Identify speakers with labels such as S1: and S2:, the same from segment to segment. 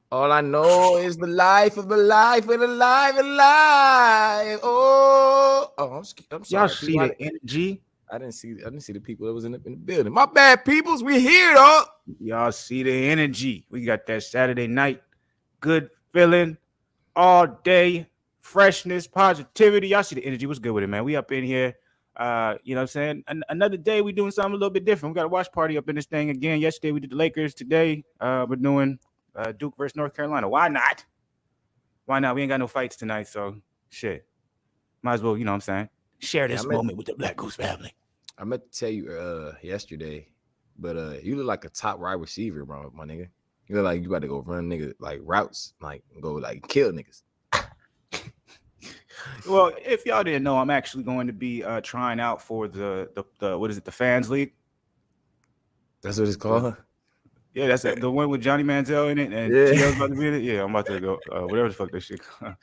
S1: All I know is the life of the life of the life of life. Oh, I'm
S2: Y'all
S1: sorry,
S2: see
S1: people.
S2: the energy?
S1: I didn't see the people that was in the building. My bad, peoples. We here, though.
S2: Y'all see the energy? We got that Saturday night, good feeling all day, freshness, positivity. Y'all see the energy? What's good with it, man? We up in here. You know what I'm saying? Another day we doing something a little bit different. We got a watch party up in this thing again. Yesterday we did the Lakers. Today we're doing Duke versus North Carolina. Why not? Why not? We ain't got no fights tonight, so shit. Might as well, you know what I'm saying? Share
S1: Yeah,
S2: this moment with the Black Goose family.
S1: I meant to tell you yesterday, but you look like a top wide receiver, bro, my nigga. You look like you about to go run nigga like routes, like go like kill niggas.
S2: Well, if y'all didn't know, I'm actually going to be trying out for the what is it, the Fans League?
S1: That's what it's
S2: The,
S1: called.
S2: yeah, that's the one with Johnny Manziel in it and
S1: Yeah.
S2: TL's about to be in it. Yeah, I'm about to go whatever the fuck that shit. That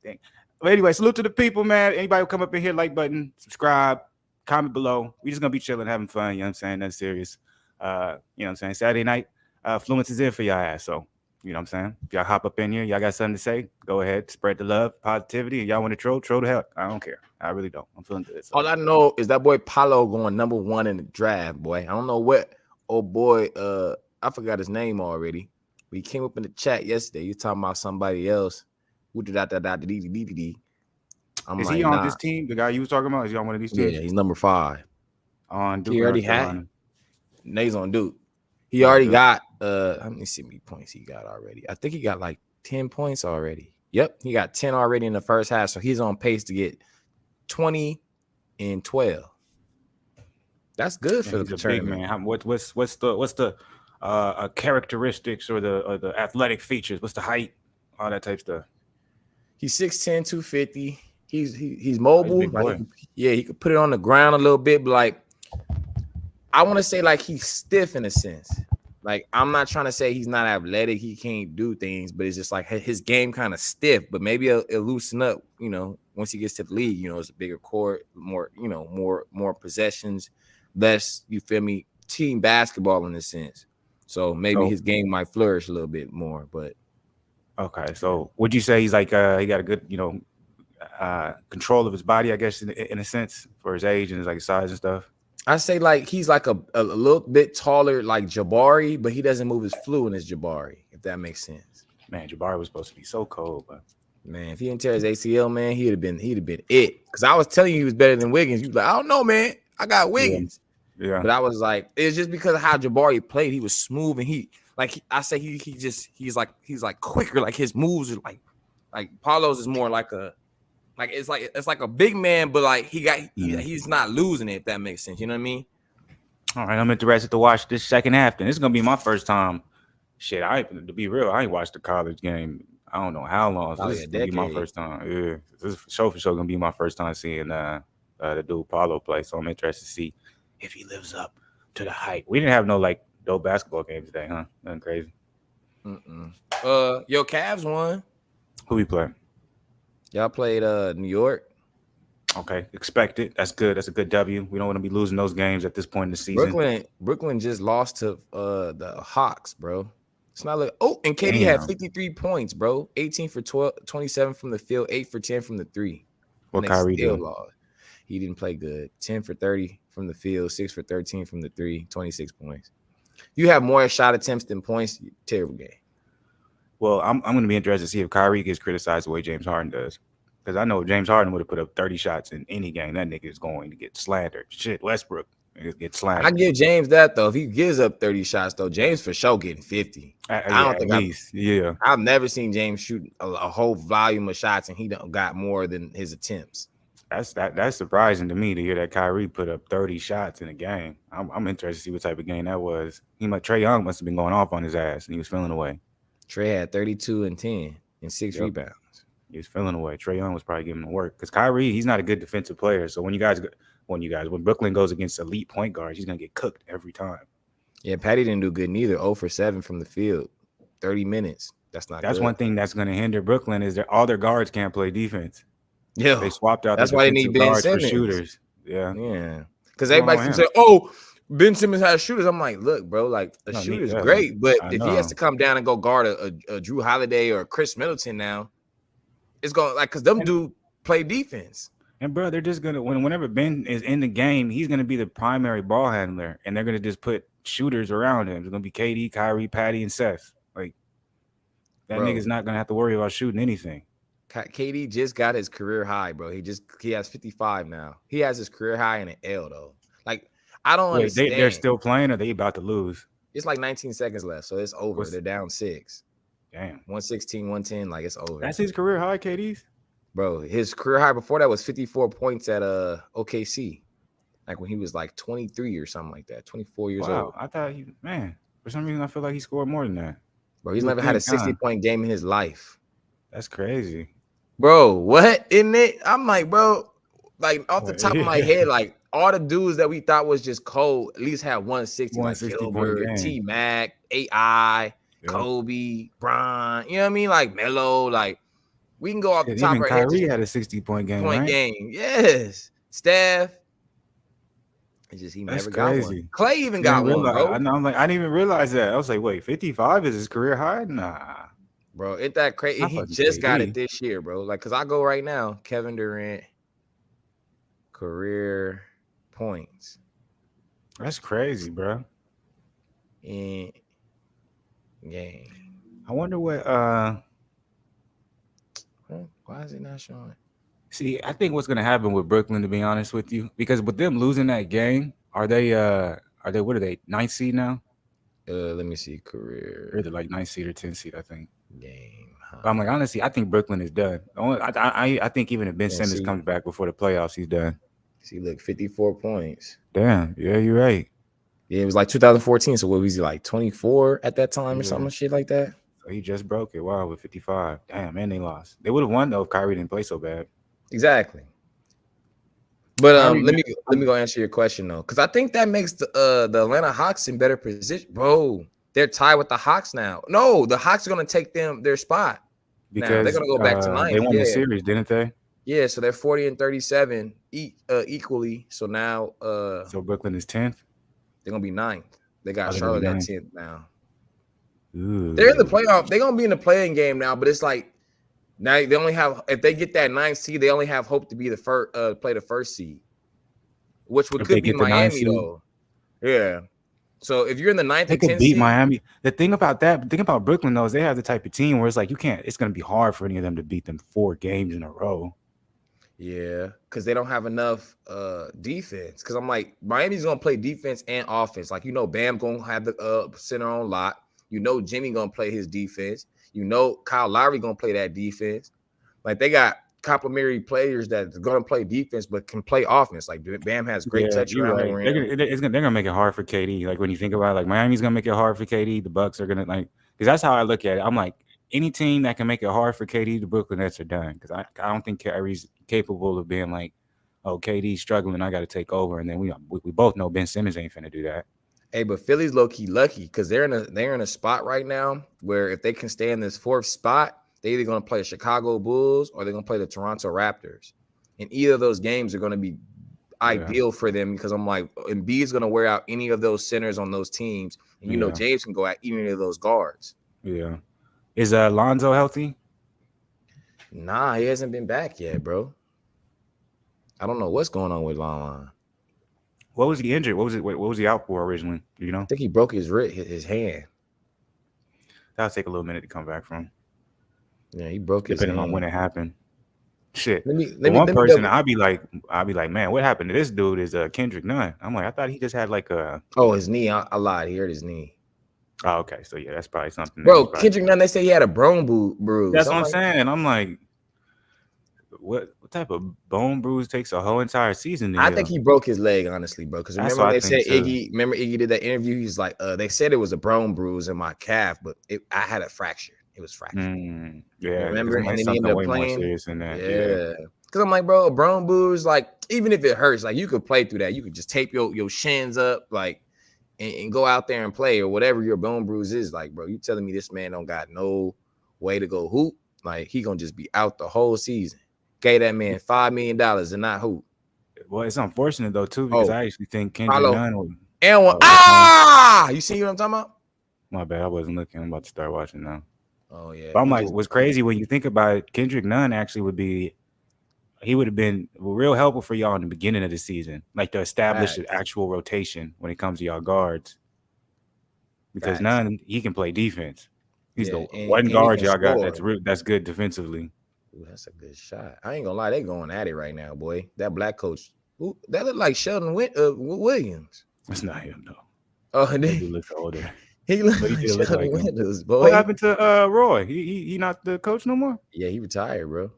S2: thing. But anyway, salute to the people, man. Anybody who come up in here, like button, subscribe, comment below. We just gonna be chilling, having fun. You know what I'm saying? That's serious. You know what I'm saying? Saturday night, Fluence is in for y'all ass. So you know what I'm saying? If y'all hop up in here, y'all got something to say, go ahead, spread the love, positivity. And y'all want to troll the hell. I don't care. I really don't. I'm feeling good. So.
S1: All I know is that boy Paulo going #1 in the draft, boy. I don't know what old boy, I forgot his name already. We came up in the chat yesterday. You talking about somebody else. I'm
S2: Is he
S1: like,
S2: on
S1: nah.
S2: this team? The guy you was talking about? Is he on one of these
S1: Yeah,
S2: teams?
S1: he's #5.
S2: On Duke
S1: He
S2: or
S1: already
S2: North
S1: had.
S2: Carolina?
S1: Nays on Duke. He
S2: On
S1: already
S2: Duke.
S1: got how many points he got already? I think he got like 10 points already. Yep, he got 10 already in the first half. So he's on pace to get 20 and 12. That's good
S2: Yeah,
S1: for
S2: he's
S1: the
S2: a big
S1: tournament.
S2: man. What's the characteristics or the athletic features? What's the height? All that type stuff.
S1: He's 6'10, 250. He's
S2: Oh, he's a
S1: mobile.
S2: big
S1: Like
S2: boy.
S1: he could put it on the ground a little bit, but like I want to say like he's stiff in a sense. Like I'm not trying to say he's not athletic, he can't do things, but it's just like his game kind of stiff. But maybe it'll loosen up, once he gets to the league. It's a bigger court, more, more possessions, less. You feel me? Team basketball in a sense. So maybe
S2: So
S1: his game might flourish a little bit more. But
S2: okay, so would you say he's like he got a good control of his body, I guess, in a sense, for his age and his like size and stuff?
S1: I say like he's like a little bit taller, like Jabari, but he doesn't move as fluent as Jabari, if that makes sense.
S2: Man, Jabari was supposed to be so cold, but
S1: Man, if he didn't tear his ACL, man, he'd have been it. Because I was telling you he was better than Wiggins. You was like, I don't know, man. I got
S2: yeah,
S1: Wiggins.
S2: yeah.
S1: But I was like, it's just because of how Jabari played. He was smooth and he's like quicker. Like his moves are like Paulo's is more like it's like a big man, but like he's not losing it, if that makes sense. You know what I mean?
S2: All right, I'm interested to watch this second half. Then this is gonna be my first time. Shit, to be real, I ain't watched the college game. I don't know how long. So this
S1: Probably
S2: is
S1: a
S2: gonna be my
S1: decade.
S2: first time. Yeah, this is for sure gonna be my first time seeing the dude Paulo play. So I'm interested to see if he lives up to the hype. We didn't have no like dope basketball game today, huh? Nothing crazy.
S1: Mm-mm. Yo, Cavs won.
S2: Who we play?
S1: Y'all played New York.
S2: Okay, expect it. That's good. That's a good W. We don't want to be losing those games at this point in the season.
S1: Brooklyn just lost to the Hawks, bro. It's not like and KD had
S2: Damn.
S1: 53 points, bro. 18 for 12, 27 from the field, 8 for 10 from the three. And
S2: What
S1: they
S2: Kyrie
S1: still
S2: do?
S1: lost. He didn't play good. 10 for 30 from the field, 6 for 13 from the three, 26 points. You have more shot attempts than points. Terrible game.
S2: Well, I'm going to be interested to see if Kyrie gets criticized the way James Harden does. Because I know if James Harden would have put up 30 shots in any game, that nigga is going to get slandered. Shit, Westbrook gets
S1: I
S2: slandered.
S1: give James that though. If he gives up 30 shots, though, James for sure getting 50. I
S2: Yeah,
S1: don't
S2: at
S1: think
S2: least. Yeah.
S1: I've never seen James shoot a whole volume of shots and he don't got more than his attempts.
S2: That's surprising to me to hear that Kyrie put up 30 shots in a game. I'm interested to see what type of game that was. Trae Young must have been going off on his ass and he was feeling away.
S1: Trey had 32 and 10 and 6
S2: Yep.
S1: rebounds.
S2: He was feeling away. Trae Young was probably giving him work because Kyrie, he's not a good defensive player. So when Brooklyn goes against elite point guards, he's gonna get cooked every time.
S1: Yeah, Patty didn't do good neither. 0 for 7 from the field, 30 minutes. That's not
S2: That's
S1: good.
S2: one thing that's gonna hinder Brooklyn is that all their guards can't play defense.
S1: Yeah,
S2: They swapped out their
S1: that's why they need
S2: defensive
S1: Ben
S2: guards for
S1: Simmons.
S2: shooters. Yeah.
S1: Yeah, because
S2: What's going on
S1: everybody
S2: with
S1: can
S2: him?
S1: say, "Oh, Ben Simmons has shooters. I'm like, look, bro, like a
S2: No,
S1: shooter's
S2: yeah,
S1: great, but
S2: I
S1: if he has
S2: know.
S1: to come down and go guard a Drew Holiday or a Chris Middleton now, it's going like because them dude play defense.
S2: And bro, they're just gonna whenever Ben is in the game, he's gonna be the primary ball handler, and they're gonna just put shooters around him. It's gonna be KD, Kyrie, Patty, and Seth. Like that
S1: Bro,
S2: nigga's not gonna have to worry about shooting anything.
S1: KD just got his career high, bro. He has 55 now. He has his career high in an L though. Like I don't
S2: Wait, they're
S1: understand.
S2: still playing, or they about to lose?
S1: It's like 19 seconds left, so it's over. They're down 6.
S2: Damn.
S1: 116, 110, like it's over.
S2: That's his career high, KD's?
S1: Bro, his career high before that was 54 points at OKC. Like when he was like 23 or something like that, 24 years old.
S2: I thought for some reason I feel like he scored more than that.
S1: Bro, he's never had a 60-point game in his life.
S2: That's crazy.
S1: Bro, what? Isn't it? I'm like, bro, like off the top of my head, like all the dudes that we thought was just cold at least had 160, like Gilbert, T-Mac, AI, Kobe, Bron, you know what I mean? Like Melo, like we can go off the top
S2: of
S1: our
S2: head.
S1: Kyrie
S2: had a 60-point game, right?
S1: Yes. Steph. It's just he
S2: That's
S1: never
S2: crazy.
S1: got one. Clay even got one, bro.
S2: I know. I'm like, I didn't even realize that. I was like, wait, 55 is his career high? Nah.
S1: Bro, ain't that crazy? He just got it this year, bro. Like, cause I go right now, Kevin Durant, career points.
S2: That's crazy, bro.
S1: In game.
S2: I wonder what
S1: why is it not showing?
S2: See, I think what's gonna happen with Brooklyn, to be honest with you, because with them losing that game, are they what are they, 9th seed now?
S1: Let me see, career.
S2: Or they're like 9th seed or 10th seed, I think.
S1: Game.
S2: But I'm like, honestly, I think Brooklyn is done. I think even if Ben Simmons comes back before the playoffs, he's done.
S1: See, look, 54 points.
S2: Damn, yeah, you're right.
S1: Yeah, it was like 2014. So what was he, like 24 at that time or something shit like that?
S2: So he just broke it. Wow, with 55. Damn, man, they lost. They would have won though if Kyrie didn't play so bad.
S1: Exactly. But let me go answer your question though, because I think that makes the Atlanta Hawks in better position, bro. They're tied with the Hawks now. No, the Hawks are gonna take their spot.
S2: Because
S1: now they're gonna go back to 9th.
S2: They won the series, didn't they?
S1: Yeah, so they're 40 and 37 equally. So now
S2: so Brooklyn is 10th.
S1: They're gonna be 9th. They got Charlotte at 10th now.
S2: Ooh.
S1: They're in the playoff. They're gonna be in the playing game now, but it's like now they only have, if they get that 9th seed, they only have hope to be the first play the first seed, which could be Miami though. Yeah. So if you're in the 9th,
S2: they could beat Miami. The thing about Brooklyn though is they have the type of team where it's like it's gonna be hard for any of them to beat them 4 games in a row.
S1: Yeah, because they don't have enough defense. Because I'm like, Miami's gonna play defense and offense. Like, Bam gonna have the center on lock. Jimmy gonna play his defense. Kyle Lowry gonna play that defense. Like, they got complementary players that's gonna play defense but can play offense. Like, Bam has great touch around the rim.
S2: They're gonna make it hard for KD. Like, when you think about it, like Miami's gonna make it hard for KD. The Bucks are gonna because that's how I look at it. I'm like, any team that can make it hard for KD, the Brooklyn Nets are done. Because I don't think Kyrie's capable of being like, oh, KD's struggling, I got to take over. And then we both know Ben Simmons ain't finna do that.
S1: Hey, but Philly's low key lucky because they're in a spot right now where if they can stay in this 4th spot, they're either gonna play the Chicago Bulls or they're gonna play the Toronto Raptors. And either of those games are gonna be ideal for them because I'm like, Embiid's gonna wear out any of those centers on those teams, and James can go at any of those guards.
S2: Yeah. Is Lonzo healthy?
S1: Nah, he hasn't been back yet, bro. I don't know what's going on with Lon.
S2: What was he injured? What was he out for originally? I
S1: think he broke his hand.
S2: That'll take a little minute to come back from.
S1: Yeah, he broke his hand.
S2: Depending on when it happened. Shit. I'd be like, man, what happened to this dude is Kendrick Nunn. I'm like, I thought he just had like a.
S1: Oh, his knee. I lied. He hurt his knee.
S2: Oh, okay. So yeah, that's probably something.
S1: Bro, Kendrick Nunn, they say he had a bone bruise.
S2: That's what I'm saying. I'm like, what type of bone bruise takes a whole entire season?
S1: I think he broke his leg, honestly, bro. Because remember they said Iggy. Remember Iggy did that interview. He's like, they said it was a bone bruise in my calf, but I had a fracture. It was fractured.
S2: Yeah,
S1: remember, and then he ended up playing.
S2: More than that.
S1: Yeah. Because I'm like, bro, a bone bruise, like, even if it hurts, like, you could play through that. You could just tape your shins up, like, and go out there and play, or whatever your bone bruise is. Like, bro, you telling me this man don't got no way to go hoop? Like, he gonna just be out the whole season. Gave that man $5 million and not hoop.
S2: Well, it's unfortunate though too, because I actually think Kendrick Nunn
S1: And one. You see what I'm talking about?
S2: My bad. I wasn't looking. I'm about to start watching now.
S1: Oh yeah.
S2: But I'm like, what's crazy when you think about it, Kendrick Nunn actually he would have been real helpful for y'all in the beginning of the season, like to establish an actual rotation when it comes to y'all guards. Because Nunn, he can play defense. He's the one guard y'all got that's good defensively.
S1: Ooh, that's a good shot. I ain't gonna lie, they going at it right now, boy. That black coach, that look like Sheldon Williams.
S2: That's not him though.
S1: Oh,
S2: he looks older.
S1: He looks like Sheldon Williams, boy.
S2: What happened to Roy? He not the coach no more?
S1: Yeah, he retired, bro.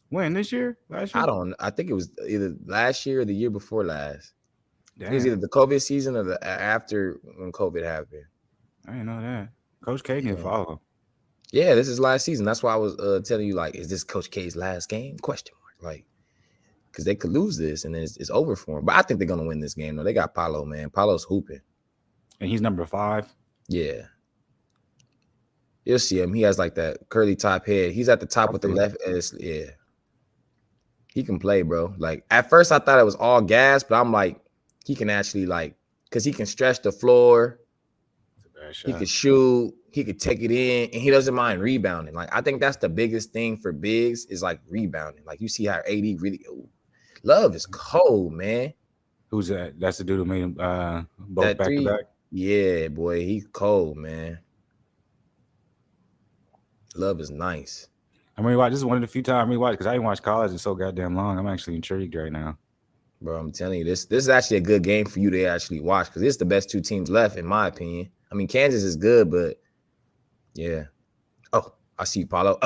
S2: When, this year? Last year?
S1: I think it was either last year or the year before last.
S2: Damn.
S1: It was either the COVID season or the after when COVID happened.
S2: I didn't know that. Coach K didn't follow.
S1: Yeah, this is last season. That's why I was telling you, like, is this Coach K's last game? Question mark. Like, because they could lose this and it's over for him. But I think they're gonna win this game. though. They got Paolo, man. Paolo's hooping.
S2: And he's number 5.
S1: Yeah. You'll see him. He has like that curly top head. He's at the top with the left. Yeah. He can play, bro. Like, at first I thought it was all gas, but I'm like, he can actually, like, because he can stretch the floor. He could shoot. He could take it in, and he doesn't mind rebounding. Like, I think that's the biggest thing for bigs is like rebounding. Like, you see how AD really Love is cold, man.
S2: Who's that? That's the dude who made him both back to back.
S1: Yeah, boy, he's cold, man. Love is nice.
S2: I mean, this is one of the few times I rewatched because I didn't watch college in so goddamn long. I'm actually intrigued right now.
S1: Bro, I'm telling you, this is actually a good game for you to actually watch because it's the best 2 teams left, in my opinion. I mean, Kansas is good, but yeah. Oh, I see you, Paulo.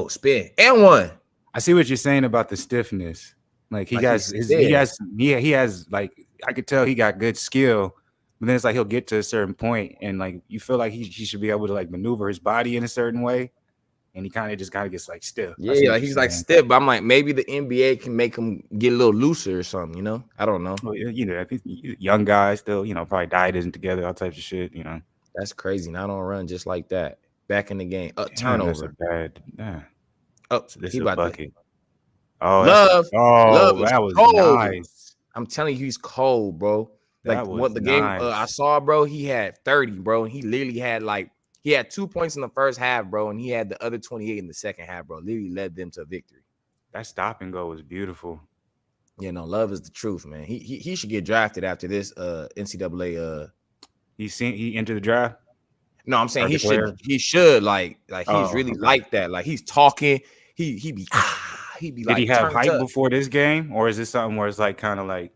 S1: Spin and one.
S2: I see what you're saying about the stiffness. Like he has like, I could tell he got good skill, but then it's like he'll get to a certain point and like you feel like he should be able to like maneuver his body in a certain way. And he kind of gets like stiff.
S1: Yeah, like he's like stiff, but I'm like, maybe the NBA can make him get a little looser or something, you know? I don't know.
S2: Well, you know, young guys still, you know, probably diet isn't together, all types of shit, you know.
S1: That's crazy. Not on run just like that. Back in the game. Turnover.
S2: So this is a bucket.
S1: Love
S2: that was
S1: cold.
S2: Nice.
S1: I'm telling you, he's cold, bro. Like what the game I saw, bro, he had 30, bro, and he literally had like he had 2 points in the first half, bro, and he had the other 28 in the second half, bro. Literally led them to victory.
S2: That stop and go was beautiful.
S1: You know, love is the truth, man. He should get drafted after this NCAA.
S2: He entered the draft.
S1: No, I'm saying he should like he's really like that. Like he's talking. He'd be like.
S2: Did he have hype before this game, or is this something where it's like kind of like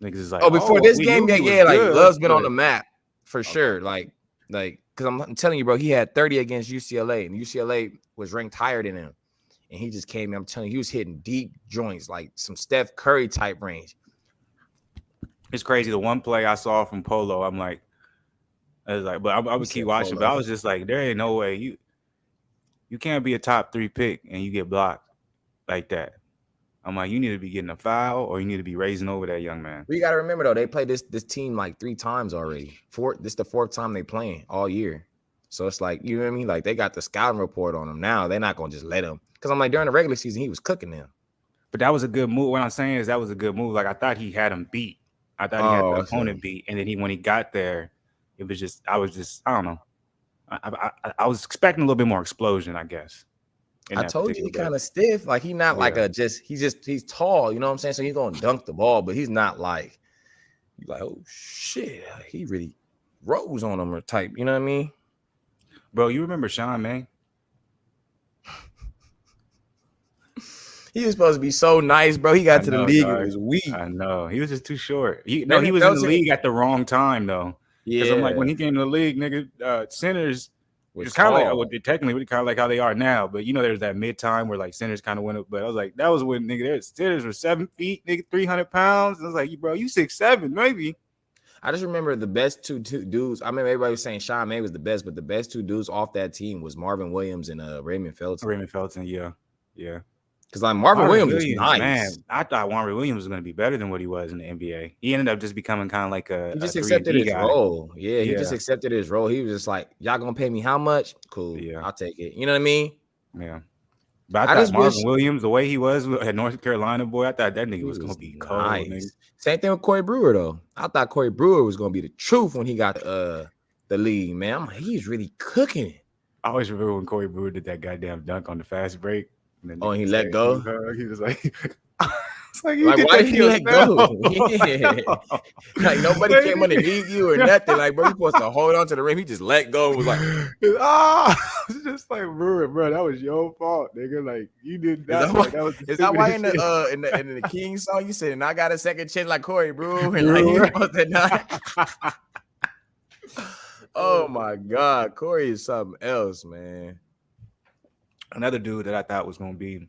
S2: niggas is like
S1: before this game? Yeah, like Love's been on the map for sure. Like because I'm telling you, bro, he had 30 against UCLA, and UCLA was ranked higher than him, and he just came in. I'm telling you, he was hitting deep joints, like some Steph Curry type range.
S2: It's crazy. The one play I saw from Polo, I'm like, I was like, but I would keep watching, but I was just like, there ain't no way you can't be a top 3 pick and you get blocked like that. I'm like, you need to be getting a foul or you need to be raising over that young man.
S1: We got to remember, though, they played this team like 3 times already. This is the 4th time they playing all year. So it's like, you know what I mean? Like, they got the scouting report on him now. They're not going to just let him. Because I'm like, during the regular season, he was cooking them.
S2: But that was a good move. What I'm saying is that was a good move. Like, I thought he had him beat. I thought he had the opponent beat. And then when he got there, I don't know. I was expecting a little bit more explosion, I guess.
S1: I told you he kind of stiff. Like he's not like he's tall, you know what I'm saying? So he's gonna dunk the ball, but he's not like oh shit, he really rose on him or type, you know what I mean?
S2: Bro, you remember Sean May?
S1: He was supposed to be so nice, bro. He got to the league, it was weak.
S2: I know. He was just too short. He was in the league at the wrong time though. Yeah. Because I'm like, when he came to the league, nigga, centers it's kind of like technically kind of like how they are now, but you know, there's that mid time where like centers kind of went up. But I was like, that was when nigga, centers were 7 feet, nigga, 300 pounds. I was like, bro, you 6'7", maybe.
S1: I just remember the best two dudes. I remember everybody was saying Sean May was the best, but the best 2 dudes off that team was Marvin Williams and Raymond Felton.
S2: Yeah.
S1: Because like Marvin Williams was nice. Man,
S2: I thought Marvin Williams was going to be better than what he was in the NBA. He ended up just becoming kind of like
S1: he just accepted his role. Yeah, he just accepted his role. He was just like, y'all going to pay me how much? Cool. Yeah. I'll take it. You know what I mean?
S2: Yeah. But I
S1: I
S2: thought
S1: just
S2: Marvin
S1: wish
S2: Williams, the way he was at North Carolina, boy, I thought that nigga
S1: he
S2: was gonna
S1: was
S2: be cold, nigga.
S1: nice. Same thing with Corey Brewer though. I thought Corey Brewer was gonna be the truth when he got the league, man. I'm like, he's really cooking it.
S2: I always remember when Corey Brewer did that goddamn dunk on the fast break. And then
S1: Oh, and he
S2: nigga
S1: let
S2: said,
S1: go.
S2: he was like, it's like you
S1: Like,
S2: did
S1: why
S2: that
S1: did
S2: to
S1: he let go?
S2: yourself.
S1: Yeah. Like nobody came underneath you or nothing. Like, bro, you supposed to hold on to the rim. He just let go and was like,
S2: It's just like, bro, that was your fault, nigga. Like you did
S1: is
S2: that.
S1: that why,
S2: Like, that was the
S1: is that why in
S2: stupidest
S1: the
S2: shit.
S1: in the King song you said, and I got a second chin like Corey Brewer, and like you
S2: Brewer.
S1: supposed to not. Oh my God, Corey is something else, man.
S2: Another dude that I thought was gonna be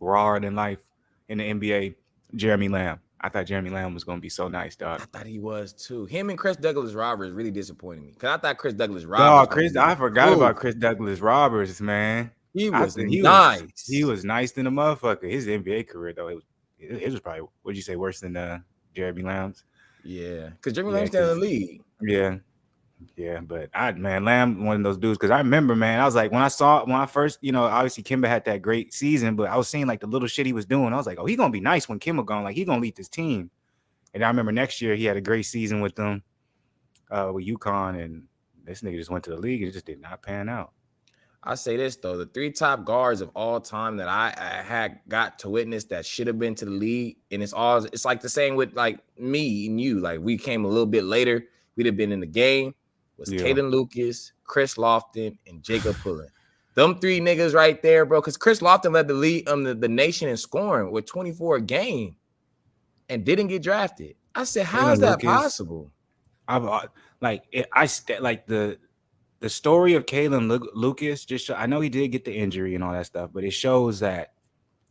S2: rawer than life in the NBA, Jeremy Lamb. I thought Jeremy Lamb was gonna be so nice, dog.
S1: I thought he was too. Him and Chris Douglas Roberts really disappointed me because I thought Chris Douglas Roberts.
S2: Dog, I forgot about Chris Douglas Roberts, man.
S1: He
S2: I
S1: was
S2: think
S1: nice.
S2: he was nice than a motherfucker. His NBA career though, it was probably, what'd you say, worse than Jeremy Lamb's?
S1: Yeah, because Jeremy Lamb's still in the league.
S2: Yeah, but Lamb, one of those dudes, because I remember, man, I was like, when I first, obviously Kimba had that great season, but I was seeing like the little shit he was doing. I was like, oh, he's gonna be nice when Kimba gone, like he gonna lead this team. And I remember next year he had a great season with them, with UConn, and this nigga just went to the league and it just did not pan out.
S1: I say this though, the 3 top guards of all time that I had got to witness that should have been to the league, and it's like the same with like me and you. Like we came a little bit later, we'd have been in the game. Was Caden Lucas, Chris Lofton, and Jacob Pullen. Them 3 niggas right there, bro. Because Chris Lofton led the league, the nation in scoring with 24 a game, and didn't get drafted. I said, how is that possible?
S2: The story of Kalen Lucas just I know he did get the injury and all that stuff, but it shows that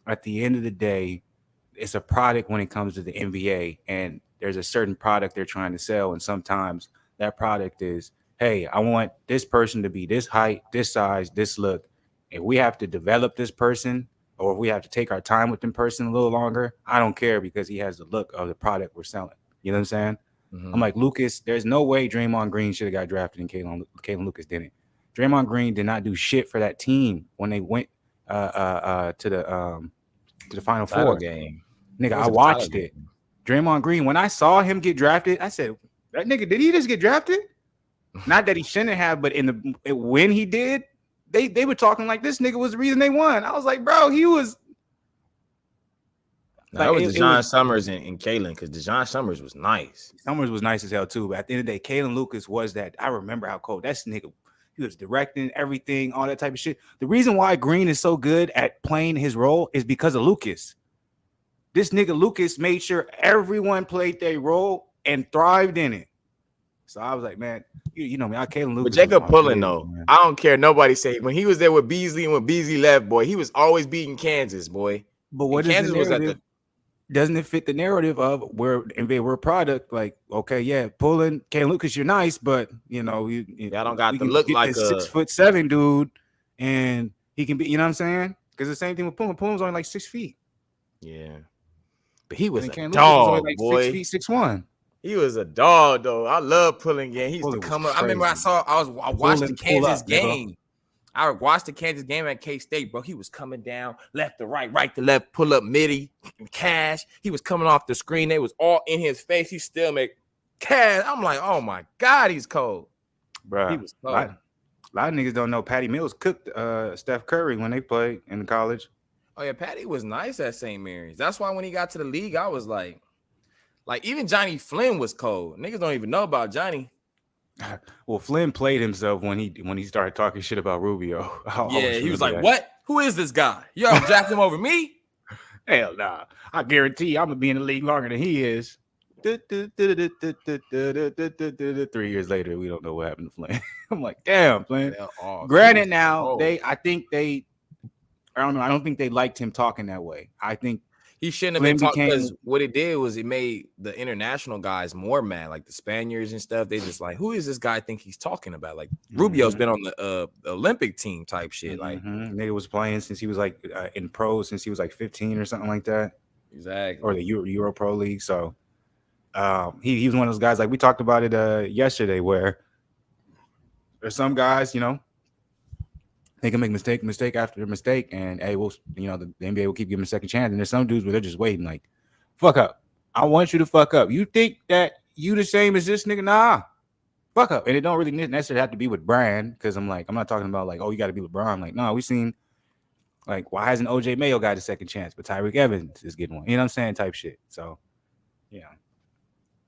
S2: at the end of the day, it's a product when it comes to the NBA, and there's a certain product they're trying to sell, and sometimes that product is, hey, I want this person to be this height, this size, this look. If we have to develop this person, or if we have to take our time with them person a little longer, I don't care because he has the look of the product we're selling. You know what I'm saying? Mm-hmm. I'm like, Lucas, there's no way Draymond Green should have got drafted and Kalen Lucas didn't. Draymond Green did not do shit for that team when they went to the Final Four
S1: game.
S2: Nigga, I watched it. Draymond Green, when I saw him get drafted, I said, that nigga, did he just get drafted? Not that he shouldn't have, but when he did, they were talking like this nigga was the reason they won. I was like, bro, he was.
S1: That was DeJon Summers and Kalen, because DeJon Summers was nice.
S2: Summers was nice as hell too, but at the end of the day, Kalen Lucas was that. I remember how cold that nigga. He was directing everything, all that type of shit. The reason why Green is so good at playing his role is because of Lucas. This nigga Lucas made sure everyone played their role and thrived in it. So I was like, man, you know me, Kalen Lucas.
S1: But Jacob Pullen, though, man. I don't care. Nobody say when he was there with Beasley and when Beasley left, boy, he was always beating Kansas, boy.
S2: But what Kansas was at the? Doesn't it fit the narrative of where we're a product? Like, okay, yeah, Pullen, Kalen Lucas, you're nice, but you know,
S1: I don't got to look like a
S2: 6'7" dude, and he can be. You know what I'm saying? Because the same thing with Pullen. Pullen's only like 6 feet.
S1: Yeah, but he was a
S2: Lucas
S1: dog,
S2: was only like
S1: boy.
S2: 6 feet, 6'1".
S1: He was a dog, though. I love Pullen game. He used to come up. I remember I watched the Kansas game. I watched the Kansas game at K-State, bro. He was coming down left to right, right to left, pull up midi, cash. He was coming off the screen. They was all in his face. He still make cash. I'm like, oh my God, he's cold.
S2: Bro, he was cold. A lot of niggas don't know Patty Mills cooked Steph Curry when they played in college.
S1: Oh yeah, Patty was nice at St. Mary's. That's why when he got to the league, I was like even Johnny Flynn was cold. Niggas don't even know about Johnny.
S2: Well, Flynn played himself when he started talking shit about Rubio.
S1: He was like, "What? Who is this guy? You ever draft him over me?"
S2: Hell nah. I guarantee you, I'm gonna be in the league longer than he is. 3 years later, we don't know what happened to Flynn. I'm like, damn, Flynn. Granted, now I don't think they liked him talking that way. I think
S1: he shouldn't have been talking, because what it did was it made the international guys more mad, like the Spaniards and stuff. They just like, who is this guy think he's talking about? Like Rubio's been on the Olympic team type shit. Like
S2: nigga was playing since he was like in pro since he was like 15 or something like that.
S1: Exactly.
S2: Or the Euro Pro League. So he was one of those guys, like we talked about it yesterday, where there's some guys, you know, They can make mistake after mistake, and hey, we'll the NBA will keep giving a second chance. And there's some dudes where they're just waiting, like, fuck up. I want you to fuck up. You think that you the same as this nigga? Nah, fuck up. And it don't really necessarily have to be with Brian, because I'm not talking about like, oh, you got to be LeBron. Like, no, we seen like, why hasn't OJ Mayo got a second chance, but Tyreek Evans is getting one? You know what I'm saying? Type shit. So, yeah,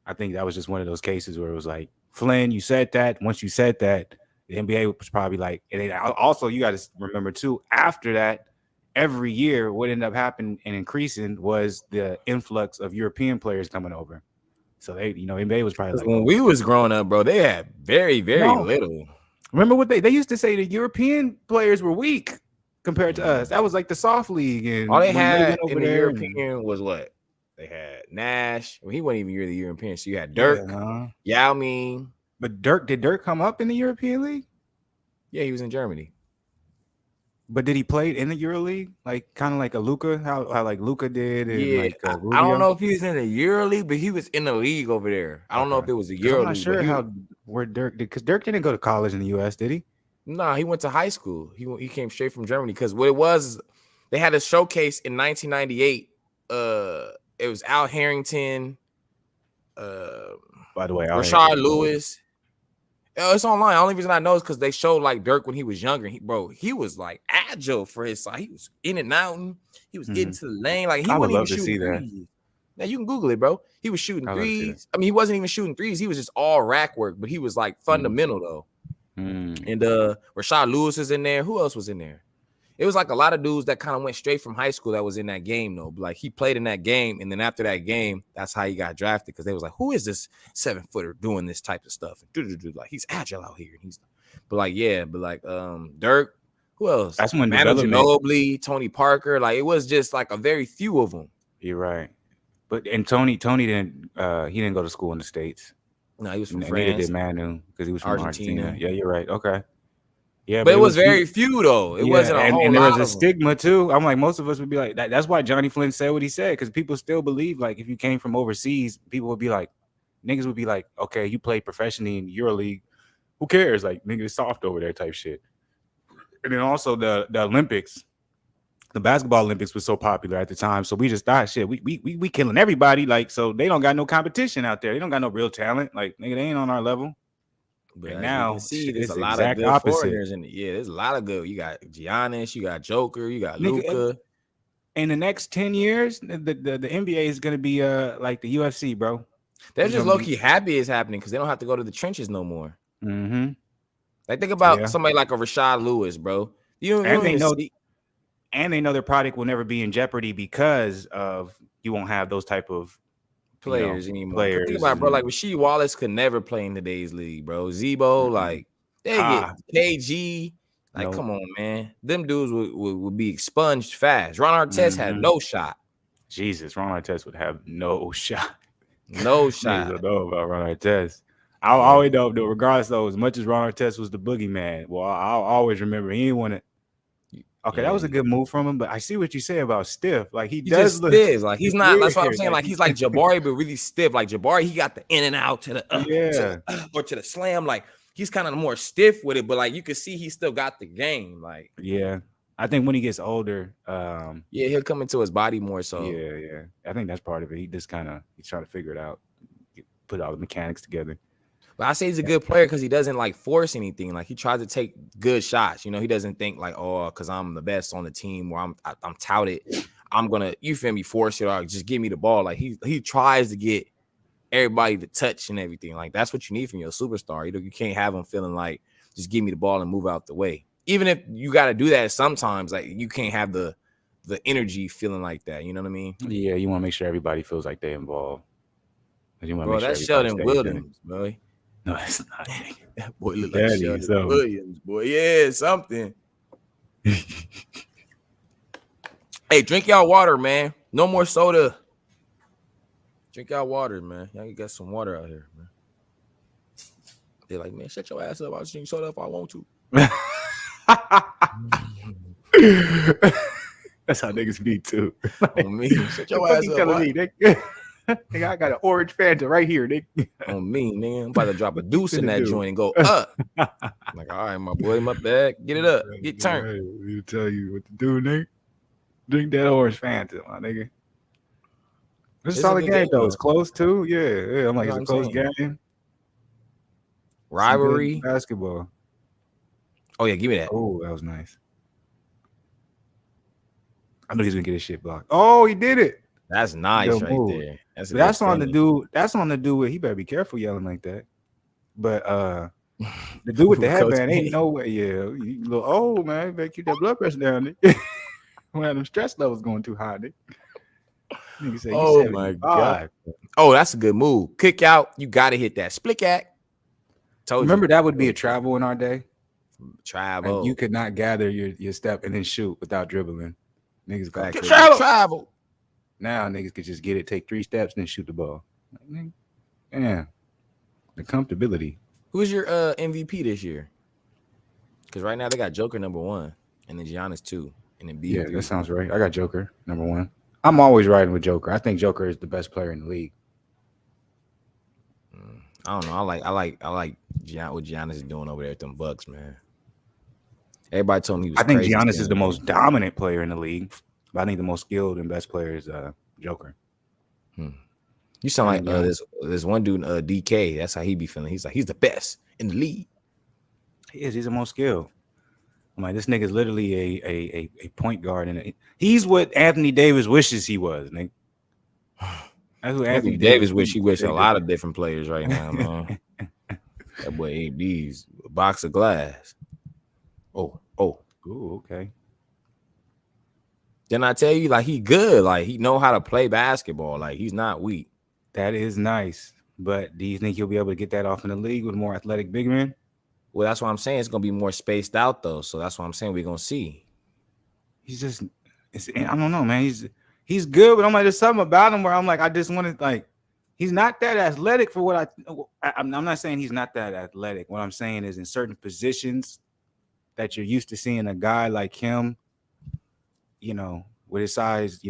S2: I think that was just one of those cases where it was like, Flynn, you said that. Once you said that, the NBA was probably like, and also you got to remember too, after that, every year, what ended up happening and increasing was the influx of European players coming over. So they, NBA was probably like,
S1: when we was growing up, bro, they had very, very little.
S2: Remember what they used to say? The European players were weak compared to us. That was like the soft league, and
S1: all they had in the European was what they had. Nash. Well, he wasn't even the European. So you had Dirk, Yao Ming.
S2: But did Dirk come up in the European League?
S1: Yeah, he was in Germany.
S2: But did he play in the Euro League? Like kind of like a Luka, how like Luka did? And
S1: yeah,
S2: like,
S1: I don't know if he was in the Euro League, but he was in the league over there. I don't know if it was a Euro League.
S2: I'm not sure where Dirk did, because Dirk didn't go to college in the U.S., did he?
S1: No, he went to high school. He came straight from Germany, because what it was, they had a showcase in 1998. It was Al Harrington.
S2: By the way,
S1: Rashard Lewis. It's online. The only reason I know is because they showed like Dirk when he was younger. He was like agile for his size. He was in and out. He was getting to the lane. Like he
S2: I would
S1: wasn't
S2: love
S1: even
S2: to see
S1: shooting
S2: that.
S1: threes. Now you can Google it, bro. He was shooting threes. I mean, he wasn't even shooting threes. He was just all rack work, but he was like fundamental though. And Rashard Lewis is in there. Who else was in there? It was like a lot of dudes that kind of went straight from high school that was in that game, though. Like he played in that game, and then after that game, that's how he got drafted, because they was like, "Who is this 7-footer doing this type of stuff?" Like he's agile out here, and Dirk. Who else?
S2: That's when
S1: Manu Ginobili, Tony Parker. Like it was just like a very few of them.
S2: You're right, but Tony didn't. He didn't go to school in the States.
S1: No, he was from France.
S2: Neither did Manu, because he was from Argentina. Yeah, you're right. Okay. Yeah,
S1: but it was very few though. It wasn't a whole lot.
S2: And there was a stigma too. I'm like, most of us would be like that. That's why Johnny Flynn said what he said, because people still believe like if you came from overseas, people would be like, niggas would be like, okay, you played professionally in EuroLeague, who cares? Like niggas soft over there type shit. And then also the Olympics, the basketball Olympics was so popular at the time, so we just thought, shit, we killing everybody. Like, so they don't got no competition out there. They don't got no real talent. Like nigga, they ain't on our level.
S1: But right now, you can see there's a lot of good foreigners in it. Yeah, there's a lot of good. You got Giannis, you got Joker, you got Luka.
S2: In the next 10 years, the NBA is going to be like the UFC, bro.
S1: They're just low-key happy it's happening, because they don't have to go to the trenches no more.
S2: Mm-hmm.
S1: Like think about somebody like a Rashard Lewis, bro.
S2: And they know their product will never be in jeopardy because of you won't have those type of
S1: players anymore. Think about it, bro. Like Rasheed Wallace could never play in today's league, bro. Zebo, like they get KG. Like, come on, man. Them dudes would be expunged fast. Ron Artest had no shot.
S2: Jesus, Ron Artest would have no shot.
S1: No shot.
S2: I don't know about Ron Artest. I always know, regardless though, as much as Ron Artest was the boogeyman, well, I'll always remember he didn't want to. Okay, that was a good move from him, but I see what you say about stiff. Like he does look
S1: stiff. Like he's not. That's what I'm saying. Like he's like Jabari, but really stiff. Like Jabari, he got the in and out to the or to the slam. Like he's kind of more stiff with it, but like you can see he still got the game. Like
S2: I think when he gets older,
S1: he'll come into his body more. So
S2: yeah. I think that's part of it. He just he's trying to figure it out, put all the mechanics together.
S1: But I say he's a good player because he doesn't like force anything. Like he tries to take good shots. You know, he doesn't think like, oh, because I'm the best on the team or I'm touted, I'm gonna, you feel me, force it or just give me the ball. Like he tries to get everybody to touch and everything. Like that's what you need from your superstar. You can't have them feeling like just give me the ball and move out the way. Even if you got to do that sometimes, like you can't have the energy feeling like that. You know what I mean?
S2: Yeah, you want to make sure everybody feels like they're involved.
S1: Bro, that's Sheldon Williams, bro.
S2: No, it's not.
S1: That boy look like Sheldon Williams, boy. Yeah, something. Hey, drink y'all water, man. No more soda. Drink y'all water, man. Y'all got some water out here, man. They're like, man, shut your ass up. I'll drink soda if I want to.
S2: That's how niggas be too.
S1: On me. Shut your ass up.
S2: Nigga, I got an orange Fanta right here, nigga.
S1: On me, man. I'm about to drop a deuce in that joint and go up. Like, all right, my boy, my bag, get it up, get turned.
S2: Hey, we tell you what to do, nigga. Drink that orange Fanta, my nigga. It's a solid game though. It's close too. Yeah. I'm like, it's a close game.
S1: Rivalry
S2: basketball.
S1: Oh yeah, give me that.
S2: Oh, that was nice. I knew he was gonna get his shit blocked. Oh, he did it.
S1: That's nice right there.
S2: That's on the dude. That's on the dude with. He better be careful yelling like that. But the dude with the headband ain't no way. Yeah, you little old man. Better keep that blood pressure down. When them stress levels going too high. Nigga say,
S1: oh my god. Oh, that's a good move. Kick out. You got to hit that split act.
S2: Remember that would be a travel in our day.
S1: Travel.
S2: And you could not gather your step and then shoot without dribbling. Niggas go
S1: travel.
S2: Now niggas could just get it, take 3 steps, and then shoot the ball. Yeah, the comfortability.
S1: Who's your MVP this year? Because right now they got Joker #1 and then Giannis 2 and then B.
S2: Yeah, that sounds right. I got Joker #1. I'm always riding with Joker. I think Joker is the best player in the league.
S1: I don't know. I like what Giannis is doing over there at them Bucks, man. Everybody told me he was.
S2: I think Giannis is the most dominant player in the league, but I think the most skilled and best player is Joker.
S1: You sound like this one dude, DK. That's how he be feeling. He's like, he's the best in the league.
S2: He is. He's the most skilled. I'm like, this nigga's literally a point guard, and he's what Anthony Davis wishes he was, nigga. That's what Anthony Davis wish. He wish a lot of different players right now, man. That boy AD's a box of glass. Oh, okay. Didn't I tell you, like, he good, like he know how to play basketball, like he's not weak. That is nice, but do you think he'll be able to get that off in the league with more athletic big men?
S1: Well, that's what I'm saying. It's gonna be more spaced out though, so that's what I'm saying. We're gonna see.
S2: He's just, I don't know, man. He's good, but I'm like, there's something about him where I'm like, I just want to like, he's not that athletic for what I'm not saying he's not that athletic. What I'm saying is in certain positions that you're used to seeing a guy like him, you know, with his size,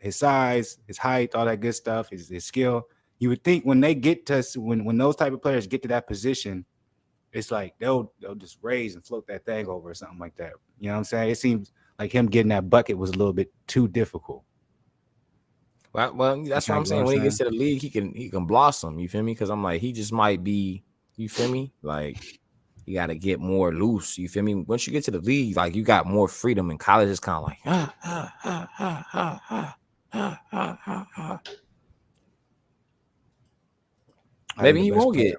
S2: his size, his height, all that good stuff, his skill. You would think when they get to when those type of players get to that position, it's like they'll just raise and float that thing over or something like that. You know what I'm saying? It seems like him getting that bucket was a little bit too difficult.
S1: Well, that's what I'm saying. When he gets to the league, he can blossom. You feel me? Because I'm like, he just might be. You feel me? Like, you got to get more loose. You feel me? Once you get to the league, like, you got more freedom. In college, it's kind of like maybe he won't get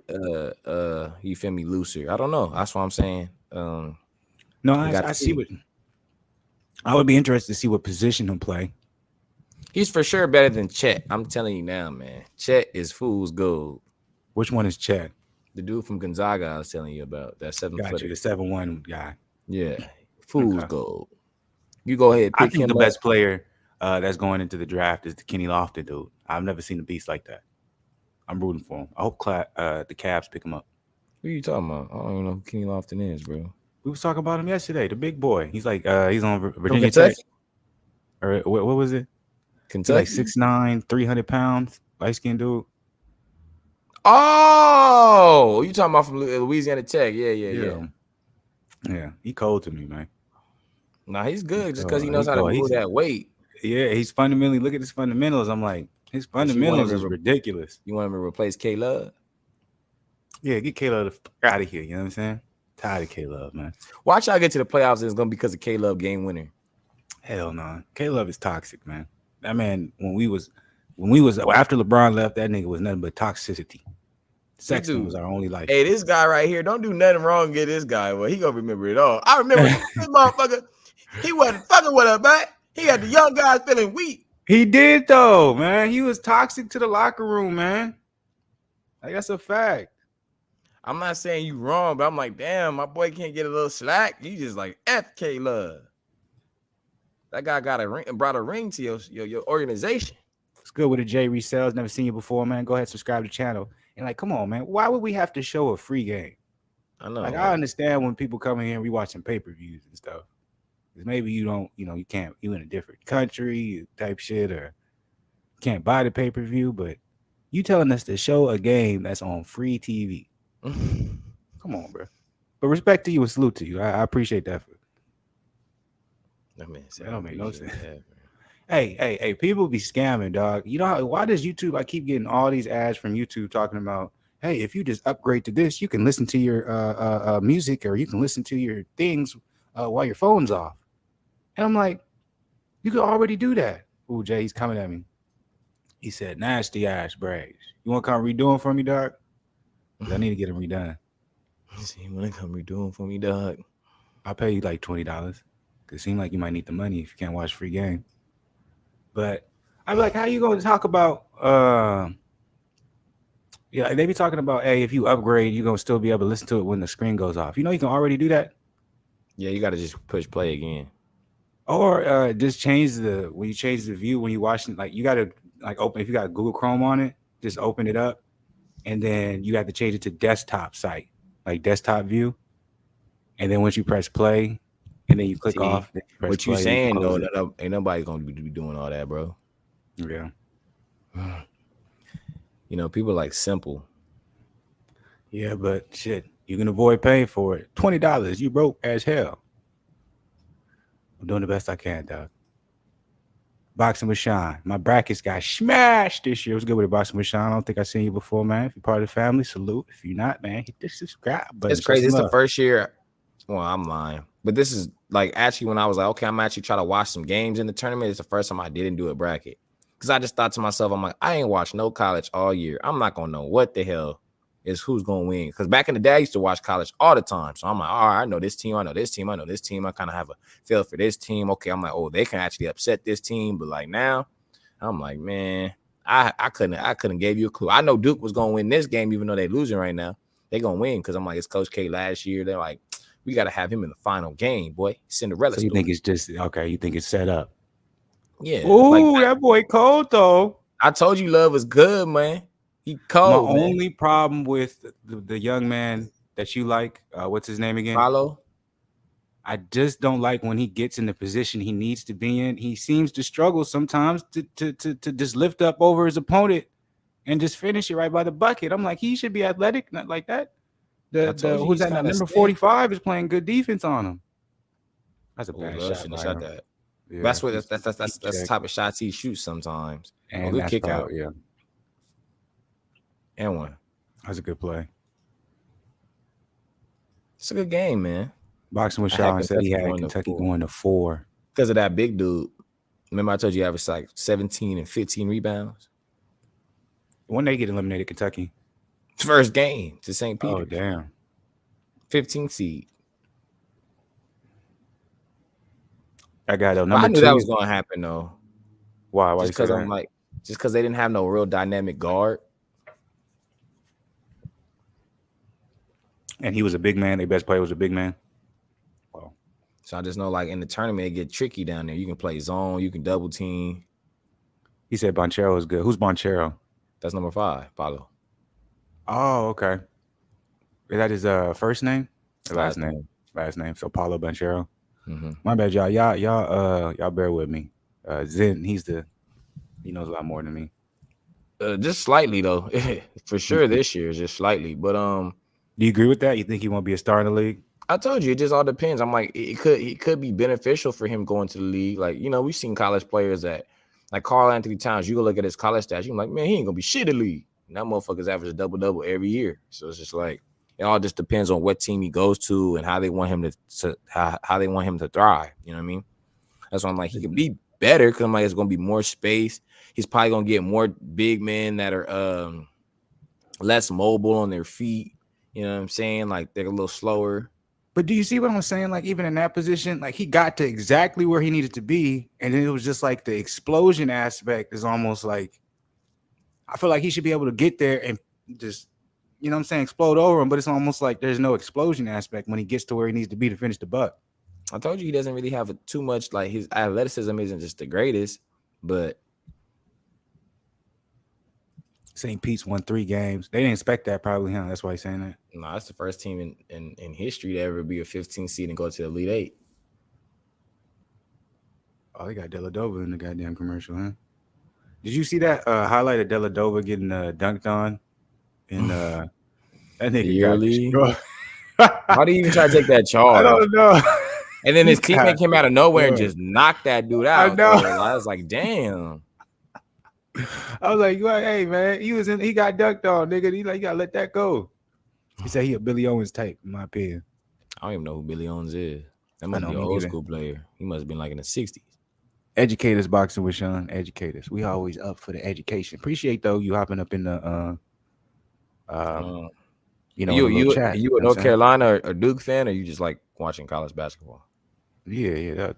S1: you feel me, looser. I don't know. That's what I'm saying.
S2: No, I see what. I would be interested to see what position he'll play.
S1: He's for sure better than Chet. I'm telling you now, man. Chet is fool's gold.
S2: Which one is Chet?
S1: The dude from Gonzaga I was telling you about. That 7-footer.
S2: The 7'1" guy.
S1: Yeah. Fool's gold. You go ahead.
S2: I think the best player that's going into the draft is the Kenny Lofton dude. I've never seen a beast like that. I'm rooting for him. I hope the Cavs pick him up.
S1: What are you talking about? I don't even know who Kenny Lofton is, bro.
S2: We was talking about him yesterday. The big boy. He's like he's on Virginia Tech. Or what was it?
S1: Kentucky.
S2: He's like 6'9", 300 pounds, light skinned dude.
S1: Oh, you talking about from Louisiana Tech? Yeah.
S2: He cold to me, man.
S1: Nah, he's good just because he knows how to move that weight.
S2: Yeah, he's fundamentally. Look at his fundamentals. I'm like, his fundamentals is ridiculous.
S1: You want him to replace K-Love?
S2: Yeah, get K-Love out of here. You know what I'm saying? Tired of K-Love, man.
S1: Watch y'all get to the playoffs and it's gonna be because of K-Love game winner.
S2: Hell no. K-Love is toxic, man. That man, when we was after LeBron left, that nigga was nothing but toxicity. Sexton was our only life.
S1: Hey, this guy right here, don't do nothing wrong. Get this guy. Well, he gonna remember it all. I remember this motherfucker. He wasn't fucking with us, man. He had the young guys feeling weak.
S2: He did though, man. He was toxic to the locker room, man. Like, that's a fact.
S1: I'm not saying you wrong, but I'm like, damn, my boy can't get a little slack. You just like FK Love. That guy got a ring and brought a ring to your organization.
S2: It's good with a J resells. Never seen you before, man. Go ahead, subscribe to the channel. And like, come on, man. Why would we have to show a free game?
S1: I know.
S2: Like, I understand when people come in here and we watching pay-per-views and stuff. Because maybe you don't, you can't, you in a different country type shit, or can't buy the pay-per-view, but you telling us to show a game that's on free TV. Come on, bro. But respect to you and salute to you. I appreciate that.
S1: That man said,
S2: That
S1: I
S2: don't make no
S1: appreciate
S2: sense.
S1: that.
S2: Hey, people be scamming, dog. You know why does YouTube? I keep getting all these ads from YouTube talking about, hey, if you just upgrade to this, you can listen to your music or you can listen to your things while your phone's off. And I'm like, you could already do that. Ooh, Jay, he's coming at me. He said, nasty ass braids. You want to come redo them for me, dog? Because I need to get them redone.
S1: You want to come redo them for me, dog?
S2: I'll pay you like $20. Because it seems like you might need the money if you can't watch free game. But I'm like, how you going to talk about, yeah, they be talking about, hey, if you upgrade, you're going to still be able to listen to it when the screen goes off. You know, you can already do that.
S1: Yeah, you got to just push play again.
S2: Or just change when you change the view, when you watching, like you got to like open, if you got Google Chrome on it, just open it up. And then you have to change it to desktop site, like desktop view. And then once you press play, and then you click off, then you press
S1: what you
S2: play,
S1: saying though? Ain't nobody gonna be doing all that, bro.
S2: Yeah.
S1: You know, people like simple.
S2: Yeah, but shit, you can avoid paying for it. $20, you broke as hell. I'm doing the best I can, dog. Boxing with Sean. My brackets got smashed this year. It was good with the Boxing with Sean. I don't think I've seen you before, man. If you're part of the family, salute. If you're not, man, hit the subscribe button.
S1: It's crazy. It's the first year. Well, I'm lying, but this is like actually when I was like, okay, I'm actually trying to watch some games in the tournament. It's the first time I didn't do a bracket because I just thought to myself, I'm like, I ain't watched no college all year. I'm not gonna know what the hell is who's gonna win. Because back in the day, I used to watch college all the time. So I'm like, all right, I know this team, I know this team, I know this team. I kind of have a feel for this team. Okay, I'm like, oh, they can actually upset this team. But like now, I'm like, man, I couldn't give you a clue. I know Duke was gonna win this game, even though they're losing right now. They're gonna win because I'm like, it's Coach K last year. They're like, we gotta have him in the final game, boy. Cinderella.
S2: So you think it's just okay? You think it's set up?
S1: Yeah.
S2: Ooh,
S1: like,
S2: that boy cold though.
S1: I told you, Love was good, man. He cold.
S2: My
S1: man.
S2: only problem with the young man that you like, what's his name again?
S1: Follow.
S2: I just don't like when he gets in the position he needs to be in. He seems to struggle sometimes to just lift up over his opponent and just finish it right by the bucket. I'm like, he should be athletic, not like that. Who's that? Number 45 is playing good defense on him. That's a bad shot.
S1: Shot that.
S2: Yeah,
S1: that's what that's the type of shots he shoots sometimes.
S2: And good kick out. Yeah.
S1: And one.
S2: That's a good play.
S1: It's a good game, man.
S2: Boxing with Sean said he had Kentucky going to 4.
S1: Because of that big dude. Remember I told you I averaged like 17 and 15 rebounds?
S2: When they get eliminated, Kentucky?
S1: First game to St. Peter.
S2: Oh, damn.
S1: 15 seed.
S2: I got it.
S1: I knew that was going to happen, though.
S2: Why?
S1: Just because I'm like, just because they didn't have no real dynamic guard.
S2: And he was a big man. Their best player was a big man.
S1: Wow. So I just know, like, in the tournament, it get tricky down there. You can play zone. You can double team.
S2: He said Bonchero is good. Who's Bonchero?
S1: That's number 5, Paulo.
S2: Oh, okay. Is that his first name? Last name. Last name. So Paulo Bonchero.
S1: Mm-hmm.
S2: My bad, y'all. Y'all bear with me. Zien, he knows a lot more than me.
S1: Just slightly though. For sure this year, just slightly. But
S2: do you agree with that? You think he won't be a star in the league?
S1: I told you, it just all depends. I'm like, it could be beneficial for him going to the league. Like, you know, we've seen college players that, like Karl Anthony Towns, you go look at his college stats, you're like, man, he ain't gonna be shit in the league. And that motherfucker's average a double-double every year. So it's just like, it all just depends on what team he goes to and how they want him to how they want him to thrive. You know what I mean? That's why I'm like, he could be better because I'm like, it's gonna be more space. He's probably gonna get more big men that are less mobile on their feet. You know what I'm saying? Like they're a little slower.
S2: But do you see what I'm saying? Like even in that position, like he got to exactly where he needed to be, and then it was just like the explosion aspect is almost like I feel like he should be able to get there and just, you know what I'm saying, explode over him. But it's almost like there's no explosion aspect when he gets to where he needs to be to finish the buck.
S1: I told you he doesn't really have too much. Like his athleticism isn't just the greatest, but
S2: St. Pete's won 3 games. They didn't expect that probably, huh? That's why he's saying that.
S1: No, that's the first team in history to ever be a 15 seed and go to the Elite 8.
S2: Oh, they got Deladova in the goddamn commercial, huh? Did you see that highlight of Deladova getting dunked on? And that nigga got destroyed.
S1: Why do you even try to take that
S2: I
S1: charge?
S2: don't know.
S1: And then
S2: He
S1: his teammate
S2: got
S1: came out of nowhere and
S2: bro.
S1: just knocked that dude
S2: I
S1: out.
S2: know.
S1: Though. I was like, damn.
S2: I was like, hey man, he got ducked on, nigga. He like, you gotta let that go. He said he a Billy Owens type, in my opinion.
S1: I don't even know who Billy Owens is. That
S2: I
S1: must
S2: know,
S1: be an
S2: me
S1: old
S2: neither.
S1: school player. He must have been like in the 60s.
S2: Educate us, boxing with Sean. Educate us. We always up for the education. Appreciate though you hopping up in the in the little chat.
S1: You a North Carolina or Duke fan, or you just like watching college basketball?
S2: Yeah.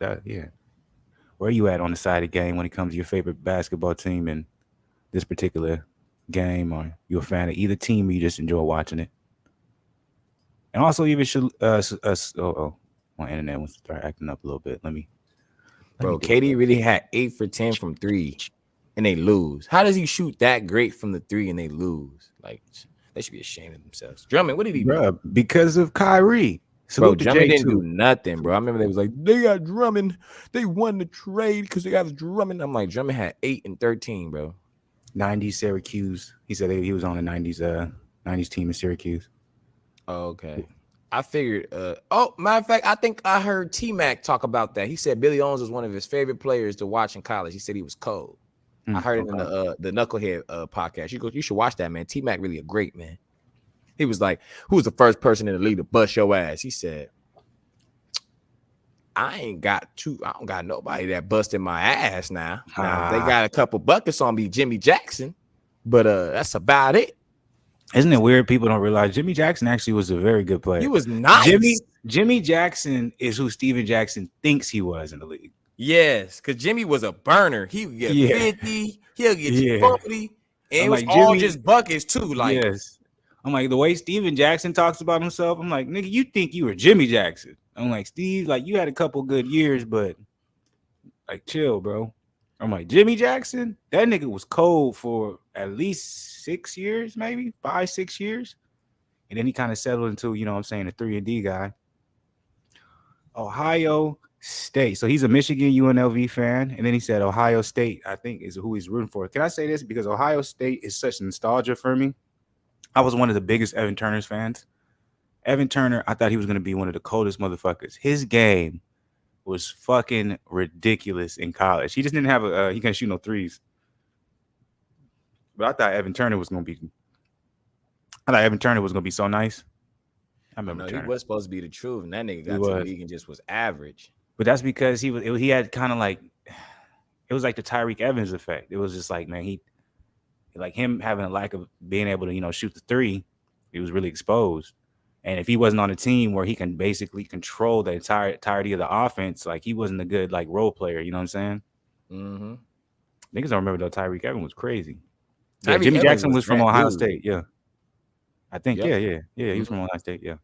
S2: Where you at on the side of the game when it comes to your favorite basketball team in this particular game, or you a fan of either team, or you just enjoy watching it? And also, even should my internet wants to start acting up a little bit.
S1: Bro, KD really had 8 for 10 from 3, and they lose. How does he shoot that great from the 3 and they lose? Like, they should be ashamed of themselves. Drummond, what did he do?
S2: Because of Kyrie.
S1: Bro, Drummond didn't do nothing, bro. I remember they was like, they got Drummond. They won the trade because they got Drummond. I'm like, Drummond had 8 and 13, bro.
S2: 90s Syracuse. He said he was on the 90s team in Syracuse.
S1: Oh, okay. I figured, matter of fact, I think I heard T-Mac talk about that. He said Billy Owens was one of his favorite players to watch in college. He said he was cold. I heard it in the Knucklehead podcast. You should watch that, man. T-Mac really a great man. He was like, who's the first person in the league to bust your ass? He said, I don't got nobody that busted my ass now. Now they got a couple buckets on me, Jimmy Jackson, but that's about it.
S2: Isn't it weird? People don't realize Jimmy Jackson actually was a very good player.
S1: He was nice.
S2: Jimmy Jackson is who Steven Jackson thinks he was in the league.
S1: Yes, because Jimmy was a burner. He would get 50, he'll get you 40, and it was
S2: like,
S1: all just buckets too. Like,
S2: yes. I'm like, the way Steven Jackson talks about himself, I'm like, nigga, you think you were Jimmy Jackson. I'm like, Steve, like, you had a couple good years, but like, chill, bro. I'm like, Jimmy Jackson, that nigga was cold for at least 6 years, maybe 5-6 years. And then he kind of settled into, you know what I'm saying, a 3-and-D guy. Ohio State. So he's a Michigan UNLV fan. And then he said Ohio State, I think, is who he's rooting for. Can I say this? Because Ohio State is such nostalgia for me. I was one of the biggest Evan Turner's fans. Evan Turner, I thought he was going to be one of the coldest motherfuckers. His game was fucking ridiculous in college. He just didn't have he couldn't shoot no threes. But I thought Evan Turner was going to be so nice. I remember
S1: he was supposed to be the truth, and that nigga got to the league and just was average.
S2: But that's because he had kind of like, it was like the Tyreek Evans effect. It was just like, man, he like him having a lack of being able to, shoot the three. He was really exposed. And if he wasn't on a team where he can basically control the entirety of the offense, like he wasn't a good like role player. You know what I'm saying?
S1: Mm-hmm.
S2: Niggas don't remember though. Tyreek Evans was crazy.
S1: Jimmy
S2: Jackson was from Ohio State. Yeah, I think.
S1: Yep.
S2: Yeah. He was from Ohio State. Yeah.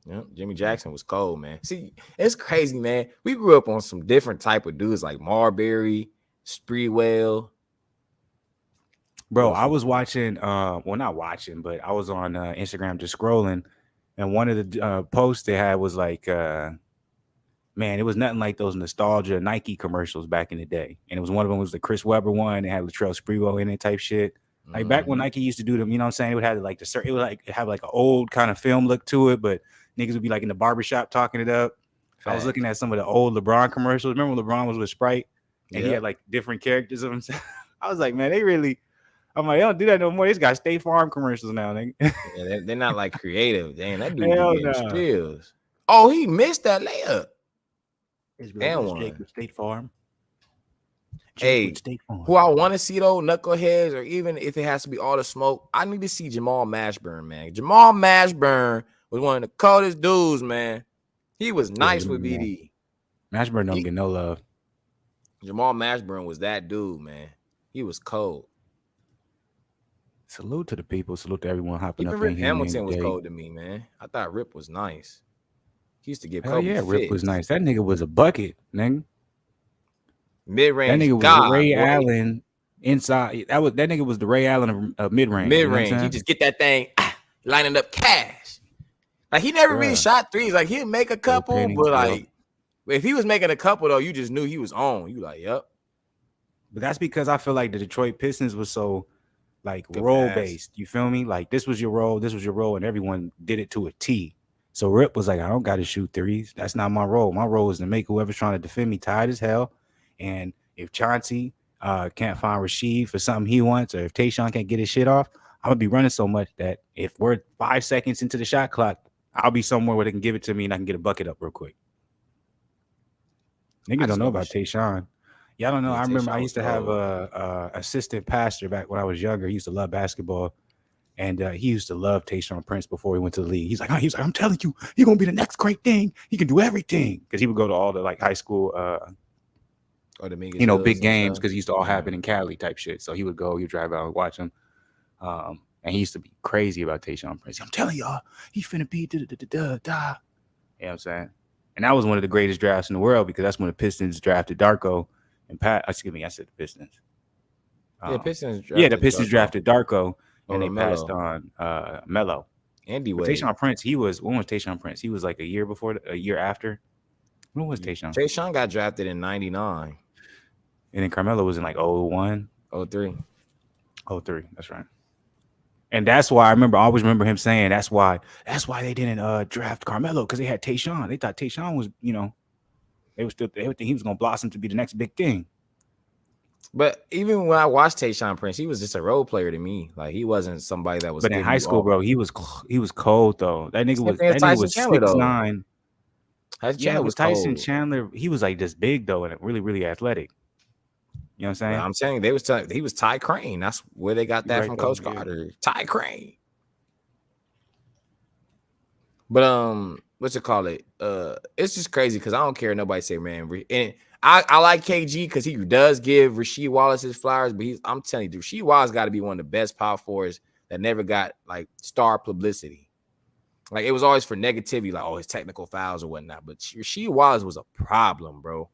S1: Yeah, Jimmy Jackson was cold, man. See, it's crazy, man. We grew up on some different type of dudes like Marbury, Spreewell.
S2: Bro, I was watching, not watching, but I was on Instagram just scrolling, and one of the posts they had was like, man, it was nothing like those nostalgia Nike commercials back in the day. And it was one of them was the Chris Webber one. It had Latrell Sprewell in it type shit. Like back when Nike used to do them, you know what I'm saying? It would have like it would like have like an old kind of film look to it, but niggas would be like in the barbershop talking it up. I was looking at some of the old LeBron commercials. Remember when LeBron was with Sprite and he had like different characters of himself? I was like, man, I'm like, they don't do that no more. These guys State Farm commercials now, nigga.
S1: Yeah, they're not like creative. Damn, that dude getting skills. Oh, he missed that layup.
S2: And one. State Farm.
S1: Hey, who I want to see though, knuckleheads, or even if it has to be all the smoke, I need to see Jamal Mashburn, man. Jamal Mashburn was one of the coldest dudes, man. He was nice with BD.
S2: Mashburn don't get no love.
S1: Jamal Mashburn was that dude, man. He was cold.
S2: Salute to the people. Salute to everyone hopping
S1: even
S2: up
S1: Rip
S2: in here.
S1: Hamilton was cold to me, man. I thought Rip was nice. He used to get Kobe fits.
S2: Rip was nice. That nigga was a bucket, nigga.
S1: Mid-range.
S2: That nigga was Ray Allen inside. That nigga was the Ray Allen of mid-range.
S1: Mid-range. You know he just get that thing lining up cash. Like he never really shot threes. Like he'd make a couple, but like if he was making a couple though, you just knew he was on. You like, yep.
S2: But that's because I feel like the Detroit Pistons was so like role based. You feel me? Like this was your role, and everyone did it to a T. So Rip was like, I don't got to shoot threes. That's not my role. My role is to make whoever's trying to defend me tired as hell. And if Chauncey can't find Rasheed for something he wants, or if Tayshaun can't get his shit off, I'm gonna be running so much that if we're 5 seconds into the shot clock, I'll be somewhere where they can give it to me and I can get a bucket up real quick. Niggas don't know about Tayshaun. Y'all don't know. I remember I used to have a assistant pastor back when I was younger. He used to love basketball. And he used to love Tayshaun Prince before he went to the league. He's like, I'm telling you, he's gonna be the next great thing. He can do everything. Because he would go to all the like high school big games, because he used to all happen in Cali type shit. So he would go, he'd drive out and watch him. And he used to be crazy about Tayshaun Prince. I'm telling y'all, he finna be da. You know what I'm saying? And that was one of the greatest drafts in the world, because that's when the Pistons drafted Darko and Pat. Excuse me, I said the Pistons.
S1: The Pistons
S2: drafted Darko, and they passed on Melo.
S1: Andy Wade.
S2: Tayshaun Prince, when was Tayshaun Prince? He was like a year after. When was Tayshaun?
S1: Tayshaun got drafted in 99.
S2: And then Carmelo was in like 01.
S1: 03.
S2: 03, that's right. And that's why I always remember him saying that's why they didn't draft Carmelo, because they had Tayshaun. They thought Tayshaun was, they would think he was gonna blossom to be the next big thing.
S1: But even when I watched Tayshaun Prince, he was just a role player to me. Like, he wasn't somebody that was.
S2: But in high school, bro, he was cold though. That nigga was 6'9". Yeah, it was Tyson Chandler. He was like this big though, and really, really athletic. You know what I'm saying?
S1: Well, I'm saying he was Ty Crane. That's where they got that from, Coach Carter. Ty Crane. But what's it called? It's just crazy because I don't care. Nobody say, man, and I like KG because he does give Rasheed Wallace his flowers, but I'm telling you, Rasheed Wallace got to be one of the best power forwards that never got like star publicity. Like, it was always for negativity, like, oh, his technical fouls or whatnot. But Rasheed Wallace was a problem, bro.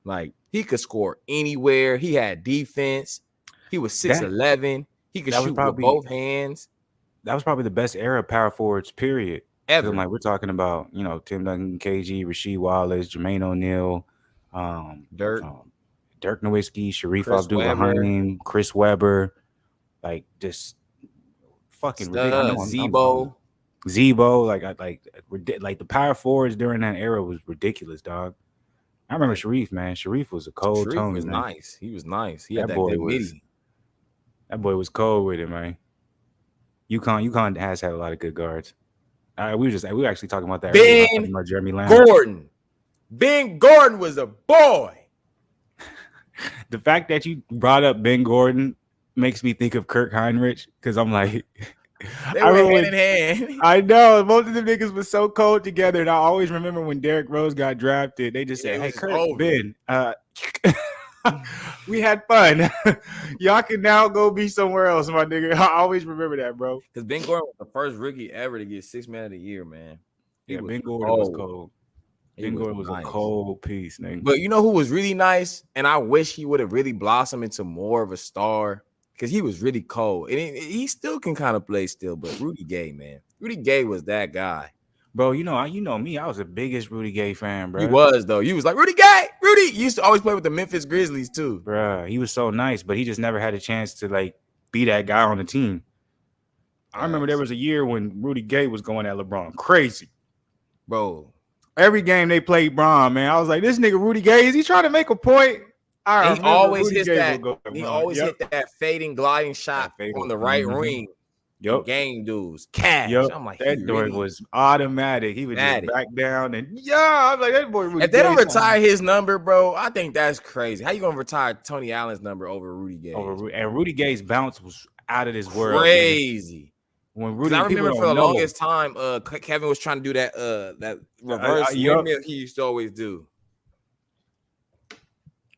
S1: Like, he could score anywhere. He had defense. He was 6'11". He could shoot with both hands.
S2: That was probably the best era of power forwards, period.
S1: Ever.
S2: Like, we're talking about, Tim Duncan, KG, Rasheed Wallace, Jermaine O'Neal, Dirk Nowitzki, Sharif Abdul-Rahim, Chris Webber, like, just fucking ridiculous. Zebo, like the power forwards during that era was ridiculous, dog. I remember Sharif, man. Sharif was a cold tone.
S1: He was nice. He was nice. He had that good midi.
S2: That boy was cold with it, man. UConn has had a lot of good guards. We were actually talking about that.
S1: About Jeremy Lamb. Ben Gordon was a boy.
S2: The fact that you brought up Ben Gordon makes me think of Kirk Heinrich, because I'm like,
S1: they were hand in hand.
S2: I know both of them niggas was so cold together, and I always remember when Derrick Rose got drafted, they just said, "Hey, Kirk, Ben, we had fun. Y'all can now go be somewhere else, my nigga." I always remember that, bro.
S1: Because Ben Gordon was the first rookie ever to get 6th Man of the Year, man.
S2: Ben Gordon was cold. Ben Gordon was a cold piece, nigga.
S1: But you know who was really nice, and I wish he would have really blossomed into more of a star, because he was really cold. And he still can kind of play still, but Rudy Gay, man. Rudy Gay was that guy.
S2: Bro, you know me. I was the biggest Rudy Gay fan, bro.
S1: He was, though. You was like, Rudy Gay! Rudy! He used to always play with the Memphis Grizzlies, too.
S2: Bro, he was so nice, but he just never had a chance to, like, be that guy on the team. I remember there was a year when Rudy Gay was going at LeBron crazy.
S1: Bro.
S2: Every game they played Bron, man. I was like, this nigga Rudy Gay, is he trying to make a point?
S1: He always hit that fading, gliding shot on the right ring.
S2: Yep.
S1: Game dudes. Cash.
S2: Yep.
S1: I'm like,
S2: that boy was automatic. He would just back down and I'm like, that boy Rudy
S1: If they don't retire his number, bro, I think that's crazy. How you gonna retire Tony Allen's number over Rudy Gay?
S2: And Rudy Gay's bounce was out of this world.
S1: Crazy.
S2: Man. When Rudy,
S1: I remember for the longest time, Kevin was trying to do that reverse windmill he used to always do.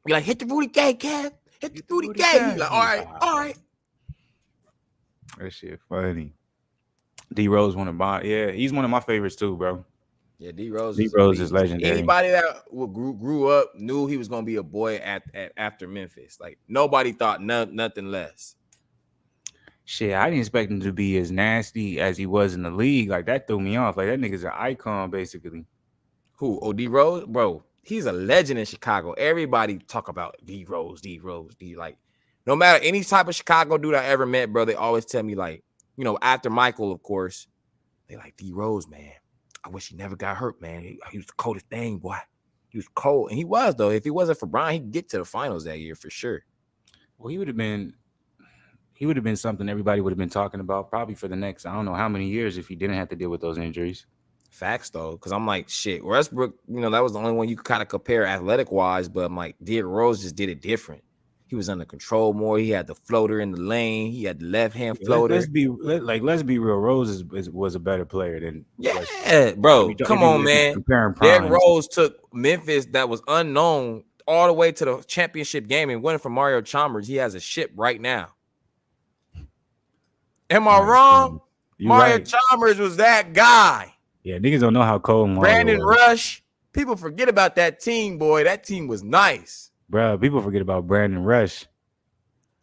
S1: Be like, hit the Rudy Gay, Kev. Hit the Rudy Gay. He's like, all right.
S2: That shit funny. D Rose he's one of my favorites too, bro.
S1: Yeah, D Rose
S2: is legendary.
S1: Anybody that grew up knew he was gonna be a boy after Memphis. Like, nobody thought nothing less.
S2: Shit, I didn't expect him to be as nasty as he was in the league. Like, that threw me off. Like, that nigga's an icon, basically.
S1: Who? Oh, D Rose, bro. He's a legend in Chicago. Everybody talk about D Rose. Like, no matter any type of Chicago dude I ever met, bro, they always tell me, like, after Michael, of course, they like, D Rose, man. I wish he never got hurt, man. He was the coldest thing, boy. He was cold, and he was though. If he wasn't for Brian, he'd get to the finals that year for sure.
S2: Well, he would have been something everybody would have been talking about probably for the next, I don't know how many years, if he didn't have to deal with those injuries.
S1: Facts though, because I'm like, shit, Westbrook, that was the only one you could kind of compare athletic wise, but I'm like, Derrick Rose just did it different. He was under control more. He had the floater in the lane. He had the left hand floater.
S2: Let's be real. Rose was a better player than
S1: bro. Come on, man. Derrick Rose took Memphis that was unknown all the way to the championship game and winning from Mario Chalmers. He has a ship right now. Am I wrong? Mario Chalmers was that guy.
S2: Yeah, niggas don't know how cold Mario
S1: Brandon Rush. People forget about that team, boy. That team was nice.
S2: Bro, people forget about Brandon Rush.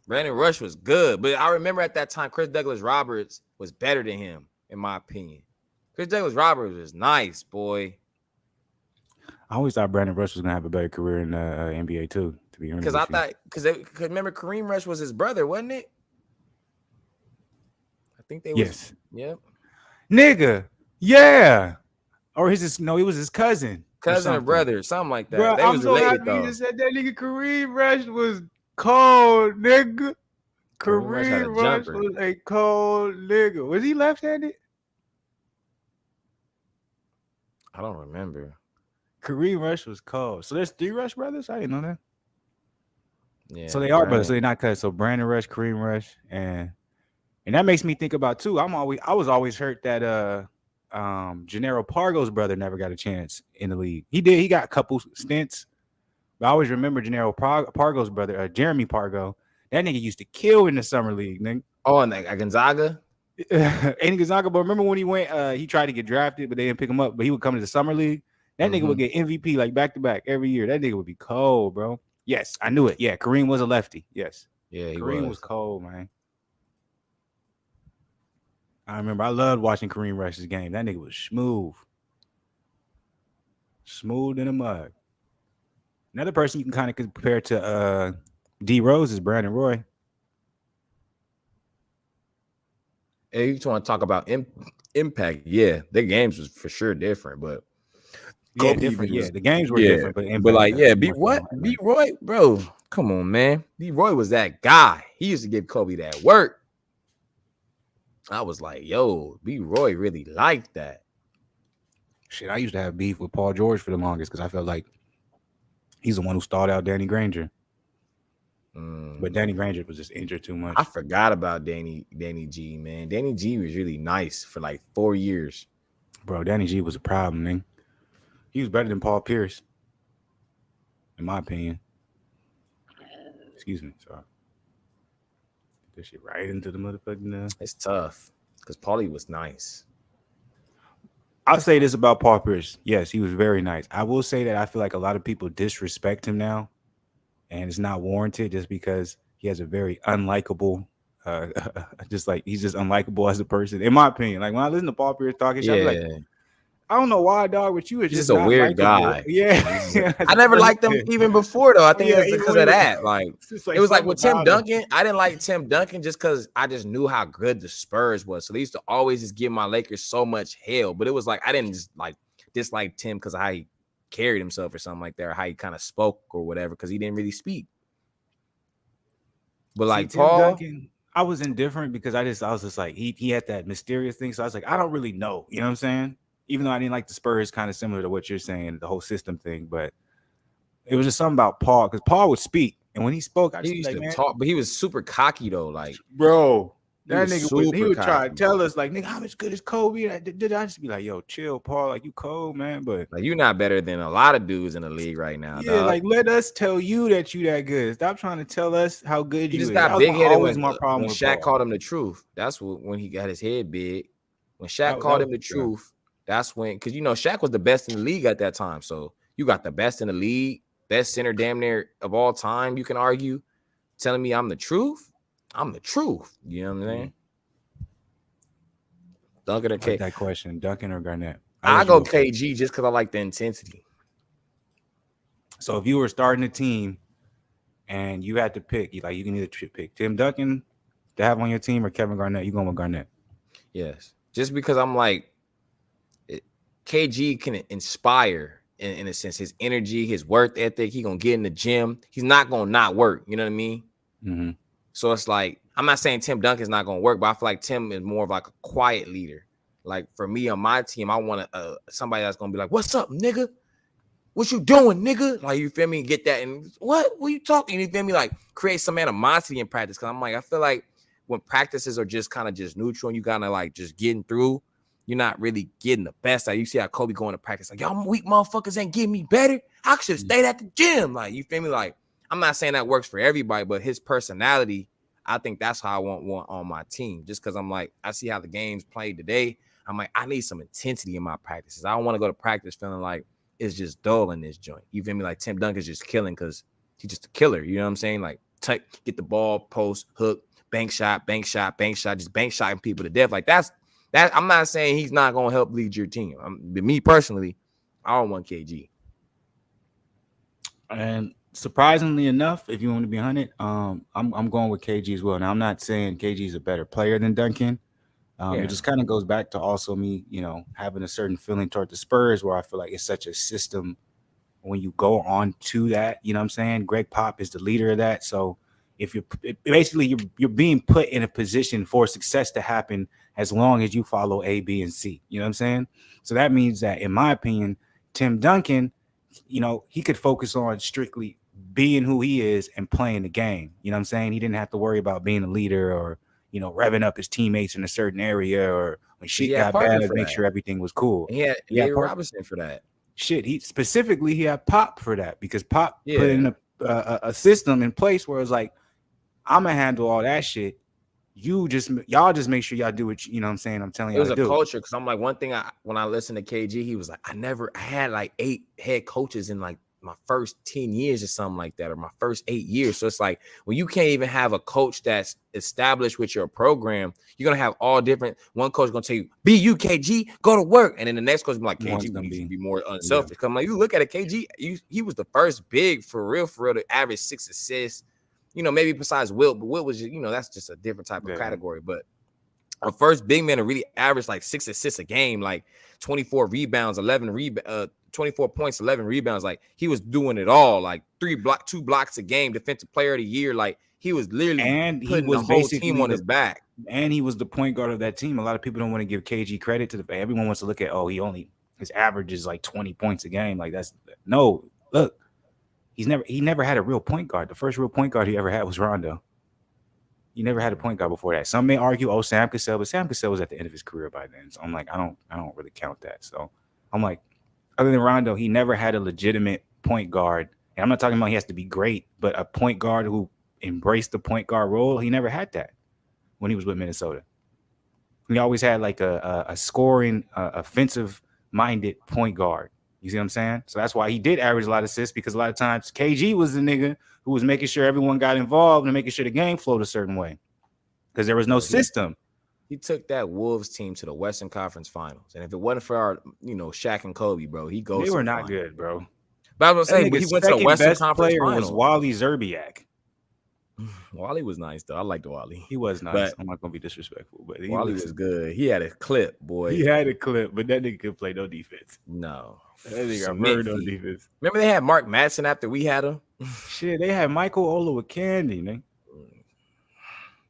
S1: Brandon Rush was good, but I remember at that time, Chris Douglas Roberts was better than him, in my opinion. Chris Douglas Roberts was nice, boy.
S2: I always thought Brandon Rush was gonna have a better career in the NBA too. To be honest,
S1: because remember Kareem Rush was his brother, wasn't it? I think they
S2: yes,
S1: yep,
S2: nigga, yeah, or he was his cousin
S1: or brother, something like that.
S2: Bro,
S1: they
S2: I'm
S1: was
S2: so
S1: related
S2: happy
S1: though.
S2: You just said that nigga Kareem Rush was cold, nigga. Kareem Rush was a cold nigga. Was he left-handed?
S1: I don't remember.
S2: Kareem Rush was cold. So there's 3 Rush brothers? I didn't know that.
S1: Yeah.
S2: So they are brothers. So they're not cousins. So Brandon Rush, Kareem Rush, and that makes me think about too. I was always hurt that Gennaro Pargo's brother never got a chance in the league. He did. He got a couple stints. But I always remember Gennaro Pargo's brother, Jeremy Pargo. That nigga used to kill in the summer league, nigga.
S1: Oh, and Gonzaga?
S2: Ain't Gonzaga, but remember when he went, he tried to get drafted, but they didn't pick him up. But he would come to the summer league. That nigga would get MVP like back to back every year. That nigga would be cold, bro. Yes, I knew it. Yeah, Kareem was a lefty. Yes.
S1: Yeah,
S2: Kareem was cold, man. I remember I loved watching Kareem Rush's game. That nigga was smooth. Smooth in a mug. Another person you can kind of compare to D Rose is Brandon Roy.
S1: Hey, you want to talk about impact? Yeah, their games was for sure different, but
S2: yeah, different. Yeah, the games were different, but
S1: like, yeah, B Roy, bro, come on, man. B Roy was that guy. He used to give Kobe that work. I was like, yo, B Roy really liked that.
S2: Shit, I used to have beef with Paul George for the longest because I felt like he's the one who stalled out Danny Granger. But Danny Granger was just injured too much.
S1: I forgot about Danny G, man. Danny G was really nice for like 4 years.
S2: Bro, Danny G was a problem, man. He was better than Paul Pierce, in my opinion. Excuse me, sorry. This shit right into the motherfucking.
S1: It's tough because Paulie was nice.
S2: I'll say this about Paul Pierce. Yes, he was very nice. I will say that I feel like a lot of people disrespect him now, and it's not warranted just because he has a very unlikable, just like he's just unlikable as a person, in my opinion. Like when I listen to Paul Pierce talking, shit, I'm like, I don't know why, dog, but you is just
S1: a weird guy.
S2: Yeah.
S1: I never liked him even before, though. I think it's because of that. Like it was like with Tim Duncan. I didn't like Tim Duncan just because I just knew how good the Spurs was. So they used to always just give my Lakers so much hell. But it was like I didn't just like dislike Tim because of how he carried himself or something like that, or how he kind of spoke or whatever, because he didn't really speak. But like
S2: Tim
S1: Paul
S2: Duncan, I was indifferent because I was just like he had that mysterious thing. So I was like, I don't really know. You know what I'm saying? Even though I didn't like the Spurs, kind of similar to what you're saying, the whole system thing, but it was just something about Paul because Paul would speak, and when he spoke, I just
S1: used
S2: like,
S1: to
S2: man,
S1: talk, but he was super cocky though. Like,
S2: bro, that nigga he would
S1: cocky,
S2: try to tell us like, nigga, how much good is Kobe? Did I just be like, yo, chill, Paul, like you cold, man, but
S1: like you're not better than a lot of dudes in the league right now.
S2: Yeah,
S1: dog.
S2: like let us tell you that you that good. Stop trying to tell us how good you
S1: just
S2: is.
S1: got big headed when
S2: Shaq
S1: called him the truth. That's when he got his head big. When Shaq called him the truth. That's when, because Shaq was the best in the league at that time. So you got the best in the league, best center damn near of all time. You can argue, telling me I'm the truth. I'm the truth. You know what I'm saying? Duncan or KG?
S2: That question, Duncan or Garnett?
S1: I go KG just because I like the intensity.
S2: So if you were starting a team and you had to pick, you can either pick Tim Duncan to have on your team or Kevin Garnett. You going with Garnett?
S1: Yes, just because I'm like. KG can inspire in a sense, his energy, his work ethic. He gonna get in the gym. He's not gonna not work. You know what I mean?
S2: Mm-hmm.
S1: So it's like, I'm not saying Tim Duncan's not gonna work, but I feel like Tim is more of like a quiet leader. Like for me on my team, I want somebody that's gonna be like, "What's up, nigga? What you doing, nigga?" Like, you feel me? Get that and what are you talking? You feel me? Like create some animosity in practice. Cause I'm like, I feel like when practices are just kind of just neutral and you kind of like just getting through, you're not really getting the best out. You see how Kobe going to practice, like, y'all weak motherfuckers ain't getting me better. I should have stayed at the gym. Like, you feel me? Like, I'm not saying that works for everybody, but his personality, I think that's how I want one on my team. Just because I'm like, I see how the game's played today. I'm like, I need some intensity in my practices. I don't want to go to practice feeling like it's just dull in this joint. You feel me? Like Tim Duncan's just killing because he's just a killer. You know what I'm saying? Like, get the ball, post, hook, bank shot, just bank shotting people to death. Like that. I'm not saying he's not gonna help lead your team. Me personally, I don't want KG.
S2: And surprisingly enough, if you want to be 100, I'm going with KG as well. Now I'm not saying KG is a better player than Duncan. It just kind of goes back to also me, having a certain feeling toward the Spurs where I feel like it's such a system when you go on to that. You know what I'm saying? Greg Pop is the leader of that. So if you're being put in a position for success to happen as long as you follow A, B, and C. You know what I'm saying? So that means that, in my opinion, Tim Duncan, he could focus on strictly being who he is and playing the game. You know what I'm saying? He didn't have to worry about being a leader or, revving up his teammates in a certain area, or when shit got bad, make sure everything was cool.
S1: He had David Robinson for that.
S2: Shit, he had Pop for that, because Pop put in a system in place where it's like, I'm gonna handle all that shit. Y'all just make sure y'all do what you know what I'm saying. I'm telling you,
S1: it was a culture, because I'm like, one thing when I listened to KG, he was like, I had like 8 head coaches in like my first 10 years or something like that, or my first 8 years. So it's like, when you can't even have a coach that's established with your program, you're gonna have all different. One coach gonna tell you, be you, KG, go to work, and then the next coach be like, KG, we need to be more unselfish. Because I'm like, you look at it, KG, he was the first big for real to average 6 assists. Maybe besides Wilt, but Wilt was just, that's just a different type of category. But a first big man to really average like 6 assists a game, like 24 rebounds, 24 points, 11 rebounds. Like, he was doing it all, like 2 blocks a game, defensive player of the year. Like, he was literally putting the whole team on his back.
S2: And he was the point guard of that team. A lot of people don't want to give KG credit to everyone wants to look at, his average is like 20 points a game. Like, look, he never had a real point guard. The first real point guard he ever had was Rondo. He never had a point guard before that. Some may argue, Sam Cassell, but Sam Cassell was at the end of his career by then. So I'm like, I don't really count that. So I'm like, other than Rondo, he never had a legitimate point guard. And I'm not talking about he has to be great, but a point guard who embraced the point guard role, he never had that when he was with Minnesota. He always had like a scoring, offensive-minded point guard. You see what I'm saying? So that's why he did average a lot of assists, because a lot of times KG was the nigga who was making sure everyone got involved and making sure the game flowed a certain way, because there was no system.
S1: He took that Wolves team to the Western Conference Finals, and if it wasn't for our, Shaq and Kobe, bro, he goes.
S2: They were not good, bro.
S1: But I was saying, he went to the Western Conference Finals.
S2: Was Wally Zerbiak.
S1: Wally was nice though. I liked Wally.
S2: He was nice. But I'm not gonna be disrespectful, but
S1: Wally was good. He had a clip, boy.
S2: He had a clip, but that nigga could play no defense.
S1: No,
S2: that nigga got murdered on defense.
S1: Remember they had Mark Madsen after we had him.
S2: Shit, they had Michael Olowokandi, man.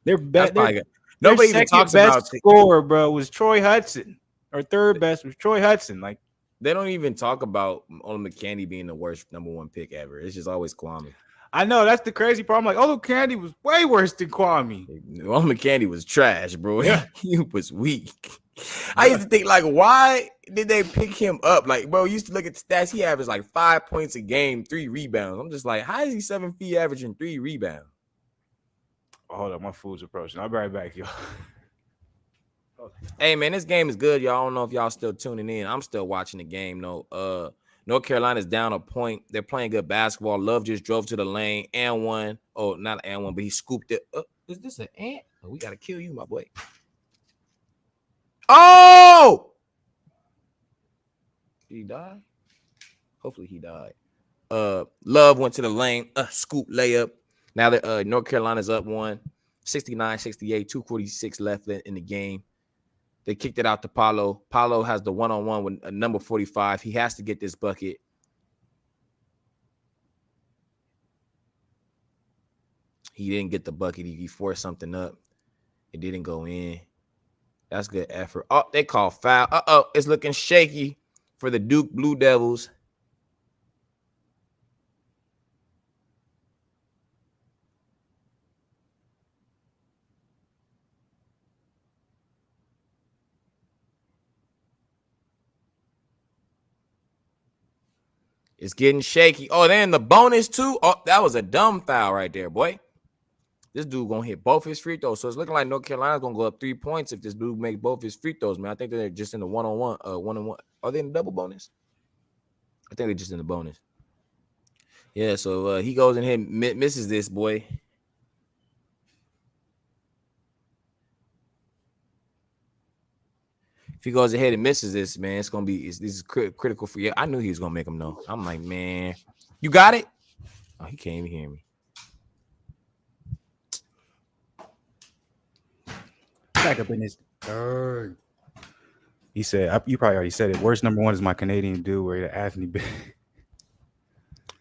S2: They're bad.
S1: Nobody even talks about
S2: scorer, bro. Was Troy Hudson. Or third best was Troy Hudson. Like,
S1: they don't even talk about Olowokandi being the worst number 1 pick ever. It's just always Kwame.
S2: I know, that's the crazy part. I'm like, Olowokandi was way worse than Kwame.
S1: Olowokandi was trash, bro. Yeah. He was weak. I used to think, like, why did they pick him up? Like, bro, used to look at the stats. He averaged like 5 points a game, 3 rebounds. I'm just like, how is he 7 feet averaging 3 rebounds?
S2: Oh, hold up, my food's approaching. I'll be right back, y'all.
S1: Hey, man, this game is good, y'all. I don't know if y'all still tuning in. I'm still watching the game, though. North Carolina's down a point. They're playing good basketball. Love just drove to the lane and one. Oh, not and one, but he scooped it. Is this an ant? Oh, we got to kill you, my boy. Oh! Did he die? Hopefully he died. Love went to the lane. Scoop layup. Now that North Carolina's up 1, 69-68, 2:46 left in the game. They kicked it out to Paulo. Paulo has the one-on-one with number 45. He has to get this bucket. He didn't get the bucket. He forced something up. It didn't go in. That's good effort. Oh, they call foul. Uh-oh, it's looking shaky for the Duke Blue Devils. It's getting shaky. Oh, they're in the bonus too. Oh, that was a dumb foul right there, boy. This dude gonna hit both his free throws. So it's looking like North Carolina's gonna go up 3 points if this dude make both his free throws, man. I think they're just in the one-on-one, one-on-one. Are they in the double bonus? I think they're just in the bonus. Yeah, so he goes in here, misses this, boy. If he goes ahead and misses this, man, it's gonna be this is critical for you. I knew he was gonna make him know. I'm like, man, you got it. Oh, he can't even hear me.
S2: Back up in this. He said, you probably already said it. Worst number one is my Canadian dude where Anthony.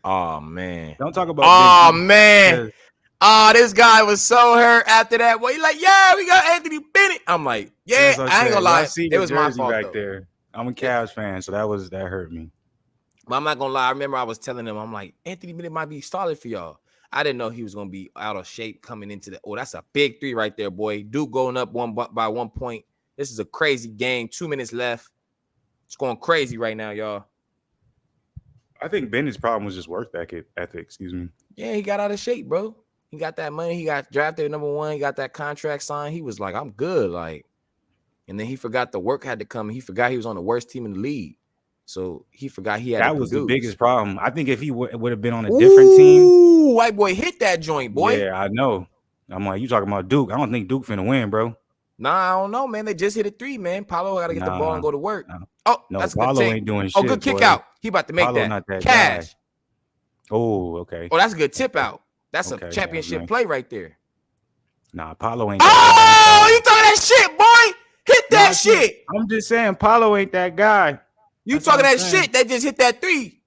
S1: Oh man,
S2: Don't talk about.
S1: Oh man. Oh, this guy was so hurt after that. Well, he's like, yeah, we got Anthony Bennett. I'm like, yeah, I ain't gonna lie. It was my fault
S2: back there. I'm a Cavs fan, so that hurt me.
S1: But I'm not gonna lie. I remember I was telling him, I'm like, Anthony Bennett might be solid for y'all. I didn't know he was gonna be out of shape coming into the. Oh, that's a big three right there, boy. Duke going up by 1 point. This is a crazy game. 2 minutes left. It's going crazy right now, y'all.
S2: I think Bennett's problem was just work ethic. Excuse me.
S1: Yeah, he got out of shape, bro. He got that money. He got drafted number 1. He got that contract signed. He was like, I'm good. Like, and then he forgot the work had to come. He forgot he was on the worst team in the league. So he forgot he had
S2: that
S1: to
S2: was
S1: produce.
S2: The biggest problem. I think if he would have been on a different team.
S1: Ooh, white boy hit that joint, boy.
S2: Yeah, I know. I'm like, you talking about Duke. I don't think Duke finna win, bro.
S1: Nah, I don't know, man. They just hit a 3, man. Paulo got to get the ball and go to work.
S2: Oh, no, that's Paulo ain't doing shit.
S1: Oh, good kick out. He about to make
S2: Paulo not that
S1: cash.
S2: Guy. Oh, okay.
S1: Oh, that's a good tip out. That's a championship play right there.
S2: Nah, Paulo ain't.
S1: Oh, you talking that shit, boy? Hit that shit.
S2: I'm just saying, Paulo ain't that guy.
S1: You talking that shit that just hit that 3.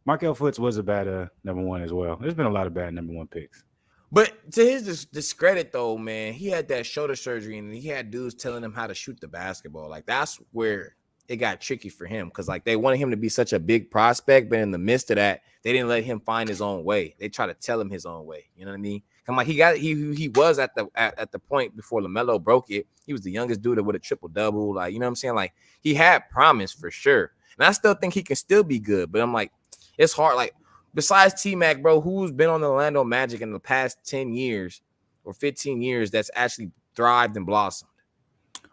S2: Markelle Fultz was a bad number 1 as well. There's been a lot of bad number 1 picks.
S1: But to his discredit, though, man, he had that shoulder surgery and he had dudes telling him how to shoot the basketball. Like, that's where it got tricky for him because, like, they wanted him to be such a big prospect, but in the midst of that, they didn't let him find his own way. They tried to tell him his own way. You know what I mean? I'm like, he was at the point before LaMelo broke it. He was the youngest dude with a triple-double. Like, you know what I'm saying? Like, he had promise for sure. And I still think he can still be good, but I'm like, it's hard. Like, besides T-Mac, bro, who's been on the Orlando Magic in the past 10 years or 15 years that's actually thrived and blossomed?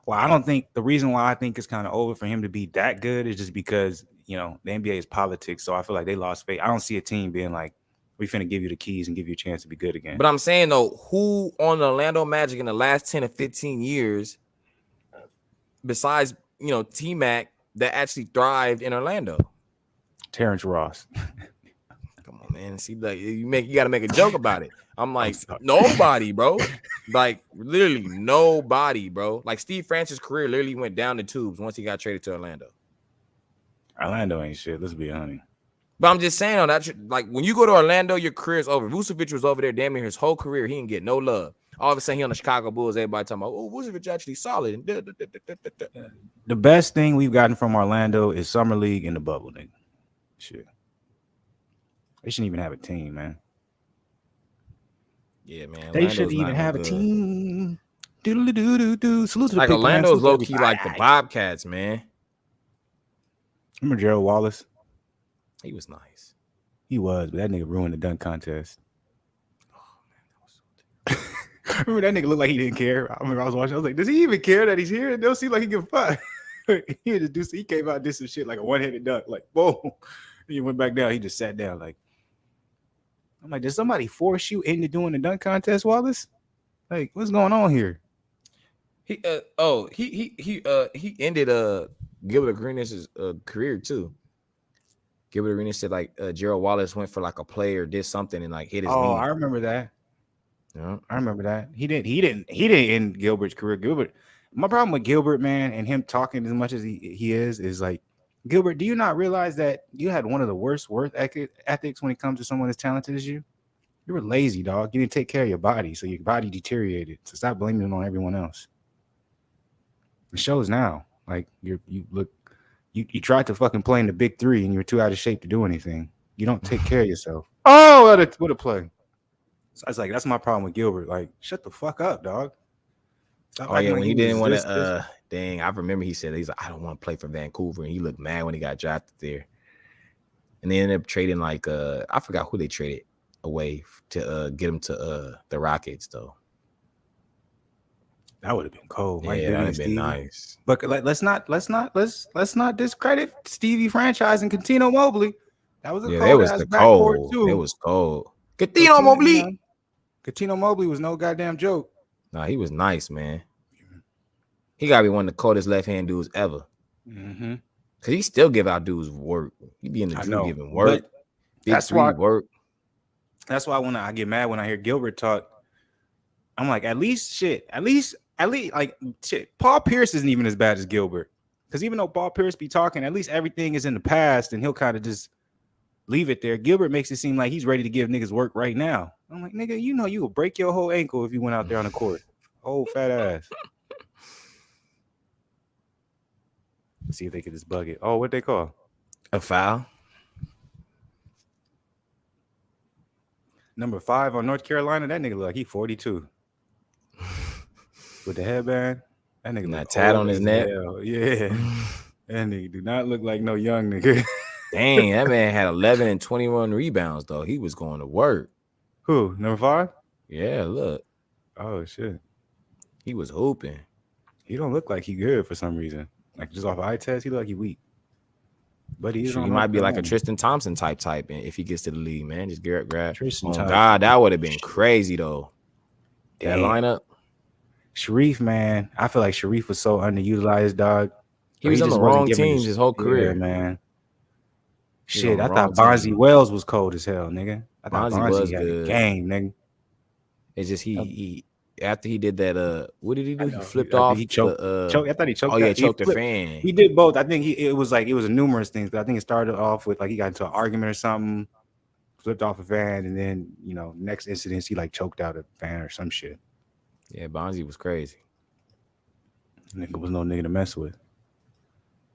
S2: Well, I don't think the reason why I think it's kind of over for him to be that good is just because, you know, the NBA is politics. So I feel like they lost faith. I don't see a team being like, we finna give you the keys and give you a chance to be good again.
S1: But I'm saying, though, who on the Orlando Magic in the last 10 or 15 years, besides, you know, T-Mac, that actually thrived in Orlando?
S2: Terrence Ross.
S1: Come on, man. See, like you got to make a joke about it. I'm like, nobody, bro. Like, literally nobody, bro. Like, Steve Francis' career literally went down the tubes once he got traded to Orlando.
S2: Orlando ain't shit. Let's be honest.
S1: But I'm just saying, like, when you go to Orlando, your career's over. Vucevic was over there damn near his whole career. He didn't get no love. All of a sudden, he on the Chicago Bulls. Everybody talking about, oh, Vucevic actually solid.
S2: The best thing we've gotten from Orlando is Summer League and the bubble, nigga. Shit. They shouldn't even have a team, man.
S1: Yeah, man.
S2: They shouldn't even have a team. Doodle-doo-doo-doo. Salute to
S1: like Orlando's low key like the Bobcats, man.
S2: Remember Gerald Wallace?
S1: He was nice.
S2: He was, but that nigga ruined the dunk contest.
S1: Oh man, that was so terrible.
S2: Remember that nigga looked like he didn't care. I remember I was watching. I was like, does he even care that he's here? It don't seem like he give a fuck. He came out and did some shit like a one-handed dunk, like boom. He went back down. He just sat down. Like, I'm like, did somebody force you into doing the dunk contest, Wallace? Like, what's going on here?
S1: He ended Gilbert Arenas' career too. Gilbert Arenas said like Gerald Wallace went for like a play or did something and like hit his knee.
S2: I remember that.
S1: Yeah.
S2: I remember that. He didn't end Gilbert's career. Gilbert, my problem with Gilbert, man, and him talking as much as he is like, Gilbert, do you not realize that you had one of the worst work ethics when it comes to someone as talented as you? You were lazy, dog. You didn't take care of your body, so your body deteriorated. So stop blaming it on everyone else. It shows now. Like you tried to fucking play in the big three and you were too out of shape to do anything. You don't take care of yourself. Oh, what a play. So I was like, that's my problem with Gilbert. Like, shut the fuck up, dog. Stop
S1: Oh
S2: acting
S1: yeah,
S2: like
S1: when
S2: you
S1: he didn't want
S2: this.
S1: to. Dang, I remember he said he's like, I don't want to play for Vancouver, and he looked mad when he got drafted there. And they ended up trading like I forgot who they traded away to get him to the Rockets though.
S2: That would have been cold.
S1: Yeah, that'd have been nice.
S2: But like, let's not discredit Stevie franchise and Coutinho Mobley. That was a cold ass backcourt too.
S1: It was cold. Coutinho Mobley.
S2: Coutinho Mobley was no goddamn joke.
S1: Nah, he was nice, man. He gotta be one of the coldest left hand dudes ever.
S2: Mm-hmm.
S1: Cause he still give out dudes work. He be in the Drew giving work.
S2: That's why when I get mad when I hear Gilbert talk. I'm like, at least like shit. Paul Pierce isn't even as bad as Gilbert. Because even though Paul Pierce be talking, at least everything is in the past and he'll kind of just leave it there. Gilbert makes it seem like he's ready to give niggas work right now. I'm like, nigga, you know you will break your whole ankle if you went out there on the court. Old fat ass. Let's see if they could just bug it. Oh, what they call?
S1: A foul.
S2: Number 5 on North Carolina. That nigga look like he 42. With the headband. That nigga
S1: that tat on his neck.
S2: Yeah. That nigga do not look like no young nigga.
S1: Dang, that man had 11 and 21 rebounds though. He was going to work.
S2: Who? Number 5?
S1: Yeah, look.
S2: Oh shit.
S1: He was hooping.
S2: He don't look like he good for some reason. Like just off eye test, he look like he weak. But he
S1: might be like a Tristan Thompson type, and if he gets to the league, man, just grab.
S2: Tristan
S1: Thompson. God, that would have been crazy though. That lineup.
S2: Sharif, man, I feel like Sharif was so underutilized, dog.
S1: He was on the wrong teams his whole career,
S2: man. Shit, I thought Bonzi Wells was cold as hell, nigga. I thought Bonzi was good. Game, nigga.
S1: It's just he after he did that, what did he do? He flipped off.
S2: He choked. I thought he choked.
S1: Oh yeah, choked the fan.
S2: He did both. I think it was numerous things. But I think it started off with like he got into an argument or something, flipped off a fan, and then next incident he like choked out a fan or some shit.
S1: Yeah, Bonzi was crazy.
S2: Nigga was no nigga to mess with.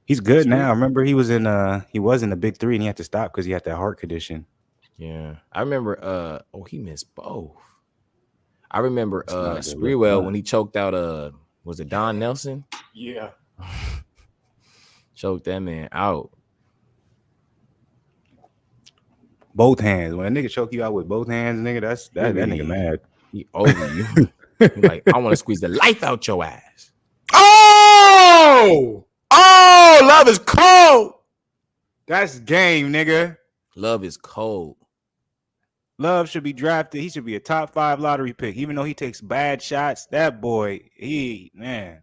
S2: He's good now. Remember he was in the big 3 and he had to stop because he had that heart condition.
S1: Yeah, I remember. He missed both. I remember Sprewell when he choked out was it Don Nelson?
S2: Yeah.
S1: Choked that man out.
S2: Both hands. When a nigga choke you out with both hands, nigga, that nigga mad.
S1: He over you. He like, I want to squeeze the life out your ass.
S2: Oh, love is cold. That's game, nigga.
S1: Love is cold.
S2: Love should be drafted. He should be a top 5 lottery pick, even though he takes bad shots. That boy, that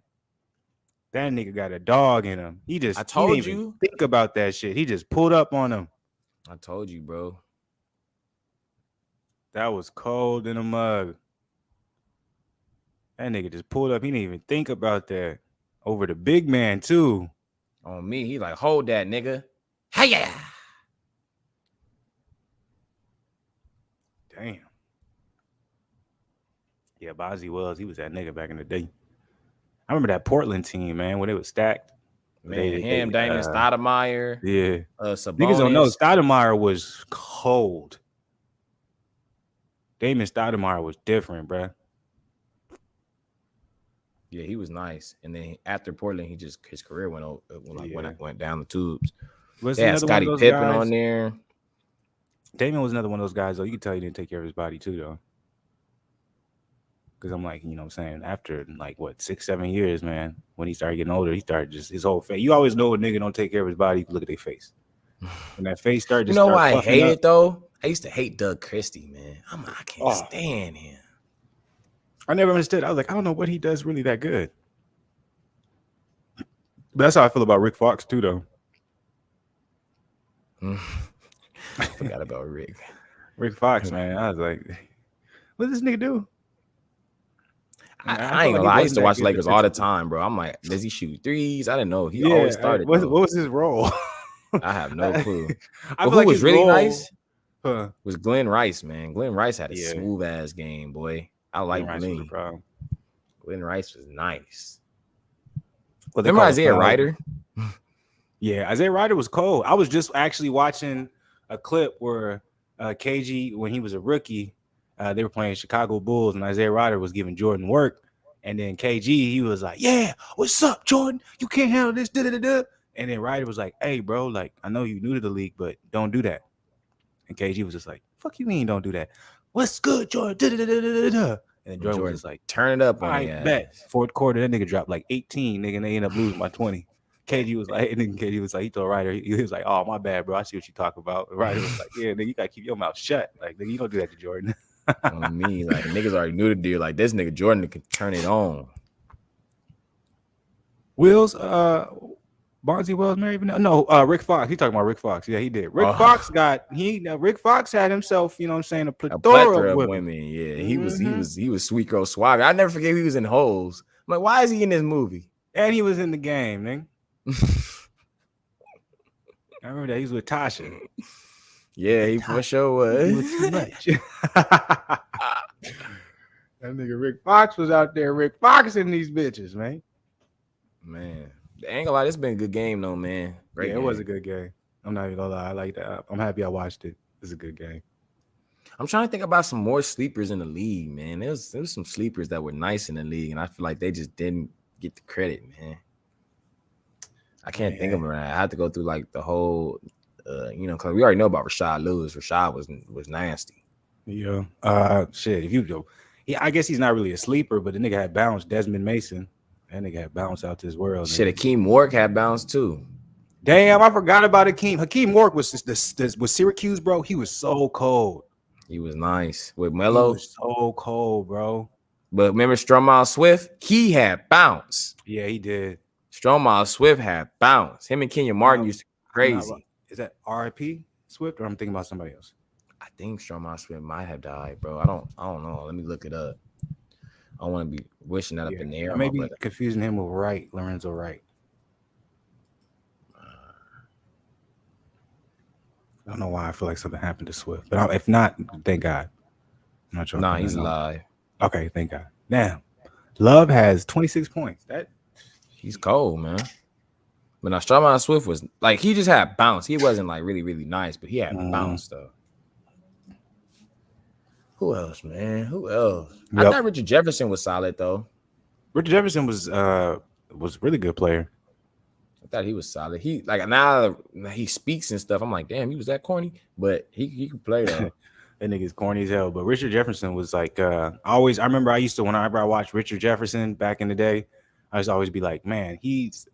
S2: nigga got a dog in him. He didn't even think about that shit. He just pulled up on him.
S1: I told you, bro.
S2: That was cold in a mug. That nigga just pulled up. He didn't even think about that. Over the big man, too.
S1: On me, he like, hold that, nigga. Hey-ya!
S2: Damn. Yeah, Bonzi Wells, he was that nigga back in the day. I remember that Portland team, man, when they was stacked.
S1: Man, Damon Stoudemire.
S2: Yeah.
S1: Sabonis.
S2: Niggas don't know. Stoudemire was cold. Damon Stoudemire was different, bro.
S1: Yeah, he was nice. And then after Portland, his career went down the tubes. They had Scottie Pippen on there.
S2: Damon was another one of those guys, though. You can tell he didn't take care of his body, too, though. Because I'm like, what I'm saying? After, 6-7 years, man, when he started getting older, he started just his whole face. You always know a nigga don't take care of his body. You can look at their face. When that face started to
S1: why I hate it, though? I used to hate Doug Christie, man. I can't stand him.
S2: I never understood. I was like, I don't know what he does really that good. But that's how I feel about Rick Fox, too, though.
S1: I forgot about Rick.
S2: Rick Fox, man. I was like, what does this nigga do?
S1: I ain't gonna lie. I used to watch Lakers all the time, bro. I'm like, does he shoot threes? I didn't know. He always started.
S2: What was his role?
S1: I have no clue.
S2: I
S1: But
S2: feel
S1: who was really nice was Glenn Rice, man. Glenn Rice had a smooth ass game, boy. I like Glenn. Glenn Rice was nice. Remember Isaiah Ryder?
S2: Yeah, Isaiah Ryder was cold. I was just actually watching a clip where KG, when he was a rookie, they were playing Chicago Bulls, and Isaiah Ryder was giving Jordan work. And then KG, he was like, "Yeah, what's up, Jordan? You can't handle this." Da-da-da-da. And then Ryder was like, "Hey, bro, like I know you new to the league, but don't do that." And KG was just like, "Fuck you mean don't do that? What's good, Jordan?" Da-da-da-da-da-da. And then Jordan was just like,
S1: "Turn it up on
S2: I bet." Fourth quarter, that nigga dropped like 18, nigga, and they ended up losing by 20. KG was like, and then KG was like, he told Ryder, he was like, "Oh, my bad, bro. I see what you talk about." And Ryder was like, "Yeah, nigga, you gotta keep your mouth shut. Like, nigga, you don't do that to Jordan."
S1: On me, like niggas already knew the deal. Like this nigga Jordan can turn it on.
S2: Wills, Bonzi Wells married? No, Rick Fox. He talking about Rick Fox. Yeah, he did. Rick Fox had himself, you know what I'm saying, a plethora of women.
S1: Yeah, he was sweet girl swag. I never forget he was in Holes. I'm like, why is he in this movie?
S2: And he was in the game, nigga. I remember that he was with Tasha.
S1: Yeah, he for sure was.
S2: He was too much. That nigga Rick Fox was out there. Rick Fox in these bitches, man.
S1: Man, the ain't gonna lie, this been a good game though, man.
S2: Great game. It was a good game. I'm not even gonna lie. I like that. I'm happy I watched it. It's a good game.
S1: I'm trying to think about some more sleepers in the league, man. There was some sleepers that were nice in the league, and I feel like they just didn't get the credit, man. I can't think of them. I had to go through like the whole, because we already know about Rashad Lewis. Rashad was nasty.
S2: Yeah. Shit. If you go, I guess he's not really a sleeper, but the nigga had bounced Desmond Mason. That nigga had bounced out this world.
S1: Shit, Hakeem Wark had bounced too.
S2: Damn, I forgot about Hakeem. Hakeem Wark was with Syracuse, bro. He was so cold.
S1: He was nice with Melo.
S2: He was so cold, bro.
S1: But remember Stromile Swift? He had bounce.
S2: Yeah, he did.
S1: Stromile Swift had bounce. Him and Kenya Martin used to be crazy.
S2: Is that RIP Swift, or I'm thinking about somebody else?
S1: I think Stromile Swift might have died, bro. I don't know. Let me look it up. I want to be wishing that up in the air.
S2: Maybe confusing him with Wright, Lorenzo Wright. I don't know why I feel like something happened to Swift, but if not, thank God. I'm not sure.
S1: Nah, he's alive.
S2: Okay, thank God. Now, Love has 26 points.
S1: He's cold, man. But now Stromile Swift was like, he just had bounce. He wasn't like really, really nice, but he had bounce though. Who else, man? Who else? Yep. I thought Richard Jefferson was solid though.
S2: Richard Jefferson was a really good player.
S1: I thought he was solid. He like now he speaks and stuff. I'm like, damn, he was that corny, but he could play though.
S2: That nigga's corny as hell. But Richard Jefferson was like, I remember I used to, whenever I watched Richard Jefferson back in the day, I used to always be like, man, he's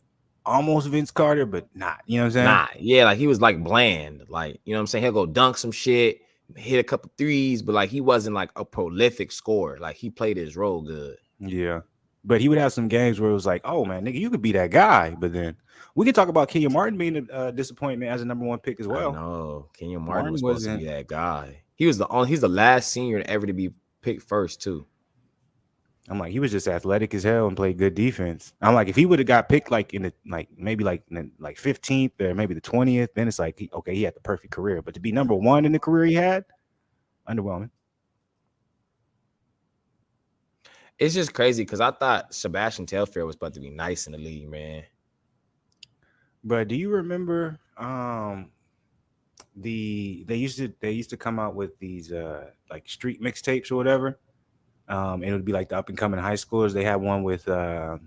S2: almost Vince Carter, but not. You know what I'm saying?
S1: Nah, yeah, like he was like bland. Like, you know what I'm saying? He'll go dunk some shit, hit a couple threes, but like he wasn't like a prolific scorer. Like he played his role good.
S2: Yeah. But he would have some games where it was like, oh man, nigga, you could be that guy. But then we can talk about Kenya Martin being a disappointment as a number one pick as well.
S1: No, Kenya Martin was supposed to be that guy. He's the last senior ever to be picked first too.
S2: I'm like, he was just athletic as hell and played good defense. I'm like, if he would have got picked like in the maybe 15th or maybe the 20th, then it's like, he had the perfect career. But to be number one in the career he had, underwhelming.
S1: It's just crazy because I thought Sebastian Telfair was about to be nice in the league, man.
S2: But do you remember they used to come out with these like street mixtapes or whatever? And it would be like the up and coming high schoolers. They had one with who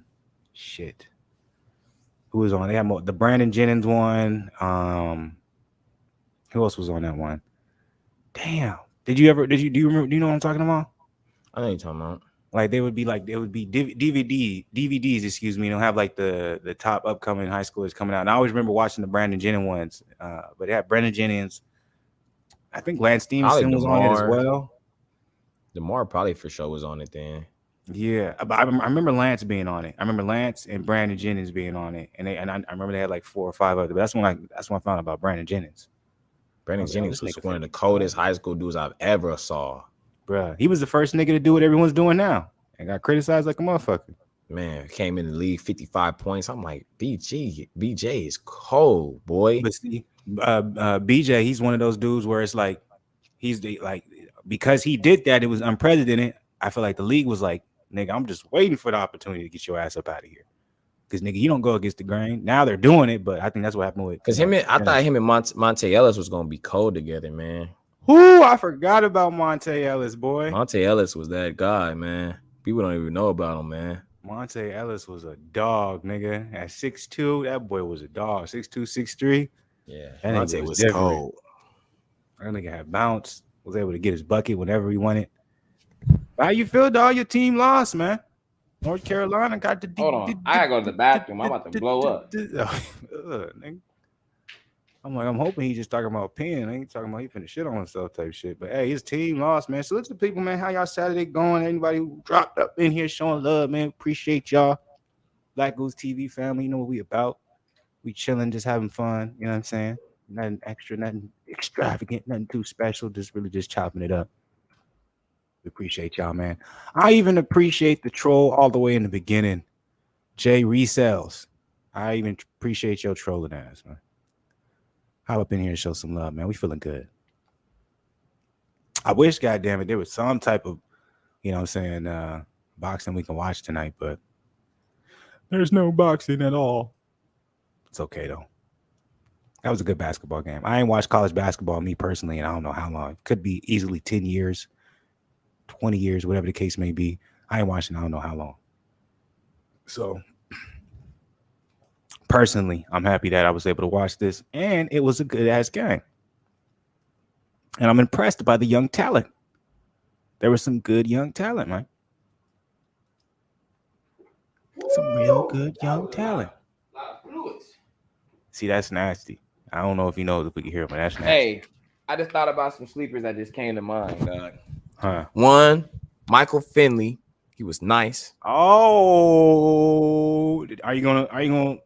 S2: was on? They had the Brandon Jennings one. Who else was on that one? Damn. Do you know what I'm talking about?
S1: I know you're talking about.
S2: Like they would be DVDs, excuse me. They'll have like the top upcoming high schoolers coming out. And I always remember watching the Brandon Jennings ones. But they had Brandon Jennings. I think Lance Stevenson was on it as well.
S1: DeMar probably for sure was on it then.
S2: Yeah, but I remember Lance being on it. I remember Lance and Brandon Jennings being on it, and I remember they had like 4 or 5 others. But that's when I found out about Brandon Jennings.
S1: Brandon Jennings was one of the coldest high school dudes I've ever saw.
S2: Bruh, he was the first nigga to do what everyone's doing now. and got criticized like a motherfucker.
S1: Man, came in the league 55 points. I'm like, BJ is cold, boy.
S2: But see, BJ, he's one of those dudes where it's like because he did that, it was unprecedented. I feel like the league was like, nigga, I'm just waiting for the opportunity to get your ass up out of here. Because nigga, you don't go against the grain. Now they're doing it, but I think that's what happened with.
S1: Because I thought him and Monte Ellis was gonna be cold together, man.
S2: Who? I forgot about Monte Ellis, boy.
S1: Monte Ellis was that guy, man. People don't even know about him, man.
S2: Monte Ellis was a dog, nigga. At 6'2", that boy was a dog. 6'2", 6'3".
S1: Yeah,
S2: that
S1: Monte was cold.
S2: That nigga had bounce. Was able to get his bucket whenever he wanted. How you feel, dog? Your team lost, man. North Carolina got the.
S3: Hold on, I gotta go to the bathroom. I'm about to blow up.
S2: I'm like, I'm hoping he's just talking about pen. I ain't talking about he finna shit on himself type shit. But hey, his team lost, man. So look to the people, man. How y'all Saturday going? Anybody who dropped up in here showing love, man. Appreciate y'all. Black Goose TV family, you know what we about. We chilling, just having fun. You know what I'm saying? Nothing extra, nothing extravagant, nothing too special. Just really just chopping it up. We appreciate y'all, man. I even appreciate the troll all the way in the beginning. Jay Resells. I even appreciate your trolling ass, man. Hop up in here and show some love, man. We feeling good. I wish, goddamn it, there was some type of, you know what I'm saying, boxing we can watch tonight, but there's no boxing at all. It's okay, though. That was a good basketball game. I ain't watched college basketball, me personally, and I don't know how long. It could be easily 10 years, 20 years, whatever the case may be. I ain't watching, I don't know how long. So, personally, I'm happy that I was able to watch this, and it was a good-ass game. And I'm impressed by the young talent. There was some good young talent, man. Some real good young talent. See, that's nasty. I don't know if you know if we can hear it, but that's nasty.
S3: Hey, I just thought about some sleepers that just came to mind, dog.
S2: Huh.
S1: One, Michael Finley. He was nice.
S2: Oh, are you gonna?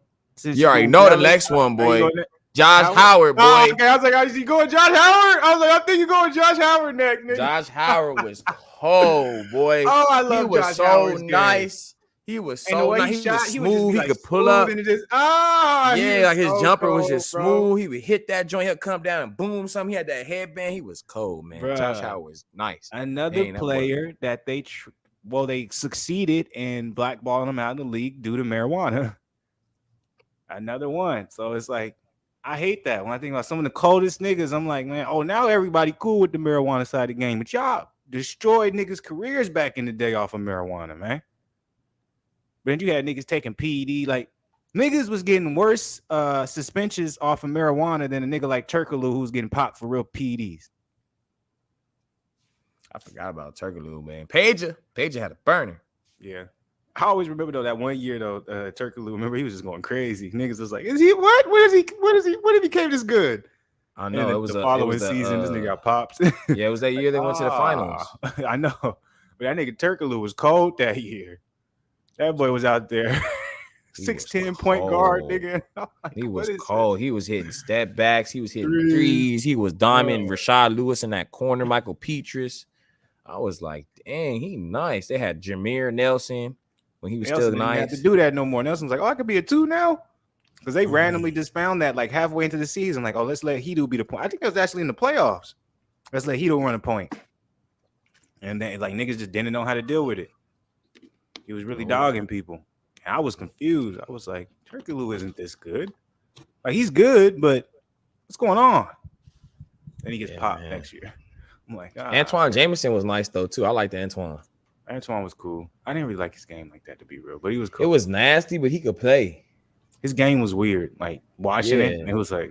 S1: You already know the next one, boy. Josh Howard, boy.
S2: Oh, okay, I was like, is he going Josh Howard? I was like, I think you're going Josh Howard next, nigga.
S1: Josh Howard was cold, boy.
S2: Oh, I love
S1: He was
S2: Josh
S1: so
S2: Howard's
S1: nice. He was so nice. He was
S2: he
S1: smooth. He
S2: like
S1: could pull up.
S2: And just,
S1: yeah, like his
S2: so
S1: jumper was
S2: cold,
S1: just smooth.
S2: bro.
S1: He would hit that joint. He'll come down and boom something. He had that headband. He was cold, man.
S2: Bruh.
S1: Josh Howard was nice.
S2: Another player that they succeeded in blackballing him out of the league due to marijuana. Another one. So it's like, I hate that. When I think about some of the coldest niggas, I'm like, man, now everybody cool with the marijuana side of the game. But y'all destroyed niggas' careers back in the day off of marijuana, man. But then you had niggas taking PED. Like, niggas was getting worse suspensions off of marijuana than a nigga like Turkaloo who's getting popped for real PEDs.
S1: I forgot about Turkaloo, man. Pager had a burner.
S2: Yeah. I always remember though that one year though, Turkaloo, remember he was just going crazy. Niggas was like, is he what? What did he became this good?
S1: I know
S2: it was the following season. This nigga got pops.
S1: Yeah, it was that year they went to the finals.
S2: I know, but that nigga Turkaloo was cold that year. That boy was out there, 6'10" point guard, nigga. Like,
S1: he was cold. He was hitting step backs. He was hitting threes. He was diamond Rashad Lewis in that corner. Michael Petrus. I was like, dang, he nice. They had Jameer Nelson when he was still nice.
S2: Didn't have to do that no more. Nelson's like, I could be a 2 now. Because they randomly just found that like halfway into the season, like, let's let Hedo be the point. I think it was actually in the playoffs. Let's let Hedo run a point. And then like niggas just didn't know how to deal with it. He was really dogging people. And I was confused. I was like, Turkaloo isn't this good. Like, he's good, but what's going on? Then he gets popped next year. I'm like,
S1: Antoine Jameson was nice though too. I liked Antoine.
S2: Antoine was cool. I didn't really like his game like that, to be real, but he was cool.
S1: It was nasty, but he could play.
S2: His game was weird. Like watching it was like,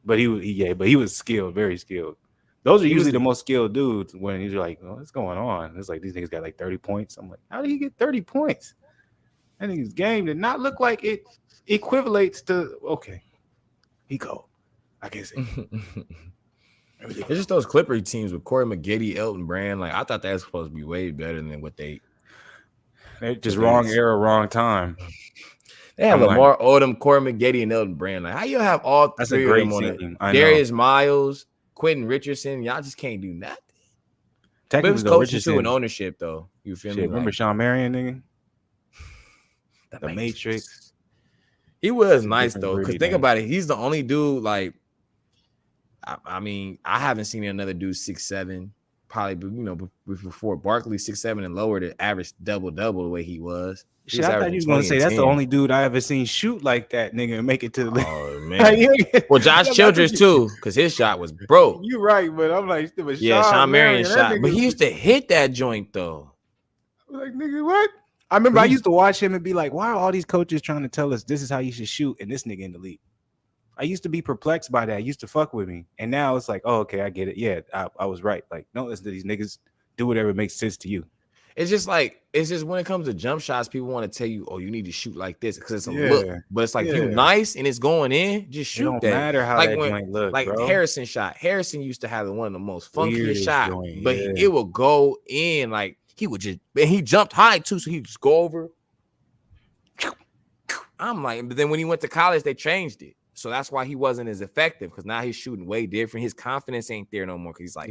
S2: but he was skilled, very skilled. Those are usually the most skilled dudes when you're like, oh, what's going on? It's like these niggas got like 30 points. I'm like, how did he get 30 points? That nigga's game did not look like it equivalates to he go. I can see.
S1: It's just those Clipper teams with Corey McGiddy, Elton Brand. Like, I thought that was supposed to be way better than what they're
S2: just wrong era, wrong time.
S1: They have Lamar Odom, Corey McGiddy, and Elton Brand. Like, how you have all three of them on it? Darius Miles, Quentin Richardson. Y'all just can't do nothing. But it was
S2: though,
S1: coaching too and ownership though. You feel me?
S2: Remember Sean Marion, nigga?
S1: The
S2: Matrix.
S1: He was nice though, because think about it. He's the only dude like. I mean, I haven't seen another dude 6'7", probably before Barkley 6'7" and lower to average double the way he was.
S2: Shit, I thought you was gonna say that's the only dude I ever seen shoot like that, nigga, and make it to the league.
S1: Oh man. Well, Josh Childress too, because his shot was broke.
S2: You're right, but I'm like,
S1: Sean Marion shot, but he used to hit that joint though.
S2: Like, nigga, what? I remember I used to watch him and be like, why are all these coaches trying to tell us this is how you should shoot, and this nigga in the league? I used to be perplexed by that. It used to fuck with me. And now it's like, oh, okay, I get it. Yeah, I was right. Like, don't listen to these niggas. Do whatever makes sense to you.
S1: It's just when it comes to jump shots, people want to tell you, oh, you need to shoot like this because it's a look. But it's like, you nice and it's going in, just shoot that. It don't
S2: matter how that joint look,
S1: like
S2: bro.
S1: Harrison shot. Harrison used to have one of the most funkiest shots, but it would go in. Like, he jumped high too, so he'd just go over. I'm like, but then when he went to college, they changed it. So that's why he wasn't as effective, because now he's shooting way different. His confidence ain't there no more, because he's like,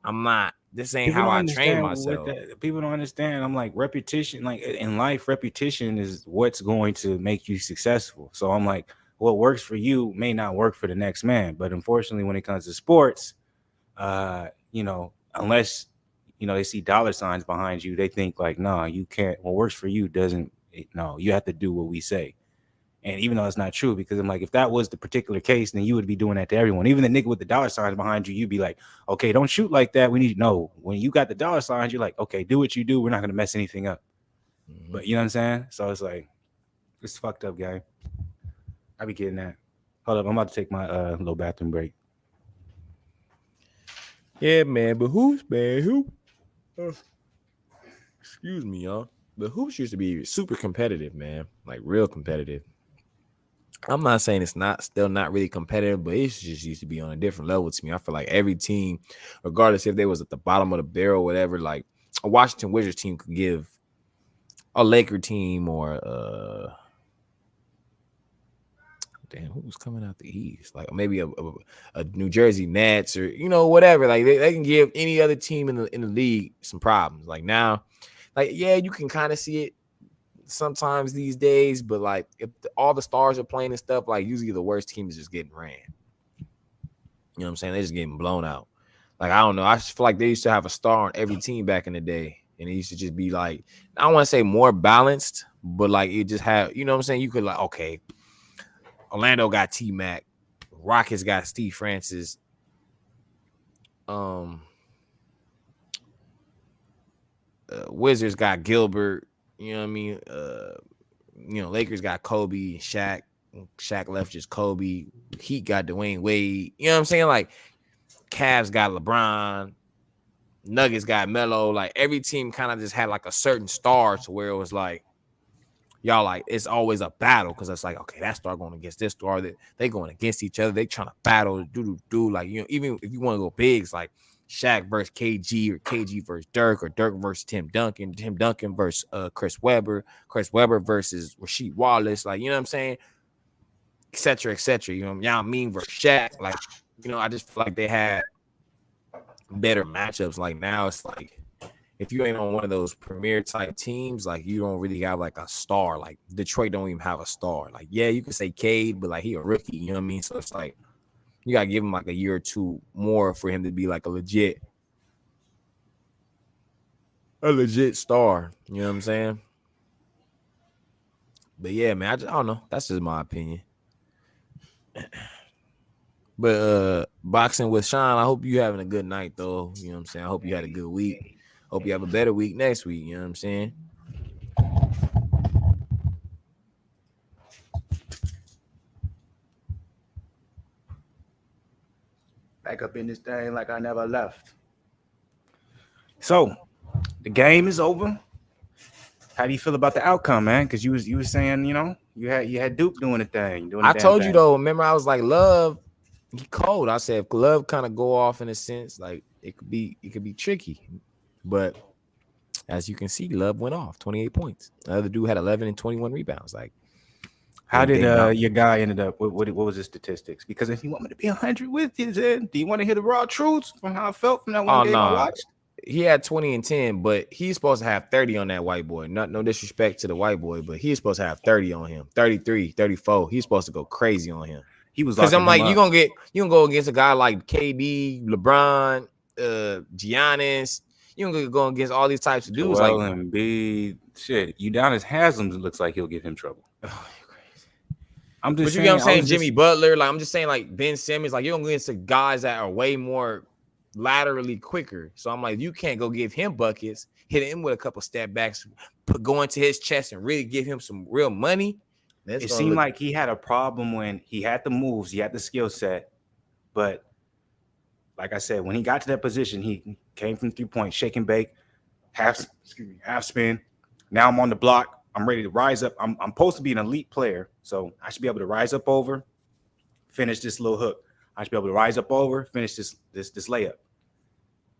S1: I'm not. This ain't how I train myself.
S2: People don't understand. I'm like, repetition, like in life, repetition is what's going to make you successful. So I'm like, what works for you may not work for the next man. But unfortunately, when it comes to sports, unless they see dollar signs behind you, they think like, no, you can't. What works for you doesn't. No, you have to do what we say. And even though it's not true, because I'm like, if that was the particular case, then you would be doing that to everyone. Even the nigga with the dollar signs behind you, you'd be like, okay, don't shoot like that. We need to know when you got the dollar signs, you're like, okay, do what you do. We're not going to mess anything up. But you know what I'm saying? So it's like, it's fucked up, guy. I be getting that. Hold up. I'm about to take my little bathroom break.
S1: Yeah, man. But hoops, man. Excuse me, y'all. But hoops used to be super competitive, man. Like real competitive. I'm not saying it's still not really competitive, but it just used to be on a different level to me. I feel like every team, regardless if they was at the bottom of the barrel or whatever, like a Washington Wizards team could give a Laker team or who was coming out the East? Like maybe a New Jersey Nets or whatever. Like they can give any other team in the league some problems. Like now, like you can kind of see it sometimes these days, but like if all the stars are playing and stuff, like usually the worst team is just getting ran. You know what I'm saying? They're just getting blown out. Like I don't know. I just feel like they used to have a star on every team back in the day, and it used to just be like, I don't want to say more balanced, but like it just had, you know what I'm saying? You could like, okay, Orlando got T-Mac, Rockets got Steve Francis, Wizards got Gilbert. You know what I mean? Lakers got Kobe and Shaq. Shaq left just Kobe. Heat got Dwayne Wade. You know what I'm saying? Like, Cavs got LeBron. Nuggets got Melo. Like, every team kind of just had like a certain star to where it was like, y'all like, it's always a battle, because it's like, okay, that star going against this star. They going against each other. They trying to battle, do. Like, even if you want to go big, it's like Shaq versus KG or KG versus Dirk or Dirk versus Tim Duncan versus Chris Webber versus Rasheed Wallace, like, you know what I'm saying, etc. Y'all mean versus Shaq, like, I just feel like they had better matchups. Like now it's like if you ain't on one of those premier type teams, like you don't really have like a star. Like Detroit don't even have a star. Like you can say Cade, but like he a rookie, you know what I mean? So it's like you gotta give him like a year or two more for him to be like a legit star. You know what I'm saying? But yeah, man, I don't know. That's just my opinion. But boxing with Sean, I hope you having a good night though. You know what I'm saying? I hope you had a good week. Hope you have a better week next week. You know what I'm saying?
S2: Back up in this thing like I never left. So the game is over. How do you feel about the outcome, man? Because you was saying, you had Duke doing the thing.
S1: I told you though. Remember, I was like, Love, he cold. I said if Love kind of go off in a sense, like it could be tricky. But as you can see, Love went off 28 points. The other dude had 11 and 21 rebounds. Like,
S2: how did your guy ended up? What was his statistics? Because if you want me to be 100 with you, then do you want to hear the raw truths from how I felt from that one game I watched?
S1: he had 20 and 10, but he's supposed to have 30 on that white boy. No disrespect to the white boy, but he's supposed to have 30 on him, 33, 34. He's supposed to go crazy on him.
S2: He was
S1: because I'm like,
S2: you
S1: gonna go against a guy like KD, LeBron, Giannis. You gonna go against all these types of dudes.
S4: Joel
S1: like
S4: Embiid, shit. Udonis Haslam looks like he'll give him trouble.
S1: Oh,
S2: I'm
S1: but
S2: just
S1: you
S2: saying,
S1: get what I'm saying, Jimmy Butler. Like I'm just saying, like Ben Simmons. Like you're gonna go against the guys that are way more laterally quicker. So I'm like, you can't go give him buckets, hit him with a couple step backs, go into his chest and really give him some real money.
S2: It seemed like he had a problem when he had the moves, he had the skill set, but like I said, when he got to that position, he came from 3-point, shake and bake, half spin. Now I'm on the block. I'm ready to rise up. I'm supposed to be an elite player, so I should be able to rise up over, finish this little hook. I should be able to rise up over, finish this layup.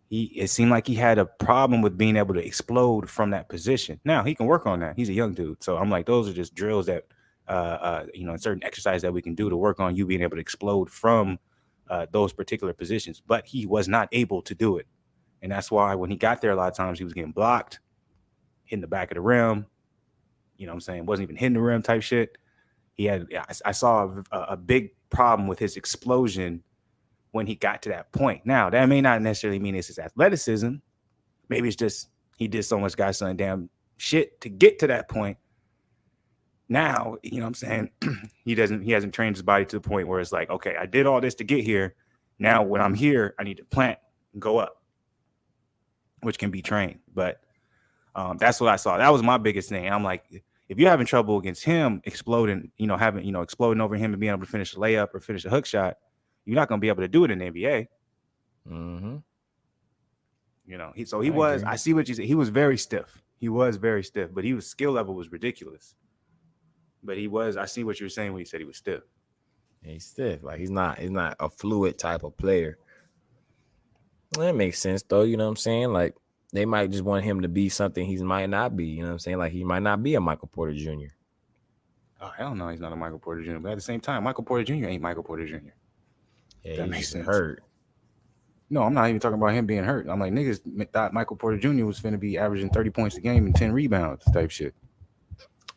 S2: It seemed like he had a problem with being able to explode from that position. Now he can work on that. He's a young dude, so I'm like, those are just drills that certain exercises that we can do to work on you being able to explode from those particular positions. But he was not able to do it, and that's why when he got there, a lot of times he was getting blocked, hitting the back of the rim. You know what I'm saying? Wasn't even hitting the rim type shit. I saw a big problem with his explosion when he got to that point. Now, that may not necessarily mean it's his athleticism. Maybe it's just he did so much goddamn damn shit to get to that point. Now, you know what I'm saying? He hasn't trained his body to the point where it's like, okay, I did all this to get here. Now, when I'm here, I need to plant and go up, which can be trained. But that's what I saw. That was my biggest thing. I'm like, if you're having trouble against him exploding, exploding over him and being able to finish a layup or finish a hook shot, you're not going to be able to do it in the NBA.
S1: Mm-hmm.
S2: I see what you said. He was very stiff. But his skill level was ridiculous. But I see what you were saying when you said he was stiff.
S1: He's stiff. Like he's not a fluid type of player. That makes sense though. You know what I'm saying? Like they might just want him to be something he might not be. You know what I'm saying? Like he might not be a Michael Porter Jr.
S2: Oh, hell no, he's not a Michael Porter Jr. But at the same time, Michael Porter Jr. ain't Michael Porter Jr.
S1: Yeah,
S2: that makes sense.
S1: Hurt.
S2: No, I'm not even talking about him being hurt. I'm like, niggas thought Michael Porter Jr. was finna be averaging 30 points a game and 10 rebounds type shit.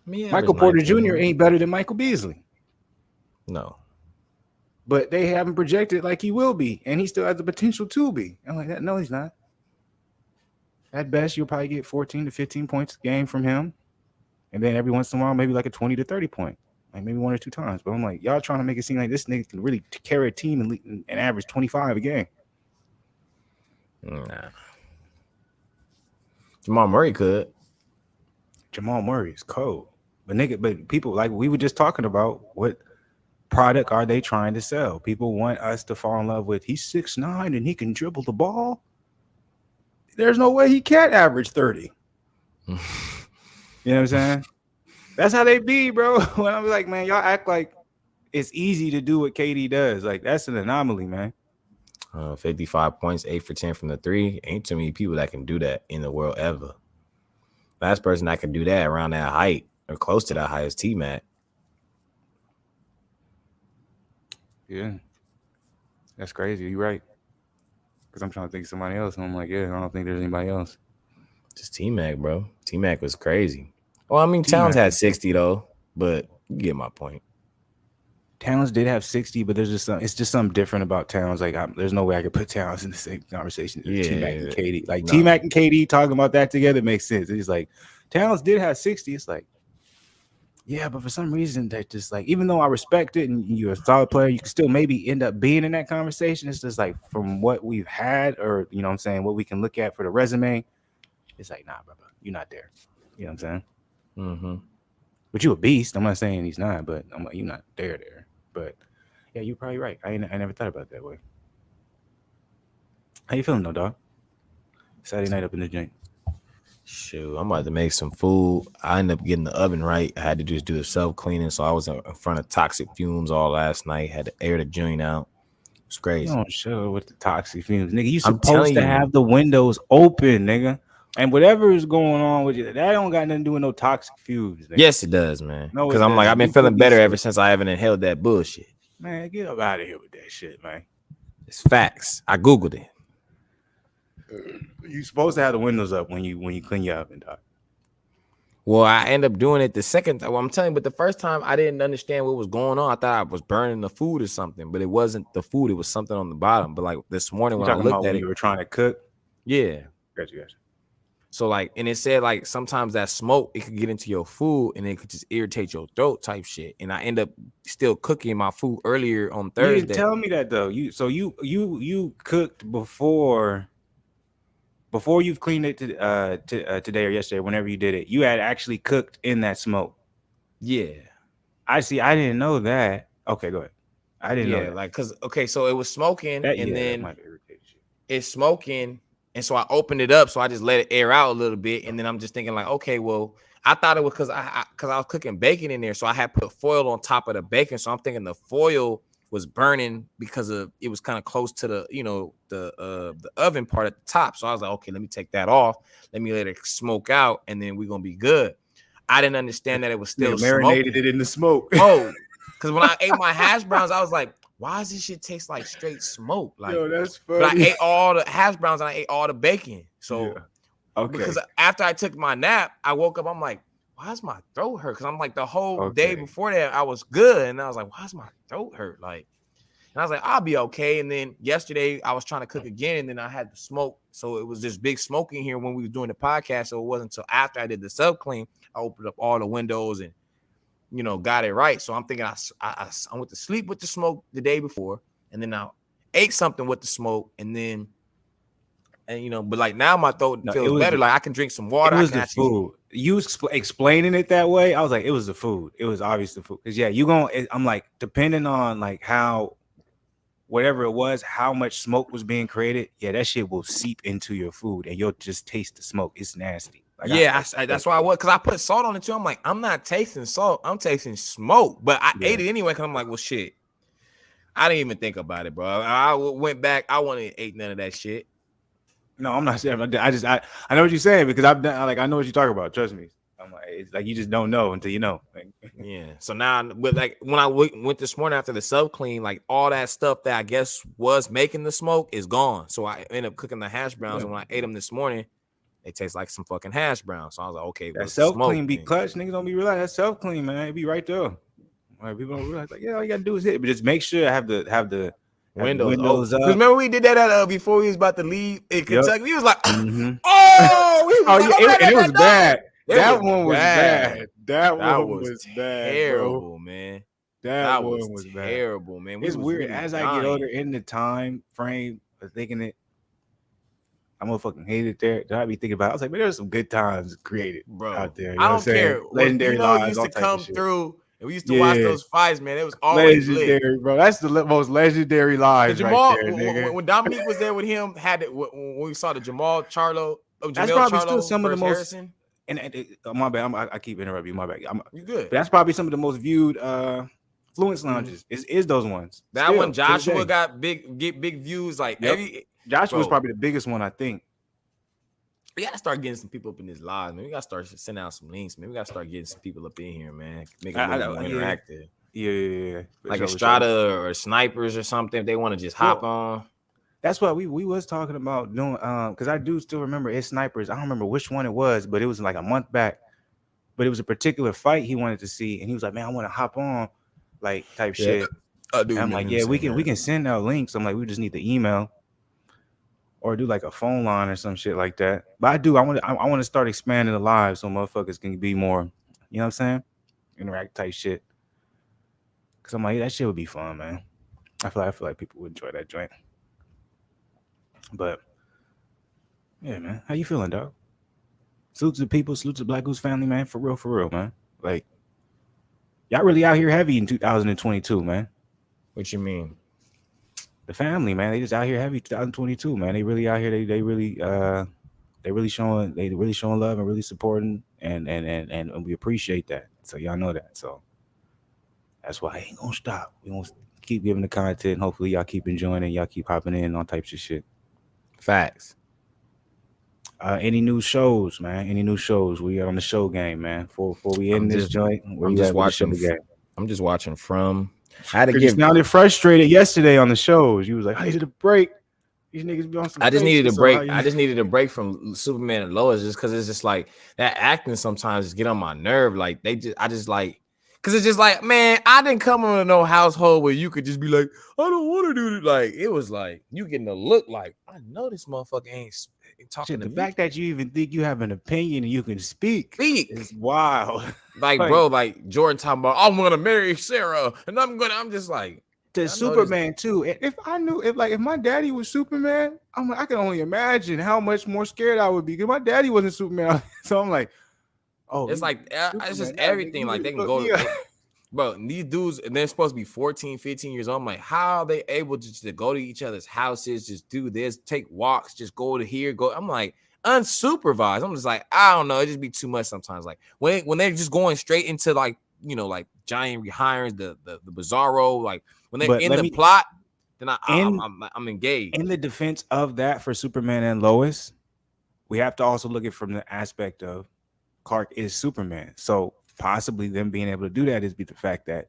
S2: Michael Porter Jr. ain't better than Michael Beasley.
S1: No.
S2: But they haven't projected like he will be, and he still has the potential to be. I'm like, no, he's not. At best, you'll probably get 14 to 15 points a game from him. And then every once in a while, maybe like a 20 to 30 point. Like maybe one or two times. But I'm like, y'all trying to make it seem like this nigga can really carry a team and average 25 a game.
S1: Nah. Jamal Murray could.
S2: Jamal Murray is cold. But people, like we were just talking about, what product are they trying to sell? People want us to fall in love with, he's 6'9" and he can dribble the ball. There's no way he can't average 30. You know what I'm saying? That's how they be, bro. When I'm like, man, y'all act like it's easy to do what KD does. Like, that's an anomaly, man.
S1: 55 points, 8 for 10 from the three. Ain't too many people that can do that in the world ever. Last person that can do that around that height or close to that height is T-Mac.
S2: Yeah. That's crazy. You're right. Because I'm trying to think of somebody else. And I'm like, yeah, I don't think there's anybody else.
S1: Just T-Mac, bro. T-Mac was crazy. Well, I mean, Towns had 60, though. But you get my point.
S2: Towns did have 60, but it's just something different about Towns. Like, there's no way I could put Towns in the same conversation as T-Mac and KD. Like, no. T-Mac and KD talking about that together makes sense. It's like, Towns did have 60. It's like, yeah, but for some reason, that just like, even though I respect it and you're a solid player, you can still maybe end up being in that conversation. It's just like, from what we've had, or, you know what I'm saying, what we can look at for the resume, it's like, nah, brother, you're not there. You know what I'm saying?
S1: Mm-hmm.
S2: But you a beast. I'm not saying he's not, but I'm like, you're not there. But yeah, you're probably right. I never thought about it that way. How you feeling though, dog? Saturday night up in the joint.
S1: Shoot, I'm about to make some food. I ended up getting the oven right. I had to just do the self-cleaning, so I was in front of toxic fumes all last night. Had to air the joint out. It's crazy.
S2: You don't show with the toxic fumes, nigga. You supposed to have the windows open, nigga. And whatever is going on with you, that don't got nothing to do with no toxic fumes. Nigga.
S1: Yes, it does, man. Because I'm like, I've been feeling better ever since I haven't inhaled that bullshit.
S2: Man, get up out of here with that shit, man.
S1: It's facts. I Googled it.
S2: You supposed to have the windows up when you clean your oven, dog.
S1: Well, I end up doing it the second time. Well, I'm telling you, but the first time I didn't understand what was going on. I thought I was burning the food or something, but it wasn't the food. It was something on the bottom. But like this morning
S2: You
S1: when I
S2: talking
S1: looked
S2: about
S1: at
S2: when
S1: it,
S2: you were trying to cook?
S1: yeah.
S2: Gotcha.
S1: So like, and it said like sometimes that smoke it could get into your food and it could just irritate your throat type shit. And I end up still cooking my food earlier on
S2: You
S1: Thursday.
S2: didn't tell me that though. You cooked before you've cleaned it today or yesterday, whenever you did it. You had actually cooked in that smoke.
S1: Yeah.
S2: I see. I didn't know that. Okay, go ahead. I didn't know that.
S1: Like cause okay, so it was smoking and then
S2: that might irritate you.
S1: it's smoking. And so I opened it up, so I just let it air out a little bit, and then I'm just thinking like, okay, well, I thought it was because I was cooking bacon in there, so I had put foil on top of the bacon. So I'm thinking the foil was burning because of it was kind of close to the the oven part at the top. So I was like, okay, let me take that off, let me let it smoke out, and then we're gonna be good. I didn't understand that it was still
S2: marinated
S1: smoking.
S2: it in the smoke.
S1: Oh, because when I ate my hash browns, I was like, why does this shit taste like straight smoke? Like,
S2: Yo, that's funny.
S1: but I ate all the hash browns and I ate all the bacon. So,
S2: Yeah. Okay.
S1: Because after I took my nap, I woke up. I'm like, why does my throat hurt? Because I'm like, the whole day before that, I was good, and I was like, why does my throat hurt? Like, and I was like, I'll be okay. And then yesterday, I was trying to cook again, and then I had the smoke. So it was this big smoke in here when we were doing the podcast. So it wasn't until after I did the sub clean, I opened up all the windows and got it right. So I'm thinking I went to sleep with the smoke the day before, and then I ate something with the smoke, and but like now my throat feels better. Like I can drink some water.
S2: It was the food. You explaining it that way, I was like, it was the food. It was obvious the food. Because I'm like, depending on like how, whatever it was, how much smoke was being created, that shit will seep into your food, and you'll just taste the smoke. It's nasty. Like
S1: that's why I was, because I put salt on it too. I'm like, I'm not tasting salt, I'm tasting smoke. But I ate it anyway because I'm like, well, shit. I didn't even think about it, bro. I went back. I wouldn't ate none of that shit.
S2: No, I'm not saying. I know what you're saying because I've done. Like I know what you're talking about. Trust me. I'm like, it's like you just don't know until you know. Like,
S1: yeah. So now, but like when I went this morning after the sub clean, like all that stuff that I guess was making the smoke is gone. So I ended up cooking the hash browns, and when I ate them this morning, they taste like some fucking hash browns. So I was like, okay,
S2: that self clean be clutch. Niggas don't be realizing that self clean, man. It be right there. Like, people don't realize, like, all you gotta do is hit it, but just make sure I have the windows up.
S1: Remember we did that at before we was about to leave in Kentucky. We was like,
S2: mm-hmm.
S1: it
S2: was bad. That one was
S1: bad.
S2: bad. That one was bad,
S1: terrible,
S2: bro.
S1: Man.
S2: That one was
S1: terrible, bad. Man.
S2: It's weird. Really as I get older in the time frame of thinking it, I'm gonna fucking hate it there. Then I be thinking about it. I was like, man, there's some good times created out there.
S1: I don't care.
S2: Legendary lives
S1: used to come through. And we used to watch those fights, man. It was always
S2: legendary, bro. That's the most legendary lives
S1: Jamal,
S2: right there, nigga.
S1: When Dominique was there with him, when we saw the Jamal Charlo,
S2: that's probably still some of the most. Harrison. And my bad, I keep interrupting you. My bad.
S1: You good?
S2: But that's probably some of the most viewed Fluence lounges. Is those ones?
S1: That still, one, Joshua got big views. Like
S2: Joshua was probably the biggest one, I think.
S1: We gotta start getting some people up in this live, man. We gotta start sending out some links, man. We gotta start getting some people up in here, man. Make it more interactive.
S2: Yeah.
S1: Like Estrada or snipers or something. If they want to just hop on.
S2: That's what we was talking about doing. Because I do still remember it's snipers. I don't remember which one it was, but it was like a month back. But it was a particular fight he wanted to see, and he was like, "Man, I want to hop on," like type shit. I'm like, "Yeah, we can send out links." I'm like, "We just need the email." Or do like a phone line or some shit like that. But I want to start expanding the live so motherfuckers can be more, you know what I'm saying? Interact type shit. Cause I'm like, that shit would be fun, man. I feel like people would enjoy that joint. But yeah, man. How you feeling, dog? Salute to the people, salute to Black Goose family, man. For real, man. Like, y'all really out here heavy in 2022, man.
S1: What you mean?
S2: The family, man, they just out here heavy 2022, man. They really out here. They really showing love and really supporting, and we appreciate that. So y'all know that. So that's why I ain't gonna stop. We gonna keep giving the content. Hopefully y'all keep enjoying it. Y'all keep hopping in on types of shit.
S1: Facts.
S2: Any new shows, man? Any new shows? We are on the show game, man. Before we end this joint,
S1: I'm just watching the game. I'm just watching from.
S2: I had to get sounded frustrated yesterday on the shows. You was like, I needed a break. These niggas be on some.
S1: I just
S2: fake
S1: needed
S2: shit,
S1: a
S2: so how
S1: break.
S2: you-
S1: I just needed a break from Superman and Lois, just because it's just like that acting sometimes just get on my nerve. Like I just like, because it's just like, man, I didn't come into no household where you could just be like, I don't want to do it. Like it was like you getting a look like I know this motherfucker ain't talking
S2: Shit,
S1: to
S2: the
S1: me.
S2: fact that you even think you have an opinion and you can speak is wild.
S1: Like,
S2: Like,
S1: bro, like Jordan talking about, I'm gonna marry Sarah, and I'm just like.
S2: to
S1: I know
S2: Superman too. If my daddy was Superman, I'm like, I can only imagine how much more scared I would be. Because my daddy wasn't Superman, so I'm like, oh,
S1: It's like it's
S2: Superman,
S1: just
S2: nah,
S1: everything.
S2: nigga,
S1: Like
S2: you
S1: they can
S2: fuck
S1: go,
S2: me up.
S1: bro. These dudes, and they're supposed to be 14, 15 years old. I'm like, how are they able to go to each other's houses, just do this, take walks, just go to here, go. I'm like, unsupervised. I'm just like, I don't know. It just be too much sometimes. Like when they're just going straight into like, like giant rehirings, the Bizarro, like when they're
S2: But
S1: in
S2: let
S1: the
S2: me
S1: plot, then
S2: in
S1: I'm engaged.
S2: in the defense of that for Superman and Lois, we have to also look at it from the aspect of Clark is Superman. So possibly them being able to do that is the fact that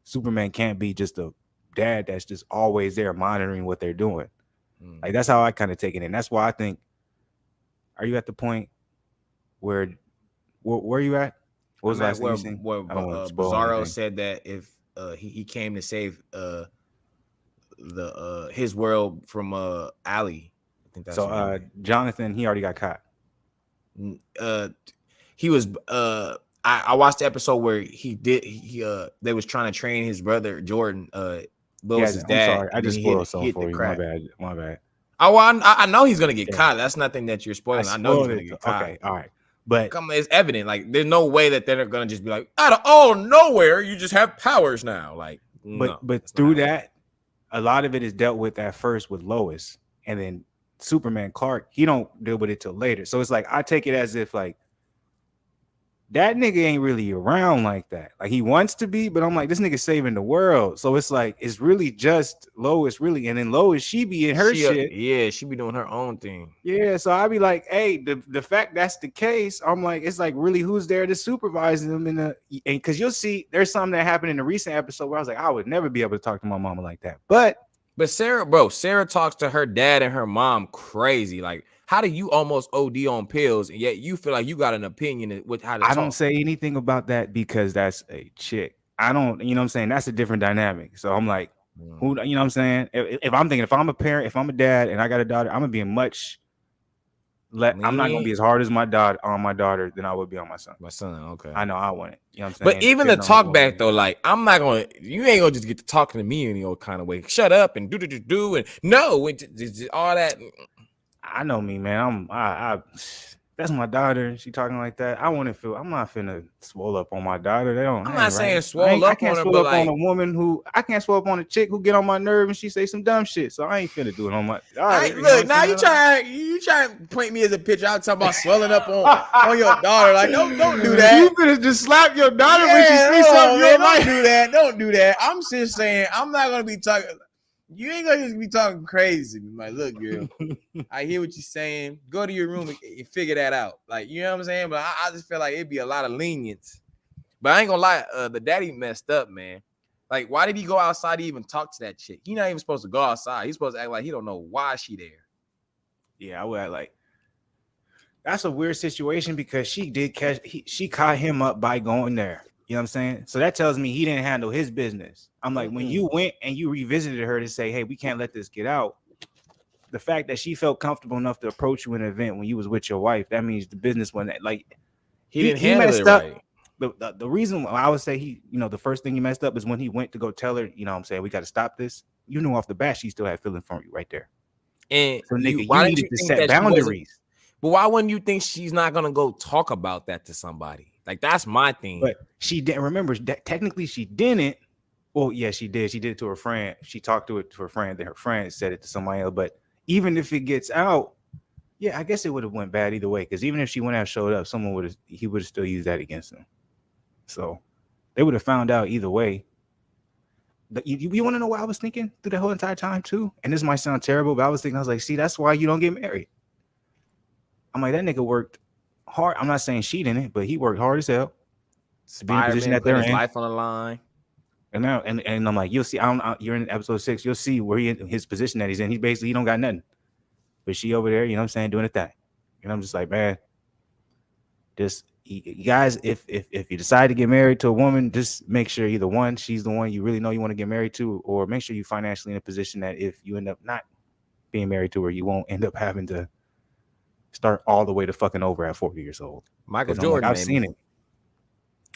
S2: Superman can't be just a dad that's just always there monitoring what they're doing. Like that's how I kind of take it in. That's why I think. Are you at the point where are you at? What was the last thing you seen?
S1: Where
S2: I don't want to spoil
S1: Bizarro
S2: anything.
S1: said that if he came to save his world from Ali. I think that's
S2: So Jonathan, he already got caught.
S1: He was I watched the episode where they was trying to train his brother Jordan, Lois's
S2: I'm
S1: dad.
S2: sorry, I just spoiled something for you.
S1: Crack.
S2: My bad.
S1: Oh, well, I know he's gonna get caught. That's nothing that you're spoiling. I know he's gonna get caught.
S2: Okay, all right. But
S1: come on, it's evident. Like, there's no way that they're gonna just be like, out of all nowhere, you just have powers now. Like,
S2: but through that, a lot of it is dealt with at first with Lois, and then Superman Clark, he don't deal with it till later. So it's like I take it as if like that nigga ain't really around like that. Like he wants to be, but I'm like, this nigga saving the world. So it's like it's really just Lois, really, and then Lois, she be in her shit.
S1: Yeah, she be doing her own thing.
S2: Yeah, so I be like, hey, the fact that's the case, I'm like, it's like really who's there to supervise them and because you'll see there's something that happened in the recent episode where I was like, I would never be able to talk to my mama like that. But
S1: Sarah talks to her dad and her mom crazy. Like, how do you almost OD on pills and yet you feel like you got an opinion with how to talk?
S2: I don't say anything about that because that's a chick. I don't, you know what I'm saying? That's a different dynamic. So I'm like, who, you know what I'm saying? If I'm a parent, if I'm a dad and I got a daughter, I'm gonna be I'm not gonna be as hard as my daughter than I would be on my son.
S1: My son, okay.
S2: I know I want it. You know what I'm saying?
S1: But even the talk back though, like you ain't gonna just get to talking to me any old kind of way. Shut up and do and no, all that.
S2: I know me, man. That's my daughter. She talking like that. I'm not finna swole up on my daughter.
S1: I'm not saying swole up on her, but like
S2: on a woman I can't swole up on a chick who get on my nerve and she say some dumb shit. So I ain't finna do it on my daughter.
S1: Look, now you try to point me as a picture. I'm talking about swelling up on your daughter. Like, don't do that.
S2: You finna just slap your daughter when she sees something.
S1: Don't do that. I'm just saying I'm not gonna be talking. You ain't gonna just be talking crazy. Like, look, girl, I hear what you're saying. Go to your room and figure that out. Like, you know what I'm saying? But I just feel like it'd be a lot of lenience. But I ain't gonna lie, the daddy messed up, man. Like, why did he go outside to even talk to that chick? He not even supposed to go outside. He's supposed to act like he don't know why she there.
S2: Yeah, I would act like that's a weird situation because she caught him up by going there. You know what I'm saying? So that tells me he didn't handle his business. I'm like, when you went and you revisited her to say, hey, we can't let this get out. The fact that she felt comfortable enough to approach you in an event when you was with your wife, that means the business wasn't like
S1: he didn't handle it right.
S2: The reason why I would say the first thing he messed up is when he went to go tell her, you know what I'm saying, we got to stop this. You knew off the bat she still had feeling for you right there.
S1: And
S2: so nigga, you needed to set boundaries.
S1: But why wouldn't you think she's not gonna go talk about that to somebody? Like, that's my thing.
S2: But she didn't remember that technically she didn't. Well, yeah, she did. She did it to her friend. She talked to her friend. Then her friend said it to somebody else. But even if it gets out, yeah, I guess it would have went bad either way. Because even if she wouldn't have showed up, he would have still used that against him. So they would have found out either way. You want to know what I was thinking through the whole entire time too? And this might sound terrible, but I was like, see, that's why you don't get married. I'm like, that nigga worked hard. I'm not saying she didn't, but he worked hard as hell
S1: to be in the position that they're in. Life on the line.
S2: And now, and I'm like, you'll see. You're in episode 6. You'll see where his position that he's in. He don't got nothing. but she over there, you know what I'm saying, doing a thing. And I'm just like, man, just you guys, if you decide to get married to a woman, just make sure either one, she's the one you really know you want to get married to, or make sure you financially in a position that if you end up not being married to her, you won't end up having to start all the way to fucking over at 40 years old.
S1: Michael Jordan,
S2: I've seen it.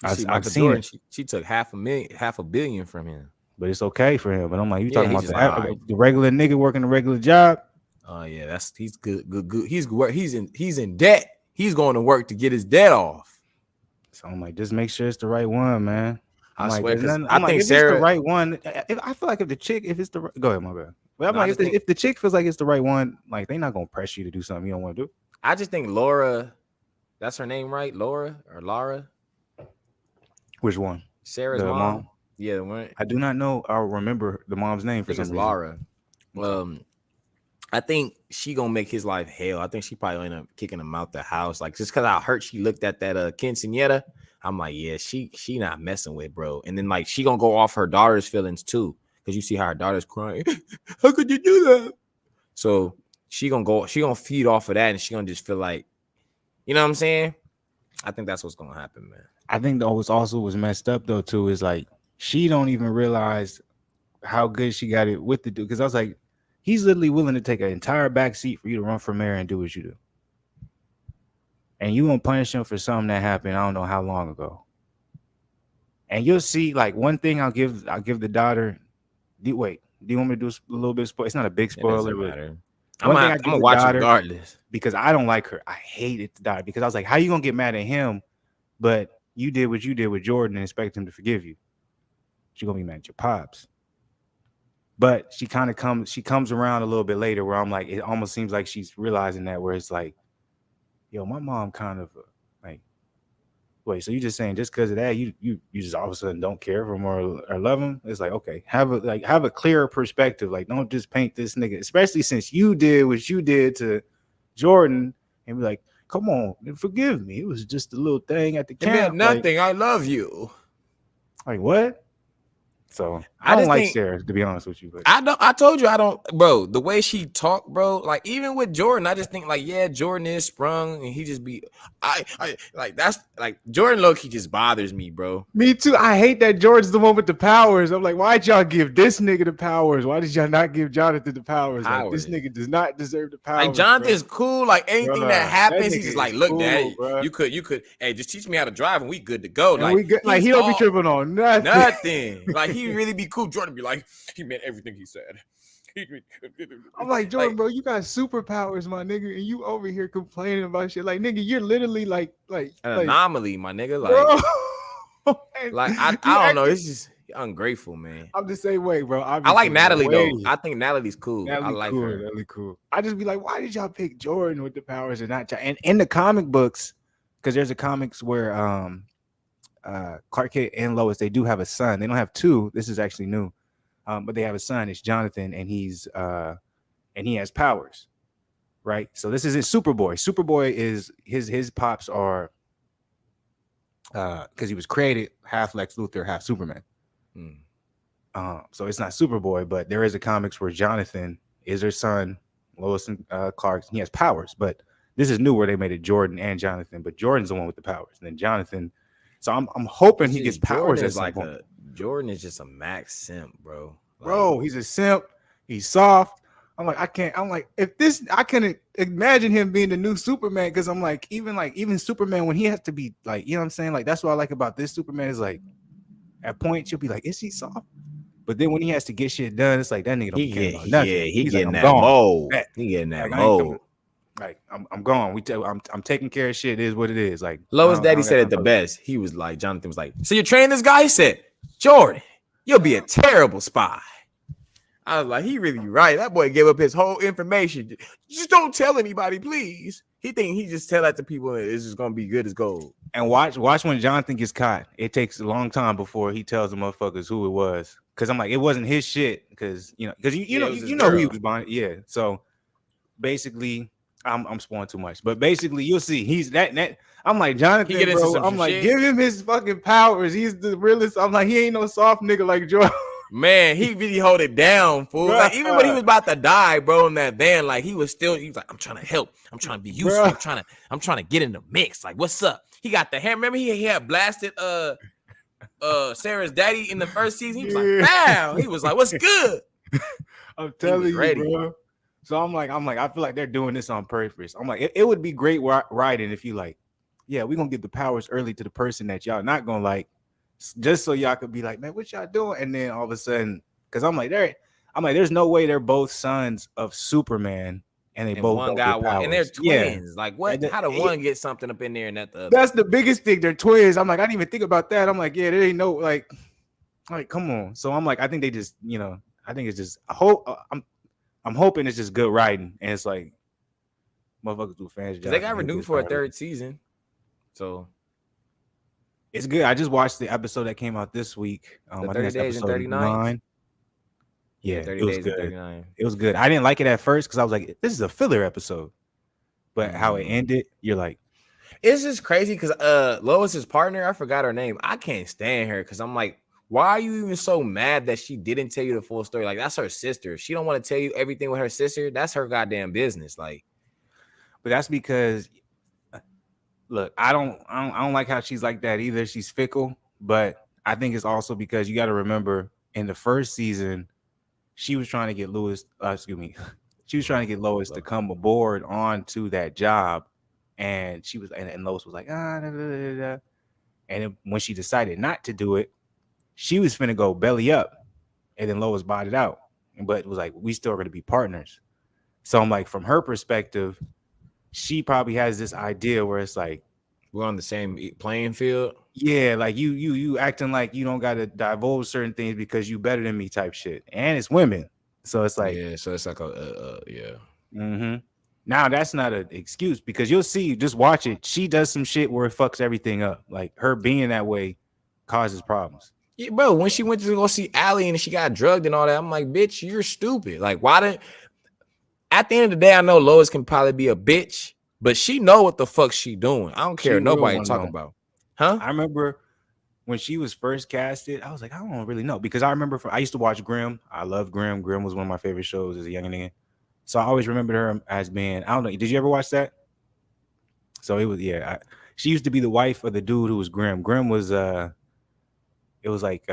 S1: I've seen it. She took $500 million from him.
S2: But it's okay for him. But I'm like, you
S1: Yeah,
S2: talking
S1: he's
S2: about
S1: just like,
S2: the regular nigga working a regular job?
S1: Oh yeah, he's good. He's in debt. He's going to work to get his debt off.
S2: So I'm like, just make sure it's the right one, man.
S1: I
S2: like,
S1: swear,
S2: I think Sarah, it's the right one. I feel like if it's the go ahead, my bad. But I'm like, if the chick feels like it's the right one, like they're not gonna press you to do something you don't want to do.
S1: I just think Laura, that's her name, right? Laura or Lara?
S2: Which one?
S1: Sarah's mom? Yeah, the one.
S2: I do not know. I'll remember the mom's name for some reason.
S1: Laura. I think she gonna make his life hell. I think she probably end up kicking him out the house, like just because how hurt she looked at that quinceañera. I'm like, yeah, she not messing with, bro. And then like she gonna go off her daughter's feelings too, because you see how her daughter's crying. How could you do that? So she gonna feed off of that, and she gonna just feel like, you know what I'm saying? I think that's what's gonna happen, man.
S2: I think what also was messed up though too is like she don't even realize how good she got it with the dude. Because I was like, he's literally willing to take an entire back seat for you to run for mayor and do what you do. And you gonna punish him for something that happened I don't know how long ago. And you'll see, like, one thing I'll give the daughter. Do you want me to do a little bit of spoiler? It's not a big spoiler, but I'm gonna watch it regardless because I don't like her. I hated the daughter because I was like, how you gonna get mad at him? But you did what you did with Jordan and expect him to forgive you. She's gonna be mad at your pops. But she comes around a little bit later where I'm like, it almost seems like she's realizing that, where it's like, yo, my mom kind of like, wait, so you just saying just because of that, you just all of a sudden don't care for him or love him? It's like, okay, have a clearer perspective. Like, don't just paint this nigga, especially since you did what you did to Jordan, and be like, come on, forgive me. It was just a little thing at the camp.
S1: It meant nothing. I love you.
S2: Like what? So I don't like Sarah, to be honest with you. But
S1: I told you I don't, bro. The way she talked, bro, like even with Jordan, I just think like, yeah, Jordan is sprung and he just be I like that's like Jordan low-key just bothers me, bro.
S2: Me too. I hate that Jordan's the one with the powers. I'm like, why'd y'all give this nigga the powers? Why did y'all not give Jonathan the powers? Like, this nigga does not deserve the powers.
S1: Like Jonathan's cool. Like anything that happens, he's just like, look,
S2: cool,
S1: Dad,
S2: bro.
S1: you could, hey, just teach me how to drive and we good to go.
S2: And like he don't be tripping on nothing.
S1: Nothing. Like he really be cool. Jordan be like, he meant everything he said.
S2: I'm like, Jordan, like, bro, you got superpowers, my nigga, and you over here complaining about shit. Like, nigga, you're literally like
S1: an anomaly, my nigga. Like, like I don't know. It's just ungrateful, man.
S2: I'm the same way, bro.
S1: I like Natalie though. I think Natalie's cool. I like
S2: her. Natalie cool. I just be like, why did y'all pick Jordan with the powers and not? And in the comic books, because there's a comics where Clark Kent and Lois, they do have a son. They don't have two. This is actually new. But they have a son. It's Jonathan, and he has powers, right? So this is his Superboy. Superboy is his pops are because he was created half Lex Luthor, half Superman. So it's not Superboy, but there is a comics where Jonathan is their son, Lois and Clark. And he has powers, but this is new where they made it Jordan and Jonathan, but Jordan's the one with the powers, and then Jonathan. So I'm hoping he gets powers as like
S1: Jordan is just a max simp, bro. Like,
S2: bro, he's a simp. He's soft. I'm like, I can imagine him being the new Superman, because I'm like, even Superman, when he has to be like, you know what I'm saying? Like, that's what I like about this Superman is like, at points you'll be like, is he soft? But then when he has to get shit done, it's like that nigga don't care about nothing.
S1: Yeah, he getting that mode. He getting that mode.
S2: Like I'm gone. I'm taking care of shit. It is what it is. Like
S1: Lois Daddy said it the best. He was like, Jonathan was like, so you're training this guy? He said, Jordan, you'll be a terrible spy. I was like, he really right. That boy gave up his whole information. Just don't tell anybody, please. He think he just tell that to people and it's just gonna be good as gold. And watch when Jonathan gets caught. It takes a long time before he tells the motherfuckers who it was. Cause I'm like, it wasn't his shit. Cause you know who he was buying. Yeah. So basically, I'm spoiling too much, but basically you'll see he's that. I'm like, Jonathan, bro. I'm like, give him his fucking powers. He's the realest. I'm like, he ain't no soft nigga like Jordan. Man, he really hold it down, fool. Like even when he was about to die, bro, in that van, like he was like, I'm trying to help. I'm trying to be useful. I'm trying to get in the mix. Like, what's up? He got the hand. Remember he had blasted Sarah's daddy in the first season. He was like, "Wow." He was like, "What's good?"
S2: I'm telling you, ready. Bro. So I'm like, I feel like they're doing this on purpose. I'm like, it would be great writing if you like, yeah, we're gonna give the powers early to the person that y'all not gonna like, just so y'all could be like, man, what y'all doing? And then all of a sudden, because I'm like, there's no way they're both sons of Superman, and both
S1: one got one, and they're twins. Yeah. Like, what? How did one get something up in there and that the other?
S2: That's the biggest thing. They're twins. I'm like, I didn't even think about that. I'm like, yeah, there ain't no like, come on. So I'm like, I think they just, I think it's just. I'm hoping it's just good writing, and it's like, motherfuckers do fans.
S1: They got renewed for a third season, so
S2: it's good. I just watched the episode that came out this week.
S1: I think that's episode 39.
S2: Yeah, 30 days and 39. It was good. I didn't like it at first because I was like, this is a filler episode. But how it ended, you're like,
S1: it's just crazy because Lois's partner, I forgot her name. I can't stand her because I'm like, why are you even so mad that she didn't tell you the full story? Like, that's her sister. She don't want to tell you everything with her sister. That's her goddamn business. Like,
S2: but that's because, look, I don't like how she's like that either. She's fickle, but I think it's also because you got to remember in the first season, she was trying to get she was trying to get Lois to come aboard onto that job, and she was, and Lois was like, and then when she decided not to do it, she was finna go belly up, and then Lois bought it out, but it was like, we still going to be partners. So I'm like, from her perspective, she probably has this idea where it's like,
S1: we're on the same playing field.
S2: Yeah, like you acting like you don't got to divulge certain things because you better than me type shit. And it's women. So it's like,
S1: yeah, so it's like yeah.
S2: Mm-hmm. Now that's not an excuse because you'll see, just watch it. She does some shit where it fucks everything up. Like her being that way causes problems.
S1: Yeah, bro, when she went to go see Allie and she got drugged and all that, I'm like, bitch, you're stupid. Like, why didn't, at the end of the day, I know Lois can probably be a bitch, but she know what the fuck she doing. I don't care. Nobody talk about. Huh?
S2: I remember when she was first casted, I was like, I don't really know. Because I remember I used to watch Grimm. I love Grimm. Grimm was one of my favorite shows as a young nigga. So I always remembered her as being, I don't know. Did you ever watch that? So it was, she used to be the wife of the dude who was Grimm. Grimm was, it was like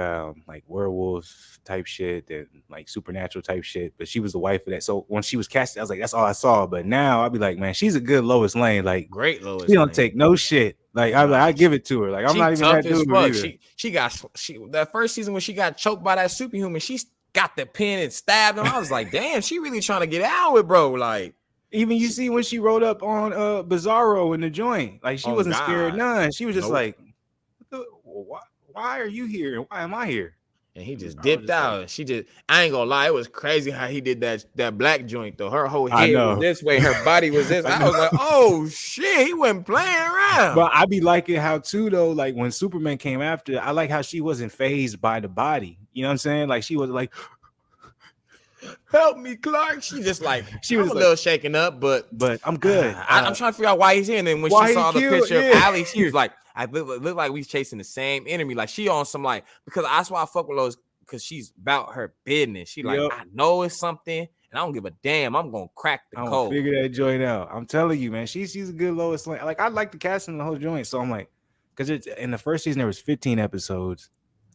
S2: werewolves type shit and like supernatural type shit, but she was the wife of that. So when she was casted, I was like, that's all I saw. But now I'd be like, man, she's a good Lois Lane. Like,
S1: great Lois.
S2: She don't take no shit. Like I give it to her. Like I'm not even that dude either.
S1: She that first season when she got choked by that superhuman, she got the pin and stabbed him. I was like, damn, she really trying to get out with bro. Like,
S2: even you see when she rode up on Bizarro in the joint, like she wasn't scared none. She was just like, why are you here and why am I here?
S1: And he just dipped out. Like, she just, I ain't gonna lie, it was crazy how he did that black joint though. Her whole head was this way, her body was this. I was like, oh shit, he wasn't playing around.
S2: But I be liking how too though, like when Superman came after, I like how she wasn't fazed by the body. You know what I'm saying? Like she was like,
S1: help me, Clark. She just like, she was a little shaken up, but
S2: I'm good.
S1: I'm trying to figure out why he's here. And then when she saw the picture of Allie, she was like, I look like we chasing the same enemy. Like she on some like, because that's why I fuck with Lois, because she's about her business. She like, I know it's something, and I don't give a damn. I'm gonna crack the code.
S2: Figure that joint out. I'm telling you, man. She's a good Lois Lane. Like I like the casting of the whole joint. So I'm like, because it's in the first season there was 15 episodes.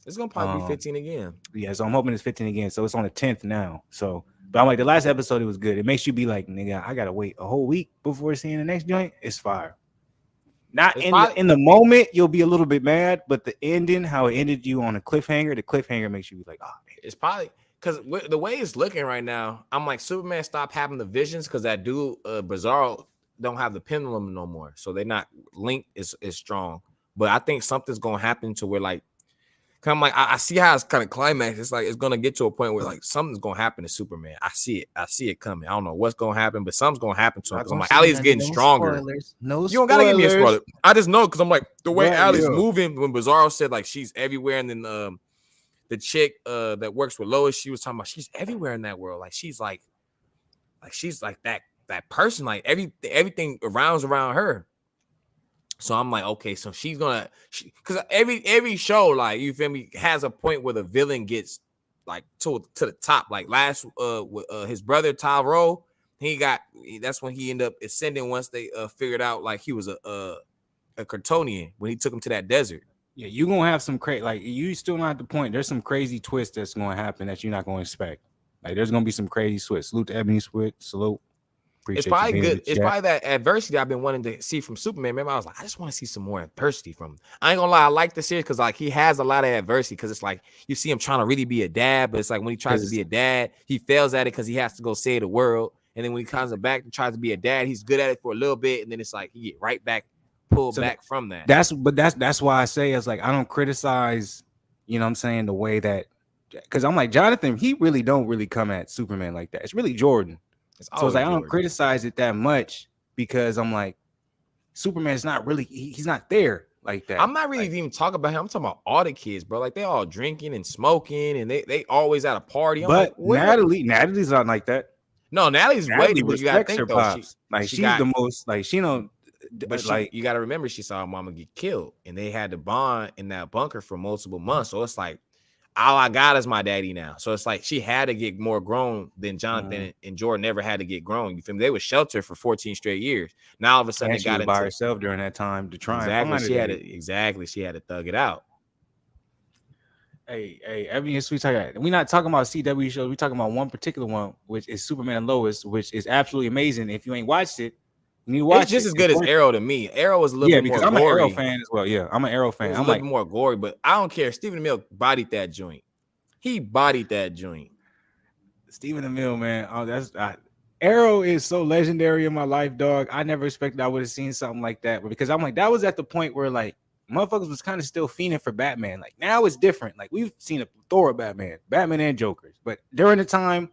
S1: It's gonna probably be 15 again.
S2: Yeah, so I'm hoping it's 15 again. So it's on the 10th now. So, but I'm like, the last episode it was good. It makes you be like, nigga, I gotta wait a whole week before seeing the next joint. It's fire. Not in the moment, you'll be a little bit mad, but the ending, how it ended you on a cliffhanger, the cliffhanger makes you be like, oh, man.
S1: It's probably because the way it's looking right now, I'm like, Superman stopped having the visions because that dude, Bizarro, don't have the pendulum no more. So they're not linked is strong. But I think something's going to happen to where, like, kind of like, I see how it's kind of climax. It's like, it's going to get to a point where, like, something's going to happen to Superman. I see it coming. I don't know what's going to happen, but something's going to happen to him. I'm like, Allie's getting stronger.
S2: No,
S1: you don't got to give me a spoiler. I just know because I'm like, the way Allie's moving, when Bizarro said, like, she's everywhere, and then the chick that works with Lois, she was talking about she's everywhere in that world. Like, she's like that person, like, everything around her. So I'm like, okay, so she's gonna, because every show, like, you feel me, has a point where the villain gets like to the top. Like last with his brother Tyrone, that's when he ended up ascending once they figured out like he was a Kryptonian when he took him to that desert.
S2: Yeah, you're gonna have some crazy, like you still not at the point. There's some crazy twist that's gonna happen that you're not gonna expect. Like there's gonna be some crazy switch. Salute to Ebony Switch. Salute. Appreciate
S1: It's probably
S2: you being in
S1: good.
S2: the
S1: It's
S2: chat.
S1: probably that adversity I've been wanting to see from Superman. Remember, I was like, I just want to see some more adversity from him. I ain't gonna lie, I like the series because like he has a lot of adversity. Because it's like you see him trying to really be a dad, but it's like when he tries to be a dad, he fails at it because he has to go save the world. And then when he comes back and tries to be a dad, he's good at it for a little bit, and then it's like he get right back, pulled back from that.
S2: That's why I say it's like I don't criticize, you know what I'm saying, the way that, because I'm like Jonathan, he really don't really come at Superman like that. It's really Jordan. So it's like I don't criticize it that much because I'm like Superman's not really he's not there like that.
S1: I'm not really even talking about him. I'm talking about all the kids, bro. Like they all drinking and smoking, and they always at a party.
S2: But like, Natalie's not like that.
S1: No, Natalie's way, but you gotta think
S2: her
S1: though.
S2: pops. She's the most like she know.
S1: But you gotta remember she saw her mama get killed, and they had to bond in that bunker for multiple months. So it's like all I got is my daddy now. So it's like she had to get more grown than Jonathan and Jordan never had to get grown. You feel me? They were sheltered for 14 straight years. Now all of a sudden they got into
S2: by herself during that time to try and find
S1: she had to thug it out.
S2: Hey, every sweet we're not talking about CW shows. We're talking about one particular one, which is Superman and Lois, which is absolutely amazing. If you ain't watched it, you need to watch it.
S1: It's just as good as Arrow to me. Arrow was a little bit more gory.
S2: I'm an Arrow fan as well. Yeah, I'm an Arrow fan.
S1: I'm like more gory, but I don't care. Stephen Amell bodied that joint. He bodied that joint.
S2: Stephen Amell, man. Oh, that's Arrow is so legendary in my life, dog. I never expected I would have seen something like that, because I'm like, that was at the point where like motherfuckers was kind of still fiending for Batman. Like now it's different. Like we've seen a Thor Batman and Jokers, but during the time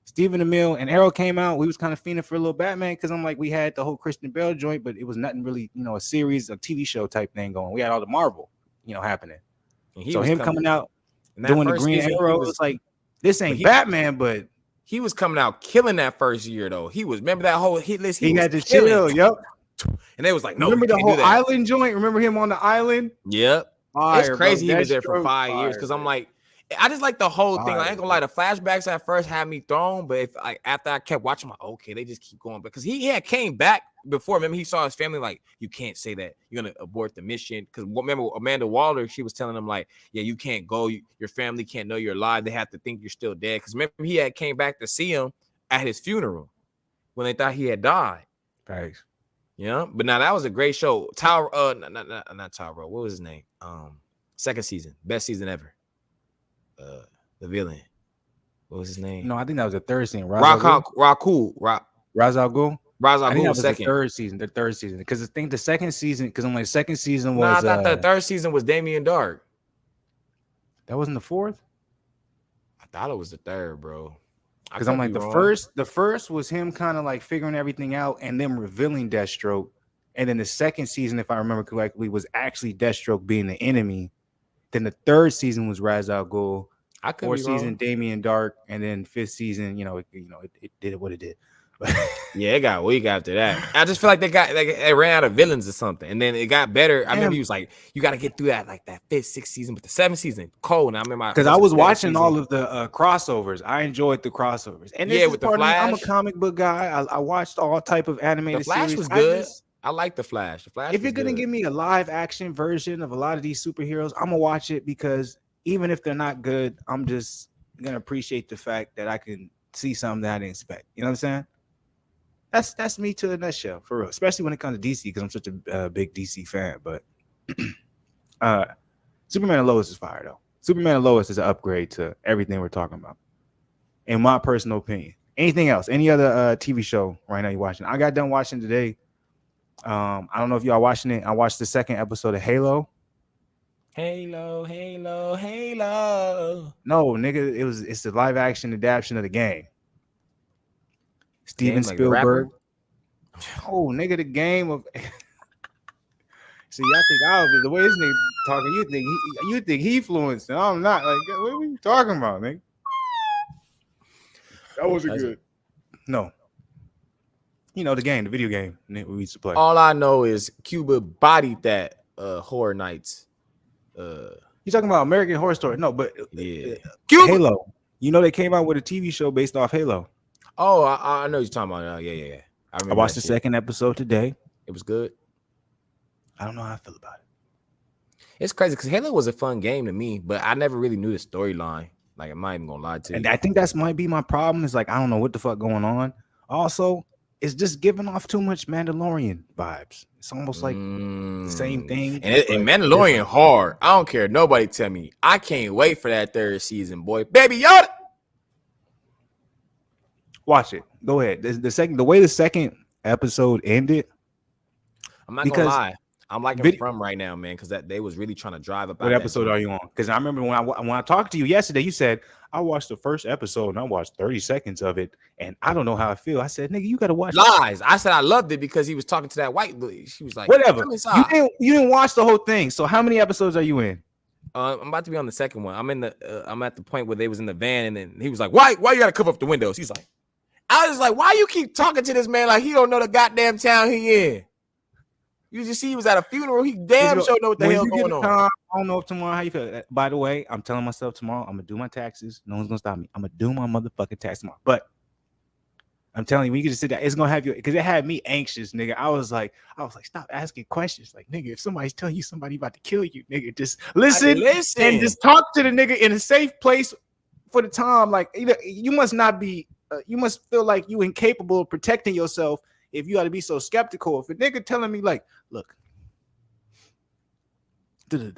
S2: Stephen Amell and Arrow came out, we was kind of fiending for a little Batman, because I'm like, we had the whole Christian Bale joint, but it was nothing really, a series, a TV show type thing going. We had all the Marvel, happening. So him coming out doing the Green Arrow, it's like, this ain't Batman, but
S1: he was coming out killing that first year though. He was, remember that whole hit list?
S2: He had to chill. Yep.
S1: And they was like, no,
S2: remember the whole island joint? Remember him on the island?
S1: Yep. It's crazy he was there for 5 years, because I'm like, I just like the whole thing. I ain't gonna lie, the flashbacks at first had me thrown, but after I kept watching, I'm like, okay, they just keep going. Because he had came back before. Remember, he saw his family like, you can't say that. You're gonna abort the mission. Because remember, Amanda Waller, she was telling him like, yeah, you can't go. Your family can't know you're alive. They have to think you're still dead. Because remember, he had came back to see him at his funeral when they thought he had died.
S2: Thanks.
S1: Yeah, but now that was a great show. Tyro, not Tyro. What was his name? Second season, best season ever. The villain. What was his name?
S2: No, I think that was the third season.
S1: Ra's al Ghul.
S2: Ra's al Ghul.
S1: I think that was
S2: second. The third season. Because I think the second season, because the second season was.
S1: I thought the third season was Damien Dark.
S2: That wasn't the fourth.
S1: I thought it was the third, bro.
S2: Because I'm like the first was him kind of like figuring everything out and then revealing Deathstroke, and then the second season, if I remember correctly, was actually Deathstroke being the enemy. Then the third season was Ra's al Ghul. Fourth season, Damien Dark, and then fifth season, it did what it did.
S1: Yeah, it got weak after that. I just feel like they ran out of villains or something, and then it got better. I remember he was like, "You got to get through that fifth, sixth season, but the seventh season cold." And I remember
S2: because I was watching all of the crossovers. I enjoyed the crossovers, and
S1: with the Flash,
S2: I'm a comic book guy. I watched all type of animated.
S1: The Flash
S2: series.
S1: was good. I like the Flash. The Flash.
S2: If you're gonna give me a live action version of a lot of these superheroes, I'm gonna watch it, because even if they're not good, I'm just gonna appreciate the fact that I can see something that I didn't expect. You know what I'm saying? That's me to a nutshell, for real. Especially when it comes to DC, because I'm such a big DC fan. But Superman and Lois is fire though. Superman and Lois is an upgrade to everything we're talking about, in my personal opinion. Anything else? Any other TV show right now you're watching? I got done watching today. I don't know if y'all watching it. I watched the second episode of Halo.
S1: Halo.
S2: No, nigga, it's the live action adaptation of the game. Steven Spielberg. Oh, nigga, the game of. See, I think the way this nigga talking, you think he fluenced, and I'm not. Like, what are we talking about, nigga? That wasn't good. No. The game, the video game we used to play.
S1: All I know is Cuba bodied that Horror Nights
S2: You talking about American Horror Story? No, but
S1: Yeah.
S2: Halo. You know they came out with a TV show based off Halo.
S1: Oh, I know what you're talking about. Yeah.
S2: I watched the second episode today.
S1: It was good.
S2: I don't know how I feel about it.
S1: It's crazy because Halo was a fun game to me, but I never really knew the storyline. Like, I'm not even gonna lie to you.
S2: And I think that's might be my problem. Is like I don't know what the fuck going on. Also, it's just giving off too much Mandalorian vibes. It's almost like the same thing.
S1: And Mandalorian hard. I don't care. Nobody tell me. I can't wait for that third season, boy. Baby Yoda.
S2: Watch it. Go ahead. The way the second episode ended.
S1: I'm not gonna lie. I'm liking From right now, man, because they was really trying to drive up.
S2: What episode are you on? Because I remember when I talked to you yesterday, you said I watched the first episode and I watched 30 seconds of it, and I don't know how I feel. I said, nigga, you gotta watch
S1: lies. I said I loved it because he was talking to that white lady. She was like,
S2: whatever. You didn't watch the whole thing. So how many episodes are you in?
S1: I'm about to be on the second one. I'm at the point where they was in the van, and then he was like, why you gotta cover up the windows? He's like, I was like, why you keep talking to this man like he don't know the goddamn town he in? You just see he was at a funeral. He damn sure know what the hell going on.
S2: I don't know if tomorrow how you feel. By the way, I'm telling myself tomorrow I'm gonna do my taxes. No one's gonna stop me. I'm gonna do my motherfucking tax tomorrow. But I'm telling you, when you just sit down, it's gonna have you because it had me anxious, nigga. I was like, stop asking questions. Like, nigga, if somebody's telling you somebody about to kill you, nigga, just listen and just talk to the nigga in a safe place for the time. Like, you must not be. You must feel like you incapable of protecting yourself. If you got to be so skeptical, if a nigga telling me like, look, I'm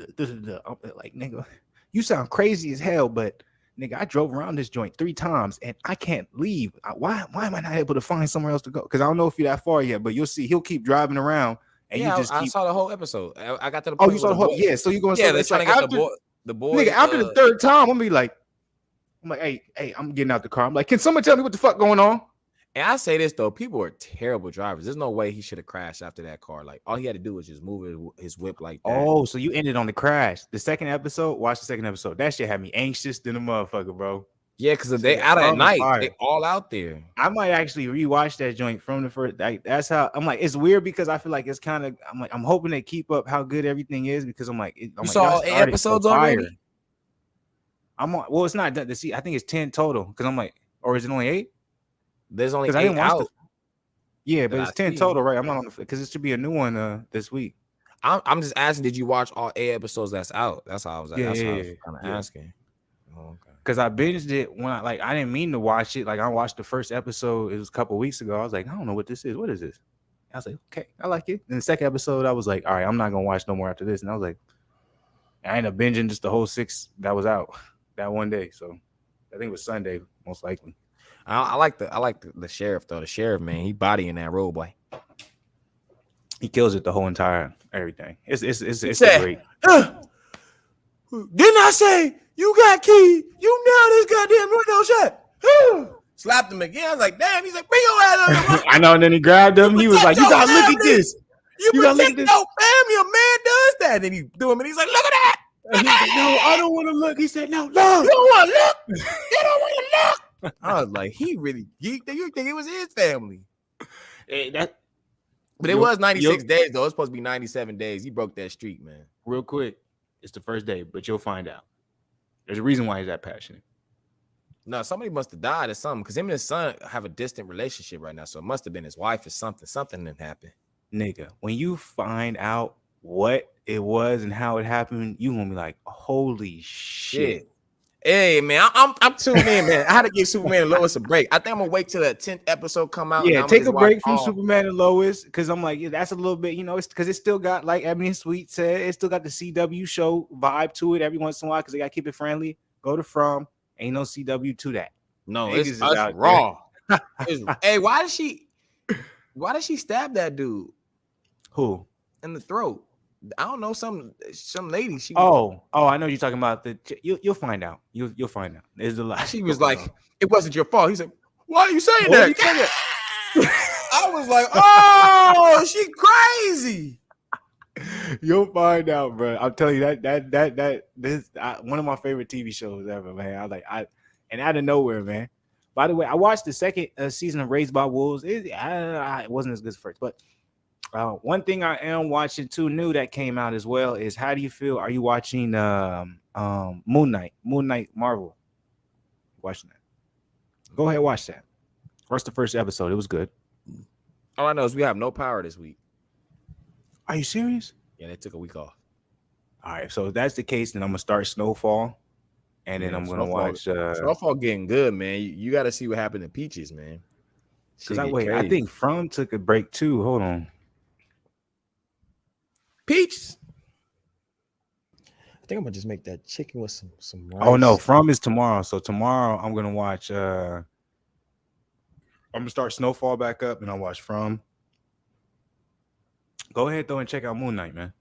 S2: like, nigga, you sound crazy as hell, but nigga, I drove around this joint 3 times and I can't leave. Why am I not able to find somewhere else to go? Because I don't know if you're that far yet, but you'll see he'll keep driving around and
S1: I
S2: saw
S1: the whole episode. I got to the point.
S2: Oh, you saw the whole? Yeah, so you're going.
S1: Yeah, they're trying to get the boy.
S2: Nigga, after the third time, I'm gonna be like, hey, I'm getting out the car. I'm like, can someone tell me what the fuck going on?
S1: And I say this though, people are terrible drivers. There's no way he should have crashed after that car. Like all he had to do was just move his whip like that.
S2: Oh, so you ended on the crash. The second episode, watch the second episode. That shit had me anxious than a motherfucker, bro.
S1: Yeah, because they out at night, they all out there.
S2: I might actually rewatch that joint from the first. That's how I'm like. It's weird because I feel like it's kind of. I'm hoping they keep up how good everything is because I'm like. You
S1: saw 8 episodes already.
S2: I'm on. Well, it's not done. See, I think it's 10 total because I'm like, or is it only 8?
S1: There's only 8 out.
S2: Yeah, but it's 10 total, right? I'm not on the because it should be a new one this week.
S1: I'm just asking, did you watch all 8 episodes that's out? That's how I was. That's how I was kind of asking. Oh, okay.
S2: Because I binged it when I didn't mean to watch it. Like I watched the first episode. It was a couple weeks ago. I was like, I don't know what this is. What is this? I was like, okay, I like it. And the second episode, I was like, all right, I'm not gonna watch no more after this. And I was like, I ended up binging just the whole 6 that was out that one day. So I think it was Sunday, most likely.
S1: I like the sheriff though. The sheriff, man, he bodying that road boy.
S2: He kills it the whole entire everything. It's great.
S1: Didn't I say you got key? You know this goddamn window shut. Slapped him again. I was like, damn. He's like, bring your ass on the road.
S2: I know. And then he grabbed him. He was like, you gotta look at this.
S1: You protect your family. A man does that. And he do him, and he's like, look at that.
S2: And he's like, no, I don't want to look. He said, no, look.
S1: You don't want to look. You don't want to look. I was like, he really geeked. You think it was his family? But it was 96 days though. It's supposed to be 97 days. He broke that streak, man.
S2: Real quick, it's the first day, but you'll find out. There's a reason why he's that passionate.
S1: No, somebody must have died or something because him and his son have a distant relationship right now. So it must have been his wife or something. Something didn't happen.
S2: Nigga, when you find out what it was and how it happened, you gonna be like, holy shit.
S1: Hey man, I'm tuned in, man. I had to give Superman and Lois a break. I think I'm gonna wait till the 10th episode come out.
S2: Yeah, take a break from Superman and Lois because I'm like, yeah, that's a little bit, it's because it still got, like Ebony and Sweet said, it still got the CW show vibe to it every once in a while because they gotta keep it friendly. Go to From, ain't no CW to that.
S1: No, it's raw. Hey, why did she stab that dude?
S2: Who?
S1: In the throat. I don't know, some lady.
S2: I know what you're talking about. You'll find out. You'll find out. There's a lot.
S1: She was like, "It wasn't your fault." He said, "Why are you saying that?" I was like, "Oh, she crazy."
S2: You'll find out, bro. I'm telling you this one of my favorite TV shows ever, man. And out of nowhere, man. By the way, I watched the second season of Raised by Wolves. It wasn't as good as first, but One thing I am watching too new that came out as well is how do you feel? Are you watching Moon Knight? Moon Knight Marvel. Watching that. Go ahead, watch that. Watch the first episode. It was good.
S1: All I know is we have no power this week.
S2: Are you serious?
S1: Yeah, they took a week off.
S2: All right, so if that's the case, then I'm gonna start Snowfall, and then I'm gonna watch.
S1: Snowfall getting good, man. You got to see what happened to Peaches, man.
S2: Because I think From took a break too. Hold on.
S1: Peaches. I think I'm gonna just make that chicken with some rice.
S2: Oh no, From is tomorrow. So tomorrow I'm gonna watch. I'm gonna start Snowfall back up, and I'll watch From. Go ahead though and check out Moon Knight, man.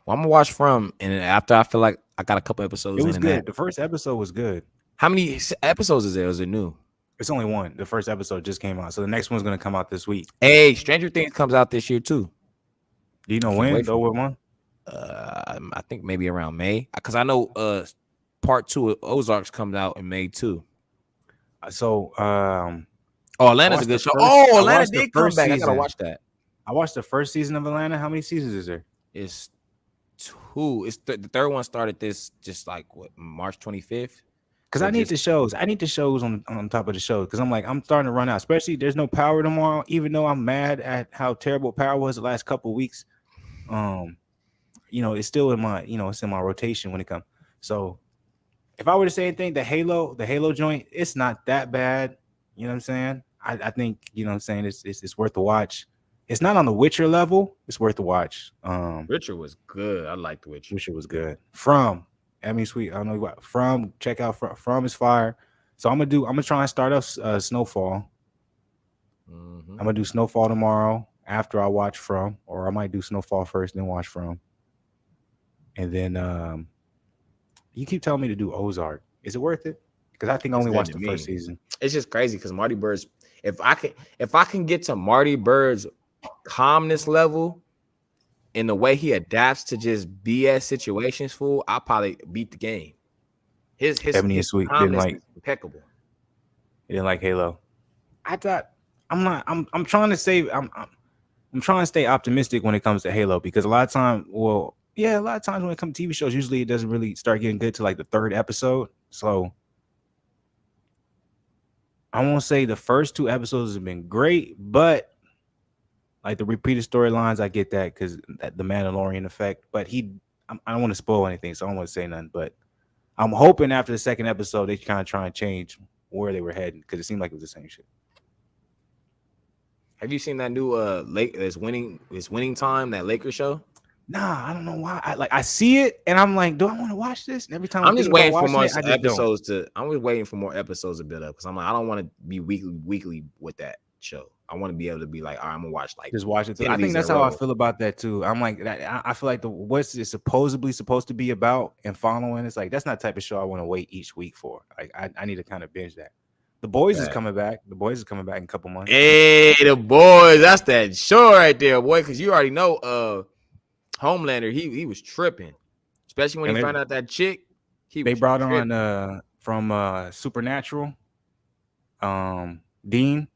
S1: Well, I'm gonna watch From, and then after I feel like I got a couple episodes.
S2: It was
S1: in
S2: good.
S1: That.
S2: The first episode was good.
S1: How many episodes is there? Is it new?
S2: It's only one. The first episode just came out, so the next one's gonna come out this week.
S1: Hey, Stranger Things comes out this year too.
S2: Do you know when? Though what month?
S1: I think maybe around May, because I know part 2 of Ozarks comes out in May too.
S2: So
S1: Atlanta's a good show. Atlanta did come back. I gotta watch that.
S2: I watched the first season of Atlanta. How many seasons is there?
S1: It's 2. It's the third one started this just like March 25th.
S2: Because I need the shows. I need the shows on top of the shows. Because I'm starting to run out. Especially there's no Power tomorrow. Even though I'm mad at how terrible Power was the last couple of weeks. It's still in my it's in my rotation when it comes. So if I were to say anything, the Halo joint, it's not that bad. You know what I'm saying? I think it's worth the watch. It's not on the Witcher level. It's worth the watch.
S1: Witcher was good. I liked Witcher.
S2: Witcher was good. From Sweet. I don't know what From. Check out From is fire. So I'm gonna try and start up Snowfall.
S1: Mm-hmm.
S2: I'm gonna do Snowfall tomorrow after I watch From, or I might do Snowfall first, then watch From. And then you keep telling me to do Ozark. Is it worth it? Because I think I only watched the first season.
S1: It's just crazy because Marty Bird's. If I can get to Marty Bird's calmness level in the way he adapts to just BS situations, fool, I'll probably beat the game. His
S2: Sweet
S1: calmness is impeccable.
S2: He didn't like Halo. I thought I'm trying to say I'm trying to stay optimistic when it comes to Halo, because a lot of times when it comes to TV shows, usually it doesn't really start getting good to like the third episode. So I won't say the first 2 episodes have been great, but like the repeated storylines, I get that because the Mandalorian effect. But I don't want to spoil anything, so I don't want to say nothing. But I'm hoping after the second episode, they kind of try and change where they were heading, because it seemed like it was the same shit.
S1: Have you seen that new it's winning time, that Lakers show?
S2: Nah, I don't know why. I see it and I'm like, do I want to watch this? And every time
S1: I'm just waiting for more
S2: episodes
S1: I'm just waiting for more episodes to build up, because I'm like, I don't want to be weekly with that show. I want to be able to be like, all right, I'm gonna watch
S2: just watch it. I think that's how I feel about that too. I'm like, I feel like what's it supposedly supposed to be about and following, it's like that's not the type of show I want to wait each week for. Like I need to kind of binge that. The Boys is coming back. The Boys is coming back in a couple months.
S1: Hey, The Boys, that's that show right there, boy. Because you already know, Homelander, he was tripping, especially when he found out that chick.
S2: They brought on from Supernatural, Dean.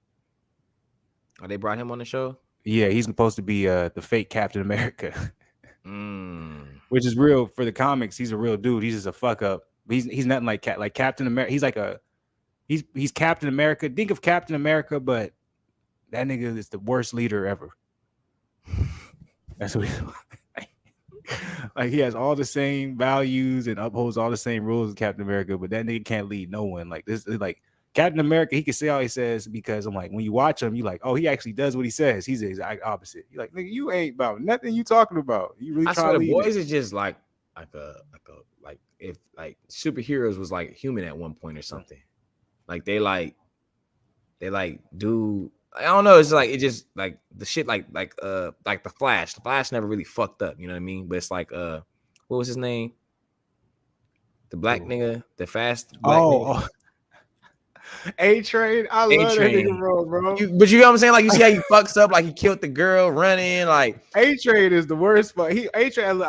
S1: Oh, they brought him on the show.
S2: Yeah, he's supposed to be the fake Captain America, which is real for the comics. He's a real dude. He's just a fuck up. He's nothing like Captain America. He's like he's Captain America. Think of Captain America, but that nigga is the worst leader ever. That's what he's like. He has all the same values and upholds all the same rules as Captain America, but that nigga can't lead no one. Like this is like Captain America. He can say all he says, because I'm like, when you watch him, you like, oh, he actually does what he says. He's the exact opposite. You're like, nigga, you ain't about nothing you talking about. You really trying to lead.
S1: The Boys is just like if like superheroes was like human at one point or something. Like they do. I don't know. It's like it just like the shit like the Flash. The Flash never really fucked up. You know what I mean? But it's like what was his name? The black nigga, the fast black nigga.
S2: A-Train. I love that nigga, bro.
S1: But you know what I'm saying? Like you see how he fucks up, like he killed the girl running. Like
S2: A-Train is the worst. But A-Train.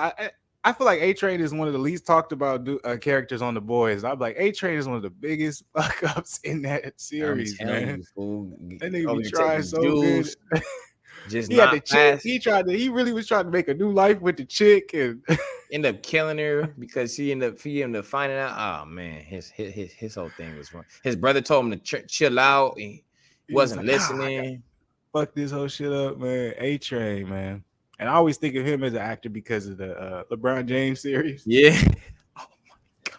S2: I feel like A-Train is one of the least talked about characters on The Boys. I'm like, A-Train is one of the biggest fuck ups in that series, man. That nigga be trying so good.
S1: just
S2: He had the
S1: not
S2: chick.
S1: fast.
S2: He really was trying to make a new life with the chick, and
S1: End up killing her because he ended up finding out. Oh man, his whole thing was wrong. His brother told him to chill out. And he
S2: was
S1: wasn't
S2: like, I gotta
S1: listening.
S2: fuck this whole shit up, man. A-Train, man. And I always think of him as an actor because of the LeBron James series.
S1: Yeah. Oh my god.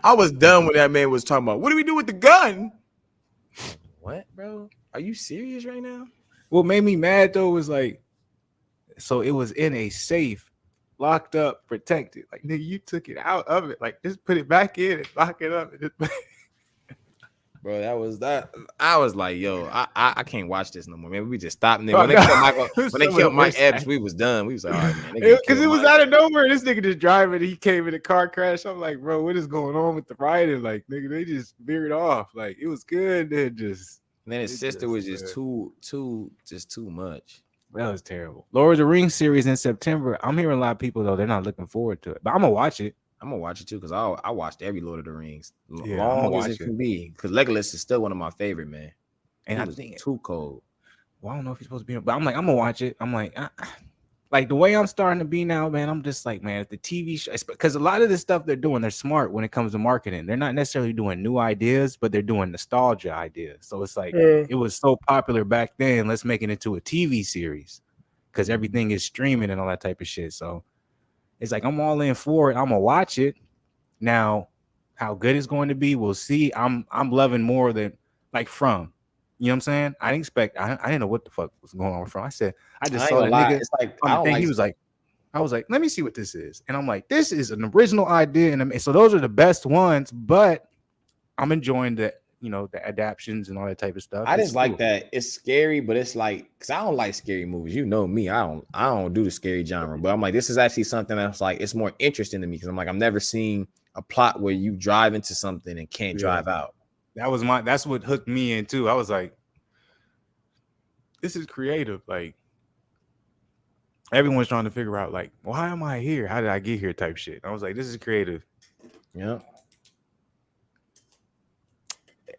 S1: I was done when that man was talking about what do we do with the gun? What, bro? Are you serious right now?
S2: What made me mad though was like, so it was in a safe, locked up, protected. Like, nigga, you took it out of it. Like, just put it back in and lock it up.
S1: Bro, that was that. I was like, yo, I can't watch this no more. Man, we just stopped.
S2: Oh,
S1: When they
S2: no.
S1: killed Michael, when they
S2: Some of
S1: killed
S2: the
S1: Mike
S2: worst
S1: Epps,
S2: acting.
S1: we was done. We was like, all right, man.
S2: Because it was out of nowhere. This nigga just driving. He came in a car crash. I'm like, bro, what is going on with the riding? Like, nigga, they just veered off. Like, it was good. Then just.
S1: And then his
S2: It
S1: sister
S2: just,
S1: was just too much.
S2: That was terrible. Lord of the Rings series in September. I'm hearing a lot of people though they're not looking forward to it, but I'm gonna watch it.
S1: I'm gonna watch it too because I watched every Lord of the Rings,
S2: Yeah, I'm gonna
S1: long as
S2: watch
S1: it can be. Because Legolas is still one of my favorite, man.
S2: And
S1: He
S2: I
S1: was
S2: think,
S1: too cold.
S2: well, I don't know if he's supposed to be, but I'm like, I'm gonna watch it. I'm like, like the way I'm starting to be now, man. I'm just like, man, if the TV show, because a lot of the stuff they're doing, they're smart when it comes to marketing. They're not necessarily doing new ideas, but they're doing nostalgia ideas. So it's like it was so popular back then. Let's make it into a TV series because everything is streaming and all that type of shit. So it's like I'm all in for it. I'm gonna watch it. Now, how good it's going to be, we'll see. I'm loving more than like From. You know what I'm saying? I didn't expect. I didn't know what the fuck was going on From. I just
S1: I ain't
S2: saw
S1: gonna
S2: the
S1: lie.
S2: nigga
S1: It's like
S2: on
S1: I
S2: the
S1: don't
S2: thing.
S1: like.
S2: He was like, I was like, let me see what this is, and I'm like, this is an original idea, and so those are the best ones. But I'm enjoying the the adaptions and all that type of stuff.
S1: I
S2: It's
S1: just like
S2: cool.
S1: that. It's scary, but it's like because I don't like scary movies. You know me. I don't do the scary genre. But I'm like, this is actually something that's like it's more interesting to me because I'm like I've never seen a plot where you drive into something and can't drive out.
S2: That's what hooked me in too. I was like, this is creative. Like everyone's trying to figure out, like, why am I here? How did I get here? Type shit. I was like, this is creative.
S1: Yeah.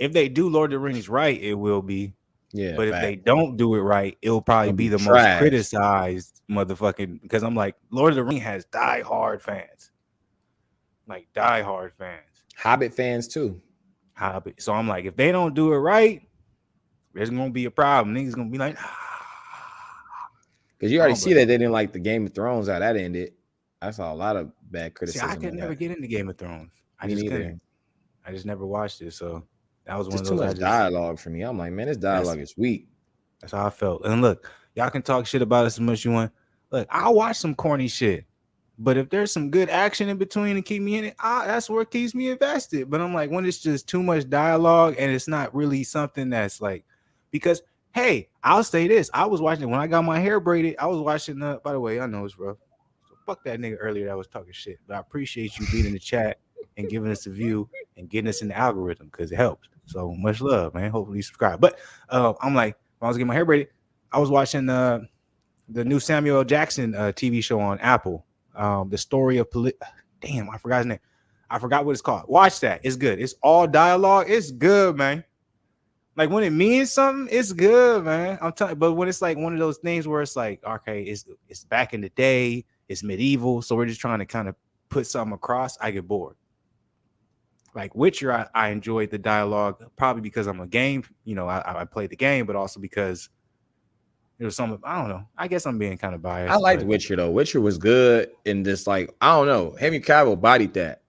S2: If they do Lord of the Rings right, it will be.
S1: Yeah.
S2: But if they don't do it right, it'll probably
S1: It'll
S2: be
S1: be
S2: the
S1: trash.
S2: most criticized motherfucking. Because I'm like, Lord of the Rings has die-hard fans, like die-hard fans.
S1: Hobbit fans too.
S2: Hobbit. So I'm like, if they don't do it right, there's gonna be a problem. Niggas gonna be like,
S1: Because you already
S2: Oh,
S1: see
S2: but-
S1: that they didn't like the Game of Thrones how that ended. I saw a lot of bad
S2: see,
S1: criticism.
S2: I could
S1: of
S2: never
S1: that.
S2: get into Game of Thrones. I
S1: Me
S2: just
S1: neither.
S2: couldn't. I just never watched it. So that was one
S1: Just
S2: of
S1: too
S2: those.
S1: much dialogue for me. I'm like, man, this dialogue is weak.
S2: That's how I felt. And look, y'all can talk shit about us as much as you want. Look, I'll watch some corny shit. But if there's some good action in between and keep me in it, that's what keeps me invested. But I'm like, when it's just too much dialogue and it's not really something that's like, because hey, I'll say this. I was watching when I got my hair braided. I was watching by the way, I know it's rough. So fuck that nigga earlier that was talking shit. But I appreciate you being in the chat and giving us a view and getting us in the algorithm because it helps. So much love, man. Hopefully you subscribe. But I'm like, when I was getting my hair braided, I was watching the new Samuel L. Jackson TV show on Apple. The story of damn, I forgot his name. I forgot what it's called. Watch that. It's good. It's all dialogue. It's good, man. Like when it means something, it's good, man. I'm telling you, but when it's like one of those things where it's like, okay, it's back in the day, it's medieval, so we're just trying to kind of put something across, I get bored. Like Witcher, I enjoyed the dialogue, probably because I'm a game, I played the game, but also because it was something, I don't know. I guess I'm being kind of biased.
S1: I liked Witcher though. Witcher was good and just like I don't know. Henry Cavill bodied that.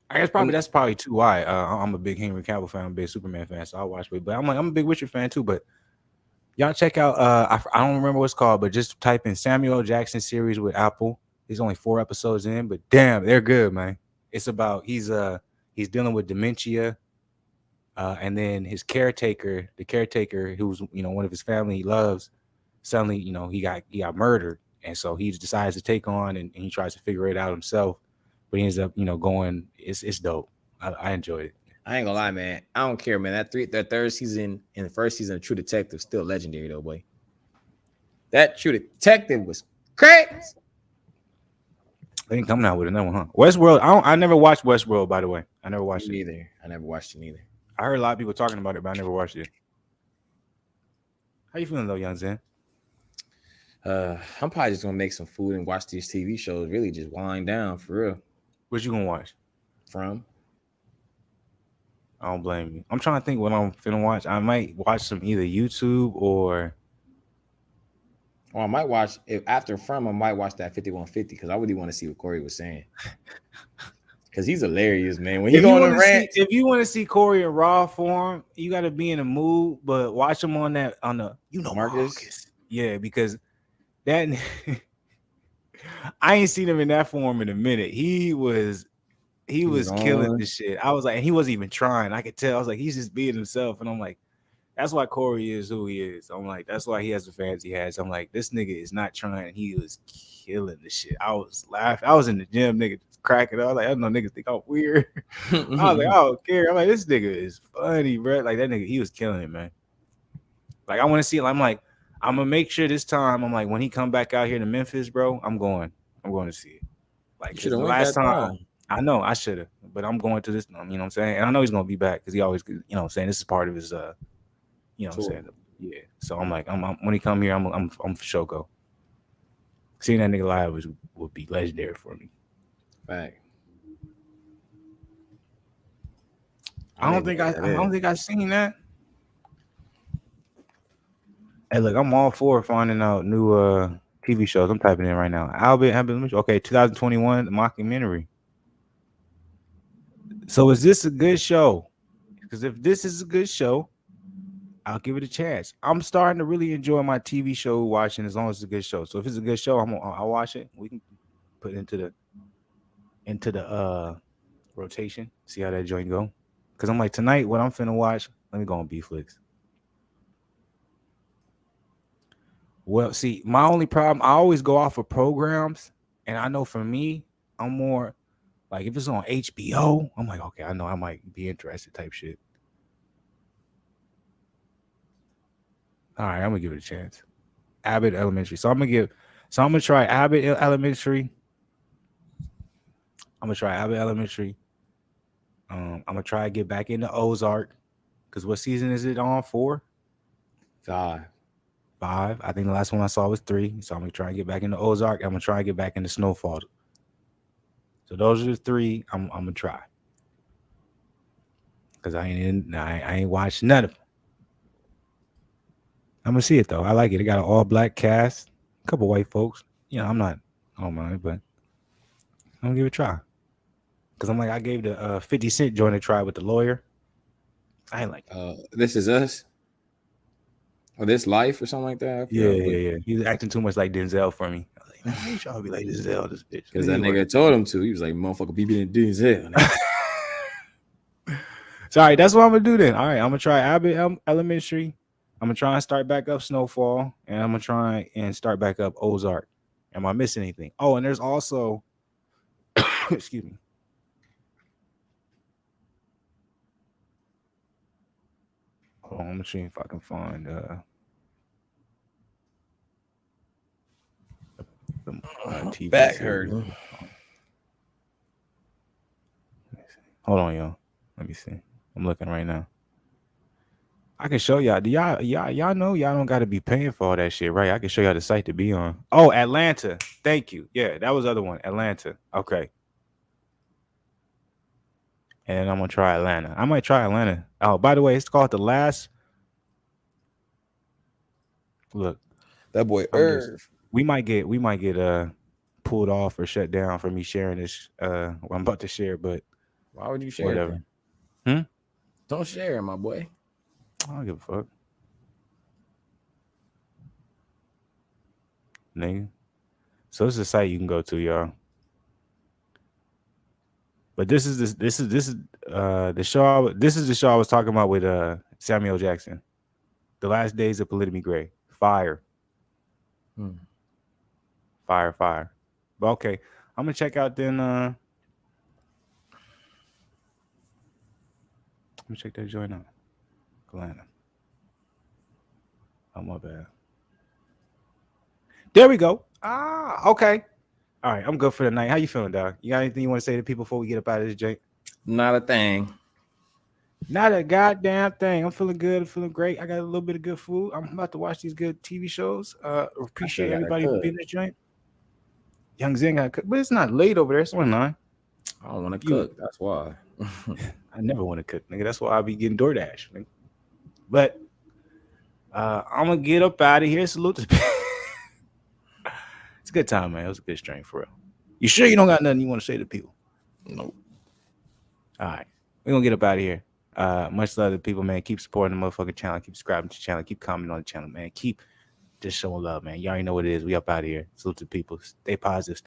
S2: I guess that's probably too why. I'm a big Henry Cavill fan, I'm a big Superman fan, so I watch it. But I'm a big Witcher fan too. But y'all check out. I don't remember what it's called, but just type in Samuel L. Jackson series with Apple. There's only 4 episodes in, but damn, they're good, man. It's about he's dealing with dementia. And then his caretaker, the caretaker who's one of his family he loves, suddenly he got murdered, and so he decides to take on and he tries to figure it out himself, but he ends up going. It's dope. I enjoyed it.
S1: I ain't gonna lie, man. I don't care, man. That third season and the first season of True Detective still legendary though, boy. That True Detective was crazy.
S2: They ain't coming out with another one, huh? Westworld. I never watched Westworld, by the way. I never watched it
S1: either. I never watched it either.
S2: I heard a lot of people talking about it, but I never watched it. How you feeling though, young Zen?
S1: I'm probably just gonna make some food and watch these TV shows. Really, just wind down for real.
S2: What you gonna watch?
S1: From
S2: I don't blame you. I'm trying to think what I'm finna watch. I might watch some either YouTube or
S1: I might watch if after From. I might watch that 5150 because I really want to see what Corey was saying. Because he's hilarious, man. When he go on the rant,
S2: if you want to see Corey in raw form, you got to be in the mood. But watch him on the Marcus. Yeah, because that I ain't seen him in that form in a minute. He was killing the shit. I was like, and he wasn't even trying. I could tell. I was like, he's just being himself, and I'm like, that's why Corey is who he is. I'm like, that's why he has the fans he has. I'm like, this nigga is not trying. He was killing the shit. I was laughing. I was in the gym, nigga, just cracking up. Like, I don't know, niggas think I'm weird. I was like, I don't care. I'm like, this nigga is funny, bro. Like, that nigga, he was killing it, man. Like, I want to see it. I'm like, I'm gonna make sure this time. I'm like, when he come back out here to Memphis, bro, I'm going to see it. Like, the last time. I know I should have, but I'm going to this. You know what I'm saying? And I know he's gonna be back because he always, you know what I'm saying, this is part of his you know what I'm saying? Yeah. So I'm like, I'm when he come here, I'm for sure go. Seeing that nigga live would be legendary for me.
S1: Fact.
S2: I don't think I've seen that. Hey, look, I'm all for finding out new TV shows. I'm typing in right now. Albert, okay, 2021, the mockumentary. So is this a good show? Because if this is a good show, I'll give it a chance. I'm starting to really enjoy my TV show watching as long as it's a good show. So if it's a good show, I'll watch it. We can put it into the rotation. See how that joint go. Because I'm like, tonight, what I'm finna watch, let me go on B-Flix. Well, see, my only problem, I always go off of programs. And I know for me, I'm more like, if it's on HBO, I'm like, okay, I know I might be interested type shit. All right, I'm gonna give it a chance. Abbott Elementary. So I'm gonna try Abbott Elementary. I'm gonna try to get back into Ozark. Because what season is it on? 4?
S1: 5.
S2: I think the last one I saw was 3. So I'm gonna try and get back into Ozark. I'm gonna try and get back into Snowfall. So those are the 3 I'm gonna try. Because I ain't watched none of them. I'm gonna see it though. I like it. It got an all-black cast, a couple white folks. You know, I don't mind, but I'm gonna give it a try. Cause I'm like, I gave the 50 Cent joint a try with the lawyer. I ain't like it.
S1: This Is Us, or This Life, or something like that.
S2: Yeah. He was acting too much like Denzel for me. I was like, man, I ain't trying to be like Denzel, this bitch.
S1: Because that nigga told him to. He was like, motherfucker, be being Denzel.
S2: Sorry, that's what I'm gonna do then. All right, I'm gonna try Abbott Elementary. I'm gonna try and start back up Snowfall, and I'm gonna try and start back up Ozark. Am I missing anything? Oh, and there's also, excuse me. Hold on, let me see if I can find TV
S1: back hurt.
S2: Hold on, y'all. Let me see. I'm looking right now. I can show y'all. Do y'all know y'all don't got to be paying for all that shit, right? I can show y'all the site to be on. Oh, Atlanta. Thank you. Yeah, that was the other one. Atlanta. Okay. And I'm gonna try Atlanta. I might try Atlanta. Oh, by the way, it's called The Last. Look,
S1: that boy Irv.
S2: We might get pulled off or shut down for me sharing this. What I'm about to share, but
S1: why would you share?
S2: Whatever.
S1: Don't share it, my boy.
S2: I don't give a fuck. Nigga. So this is a site you can go to, y'all. But this is the show. This is the show I was talking about with Samuel Jackson. The Last Days of Polygamy Gray. Fire. Fire. But okay, I'm gonna check out then. Let me check that joint out. Atlanta. Oh, my bad. There we go. Okay. All right, I'm good for the night. How you feeling, dog? You got anything you want to say to people before we get up out of this, Jake?
S1: Not a thing.
S2: Not a goddamn thing. I'm feeling good. I'm feeling great. I got a little bit of good food. I'm about to watch these good TV shows. Appreciate
S1: gotta
S2: everybody
S1: cook.
S2: being in the joint. Young Zen got to cook, but it's not late over there. It's 9.
S1: I don't want to
S2: You-
S1: cook. That's why.
S2: I never want to cook, nigga. That's why I be getting DoorDash. Nigga. But I'm gonna get up out of here. Salute to It's a good time, man. It was a good stream for real. You sure you don't got nothing you want to say to people?
S1: Nope.
S2: All right. We're gonna get up out of here. Much love to people, man. Keep supporting the motherfucking channel. Keep subscribing to the channel. Keep commenting on the channel, man. Keep just showing love, man. You already know what it is. We up out of here. Salute to people. Stay positive.